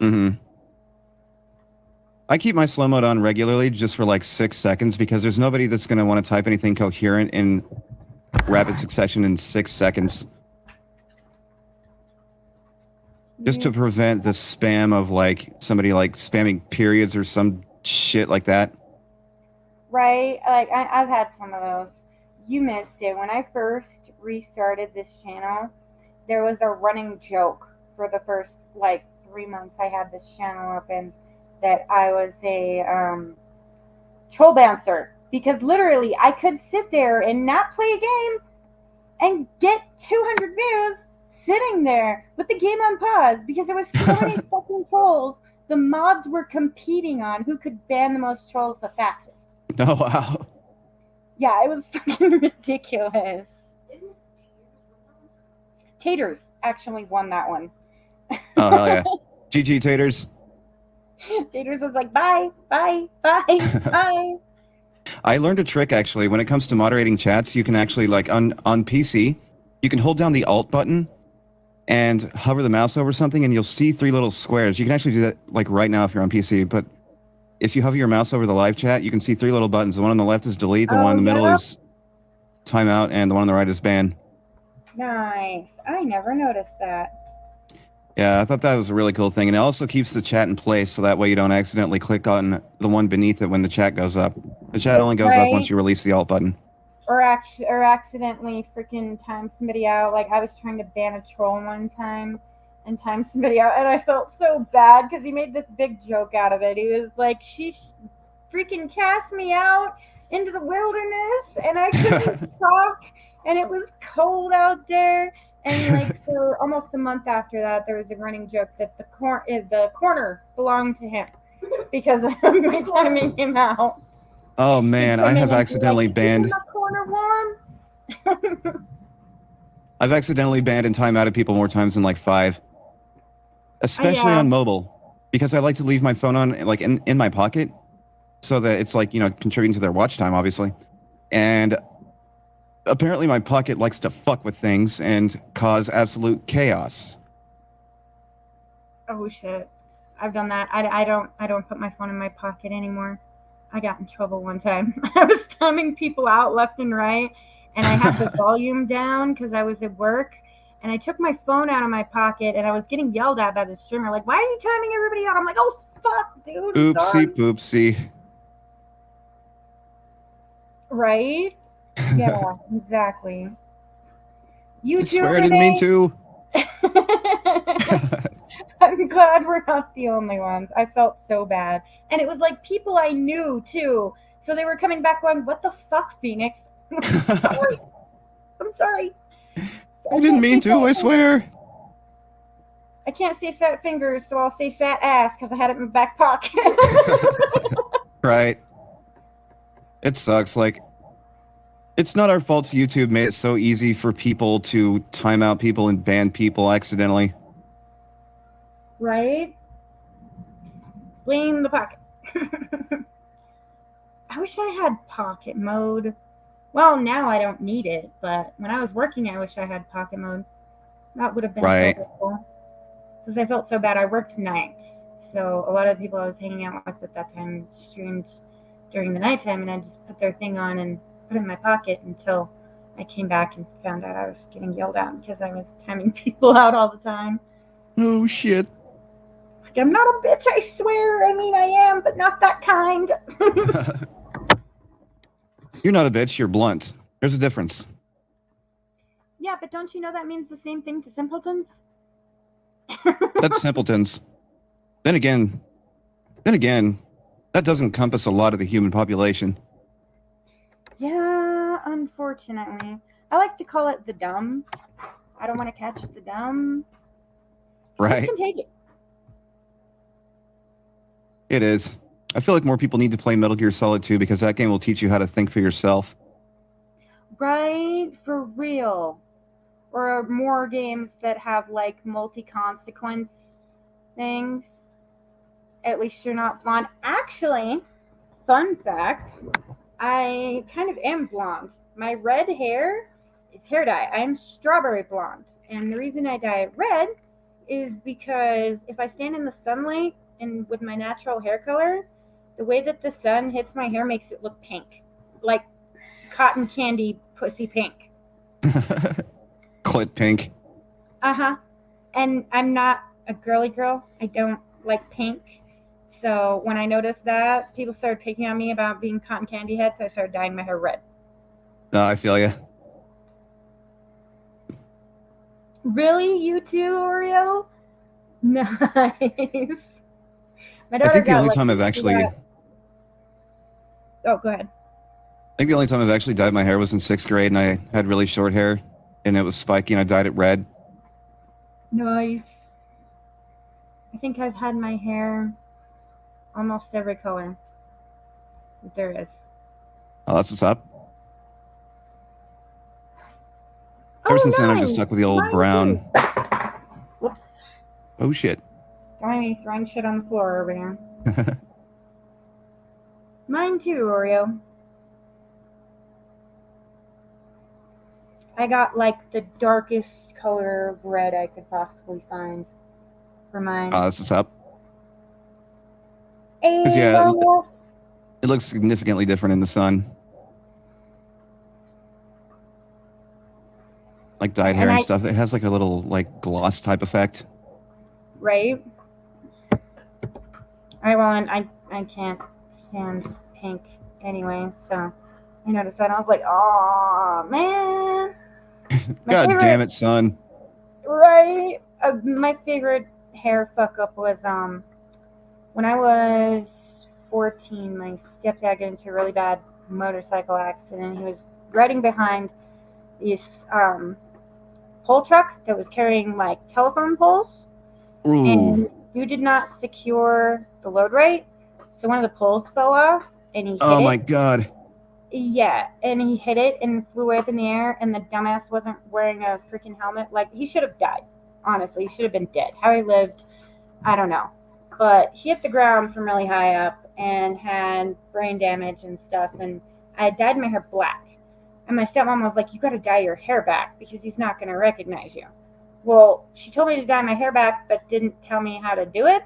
Mm-hmm. I keep my slow mode on regularly just for like 6 seconds because there's nobody that's going to want to type anything coherent in rapid succession in 6 seconds. Just to prevent the spam of like somebody like spamming periods or some shit like that. Right? Like, I've had some of those. You missed it. When I first restarted this channel, there was a running joke for the first like 3 months I had this channel open that I was a troll bouncer. Because literally, I could sit there and not play a game and get 200 views sitting there with the game on pause because there was so many fucking trolls. The mods were competing on who could ban the most trolls the fastest. Oh, wow. Yeah, it was fucking ridiculous. Taters actually won that one. Oh, hell yeah. GG, Taters. Taters was like, bye, bye, bye, bye. I learned a trick, actually. When it comes to moderating chats, you can actually, like, on PC, you can hold down the Alt button and hover the mouse over something, and you'll see 3 little squares. You can actually do that, like, right now if you're on PC, but if you hover your mouse over the live chat, you can see 3 little buttons. The one on the left is delete, the one in the middle is timeout, and the one on the right is ban. Nice. I never noticed that. Yeah, I thought that was a really cool thing. And it also keeps the chat in place, so that way you don't accidentally click on the one beneath it when the chat goes up. The chat only goes up once you release the Alt button. Or accidentally freaking time somebody out. Like, I was trying to ban a troll one time and time somebody out, and I felt so bad because he made this big joke out of it. He was like, she freaking cast me out into the wilderness, and I couldn't talk, and it was cold out there. And like for almost a month after that, there was a running joke that the corner belonged to him because of my timing him out. Oh man, I have accidentally banned. Is my corner warm? I've accidentally banned and timeouted people more times than like 5, especially on mobile, because I like to leave my phone on like in my pocket, so that it's like, you know, contributing to their watch time, obviously, and apparently my pocket likes to fuck with things and cause absolute chaos. Oh shit, I've done that. I don't put my phone in my pocket anymore. I got in trouble one time. I was timing people out left and right, and I had the volume down because I was at work, and I took my phone out of my pocket, and I was getting yelled at by the streamer, like, why are you timing everybody out? I'm like, oh fuck, dude. Oopsie sorry. poopsie. Right? Yeah, exactly. You I swear I didn't mean to. I'm glad glad we're not the only ones. I felt so bad. And it was like people I knew too. So they were coming back going, "What the fuck, Phoenix?" Sorry. I'm sorry. I didn't mean to, I swear. I can't say fat fingers, so I'll say fat ass because I had it in my back pocket. Right. It sucks. Like, it's not our fault YouTube made it so easy for people to time out people and ban people accidentally. Right? Blame the pocket. I wish I had pocket mode. Well, now I don't need it, but when I was working, I wish I had pocket mode. That would have been Right. so helpful. Because I felt so bad. I worked nights, so a lot of the people I was hanging out with at that time streamed during the nighttime, and I just put their thing on and put it in my pocket until I came back and found out I was getting yelled at because I was timing people out all the time. Oh, shit. Like, I'm not a bitch, I swear. I mean, I am, but not that kind. You're not a bitch, you're blunt. There's a difference. Yeah, but don't you know that means the same thing to simpletons? That's simpletons. Then again, that doesn't encompass a lot of the human population. Yeah, unfortunately. I like to call it the dumb. I don't want to catch the dumb. Right? It's contagious. It is. I feel like more people need to play Metal Gear Solid 2 because that game will teach you how to think for yourself. Right? For real. Or more games that have like multi-consequence things. At least you're not blonde. Actually, fun fact, I kind of am blonde. My red hair is hair dye. I'm strawberry blonde. And the reason I dye it red is because if I stand in the sunlight and with my natural hair color, the way that the sun hits my hair makes it look pink. Like cotton candy pussy pink. Clit pink. Uh-huh. And I'm not a girly girl. I don't like pink. So when I noticed that, people started picking on me about being cotton candy head, so I started dyeing my hair red. No, I feel you. Really? You too, Oreo? Nice. My daughter I think the got, only like, time I've actually... Oh, go ahead. I think the only time I've actually dyed my hair was in 6th grade, and I had really short hair, and it was spiky, and I dyed it red. Nice. I think I've had my hair almost every color that there is. Oh, that's what's up. Ever since then, I'm just stuck with the old brown. Whoops. Oh, shit. Don't mind me throwing shit on the floor over here. Mine too, Oreo. I got like the darkest color of red I could possibly find for mine. Oh, that's what's up. And yeah, it looks significantly different in the sun. Like dyed hair and stuff. It has like a little like gloss type effect. Right. I can't stand pink anyway, so I noticed that and I was like, oh man. God damn it, son. Right. My favorite hair fuck up was when I was 14, my stepdad got into a really bad motorcycle accident. He was riding behind this pole truck that was carrying like telephone poles. Ooh. And you did not secure the load right, so one of the poles fell off and he hit it. Oh my god. Yeah, and he hit it and flew way up in the air, and the dumbass wasn't wearing a freaking helmet. Like, he should have died. Honestly, he should have been dead. How he lived, I don't know. But he hit the ground from really high up and had brain damage and stuff, and I had dyed my hair black. And my stepmom was like, you got to dye your hair back because he's not going to recognize you. Well, she told me to dye my hair back but didn't tell me how to do it.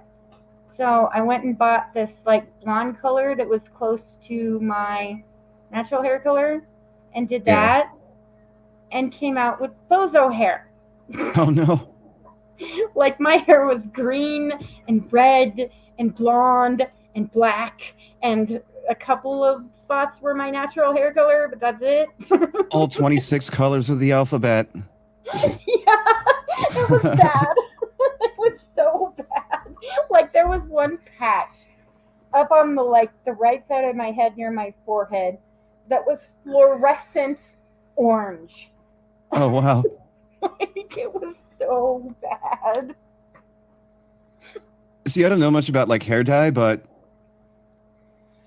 So I went and bought this like blonde color that was close to my natural hair color and did that and came out with bozo hair. Oh no. Like my hair was green and red and blonde and black and a couple of spots were my natural hair color, but that's it. All 26 colors of the alphabet. Yeah, it was bad. It was so bad. up on the right side of my head near my forehead that was fluorescent orange. Oh, wow. Like, it was so bad. See, I don't know much about like hair dye, but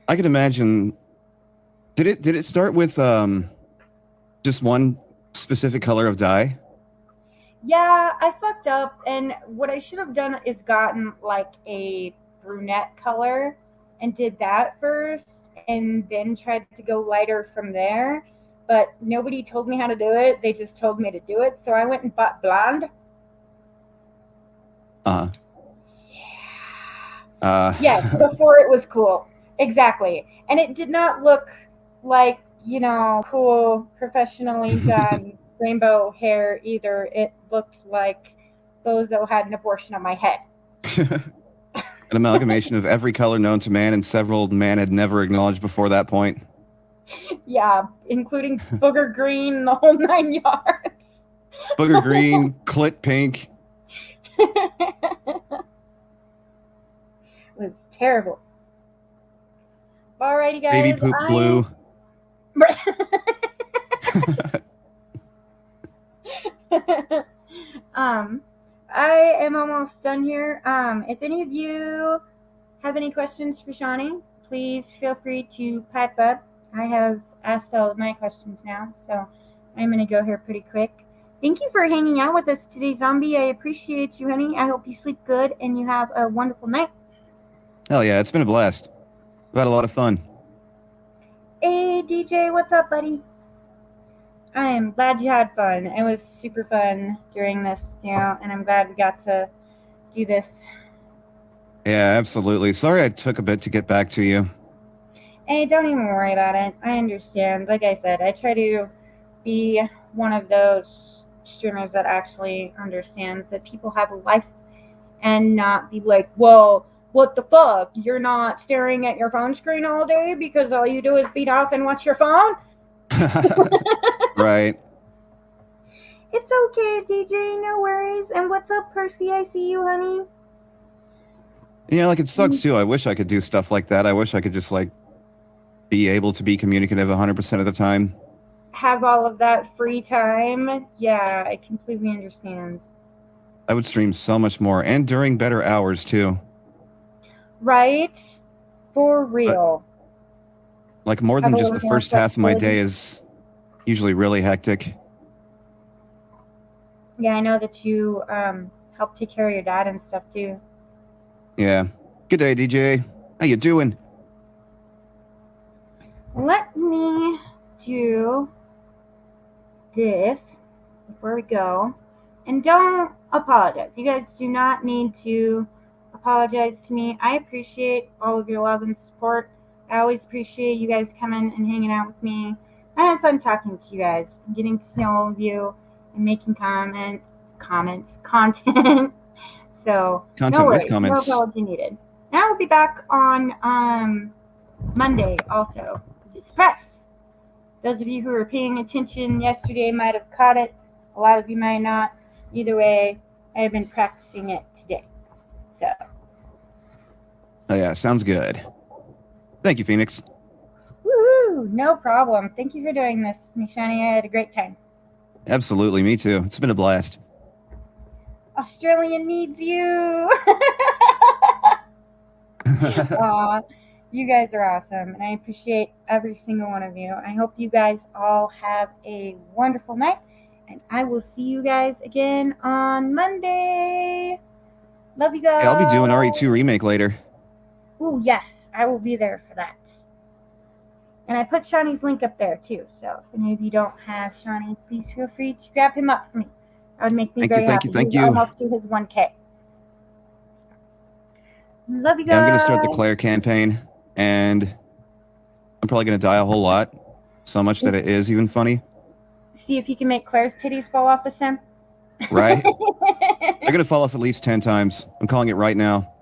I can imagine. Did it start with just one specific color of dye? Yeah, I fucked up, and what I should have done is gotten like a brunette color and did that first, and then tried to go lighter from there. But nobody told me how to do it. They just told me to do it, so I went and bought blonde. Uh, Yeah. uh, Yes, before it was cool. Exactly. And it did not look like, cool, professionally done rainbow hair either. It looked like Bozo had an abortion on my head. an amalgamation of every color known to man and several man had never acknowledged before that point. Yeah, including booger green, the whole 9 yards. Booger green, clit pink. It was terrible. Alrighty, guys. Baby poop blue. um, I am almost done here. If any of you have any questions for Shawny, please feel free to pipe up. I have asked all of my questions now, so I'm going to go here pretty quick. Thank you for hanging out with us today, Zombie. I appreciate you, honey. I hope you sleep good and you have a wonderful night. Hell yeah, it's been a blast. We've had a lot of fun. Hey, DJ, what's up, buddy? I am glad you had fun. It was super fun during this, and I'm glad we got to do this. Yeah, absolutely. Sorry I took a bit to get back to you. Hey, don't even worry about it. I understand. Like I said, I try to be one of those streamers that actually understands that people have a life and not be like, well, what the fuck? You're not staring at your phone screen all day because all you do is beat off and watch your phone? Right. It's okay, DJ. No worries. And what's up, Percy? I see you, honey. Yeah, like it sucks too. I wish I could do stuff like that. I wish I could just like be able to be communicative 100% of the time. Have all of that free time. Yeah, I completely understand. I would stream so much more and during better hours too. Right? For real. Like more than just the first half of my day is usually really hectic. Yeah, I know that you help take care of your dad and stuff too. Yeah. Good day, DJ. How you doing? Let me do this before we go. And don't apologize. You guys do not need to apologize to me. I appreciate all of your love and support. I always appreciate you guys coming and hanging out with me. I had fun talking to you guys, getting to know all of you, and making content. So Content no with worries, comments. no apology needed. And I will be back on Monday also. Surprise! Those of you who were paying attention yesterday might have caught it. A lot of you might not. Either way, I have been practicing it today. So. Oh yeah, sounds good. Thank you, Phoenix. Woohoo! No problem. Thank you for doing this, Shawny. I had a great time. Absolutely, me too. It's been a blast. Australia needs you. You guys are awesome, and I appreciate every single one of you. I hope you guys all have a wonderful night, and I will see you guys again on Monday. Love you guys. Hey, I'll be doing RE2 Remake later. Oh, yes, I will be there for that. And I put Shawny's link up there, too, so if any of you don't have Shawny, please feel free to grab him up for me. That would make me very happy. Thank He's you. almost to his 1K. Love you guys. Yeah, I'm going to start the Claire campaign, and I'm probably going to die a whole lot. So much that it is even funny. See if you can make Claire's titties fall off the stem. Right? They're going to fall off at least 10 times. I'm calling it right now.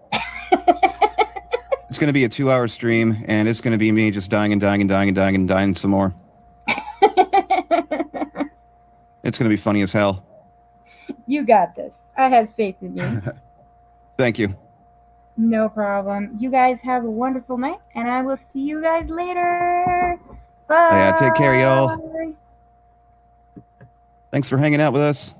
It's going to be a 2-hour stream, and it's going to be me just dying and dying and dying and dying and dying some more. It's going to be funny as hell. You got this. I have faith in you. Thank you. No problem. You guys have a wonderful night, and I will see you guys later. Oh, yeah, take care, y'all. Bye. Thanks for hanging out with us.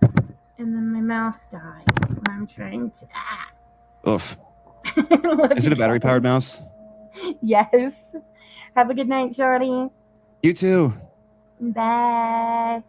And then my mouse dies when I'm trying to. Oof. Love Is you it a battery powered guys. mouse? Yes. Have a good night, Shawny. You too. Bye.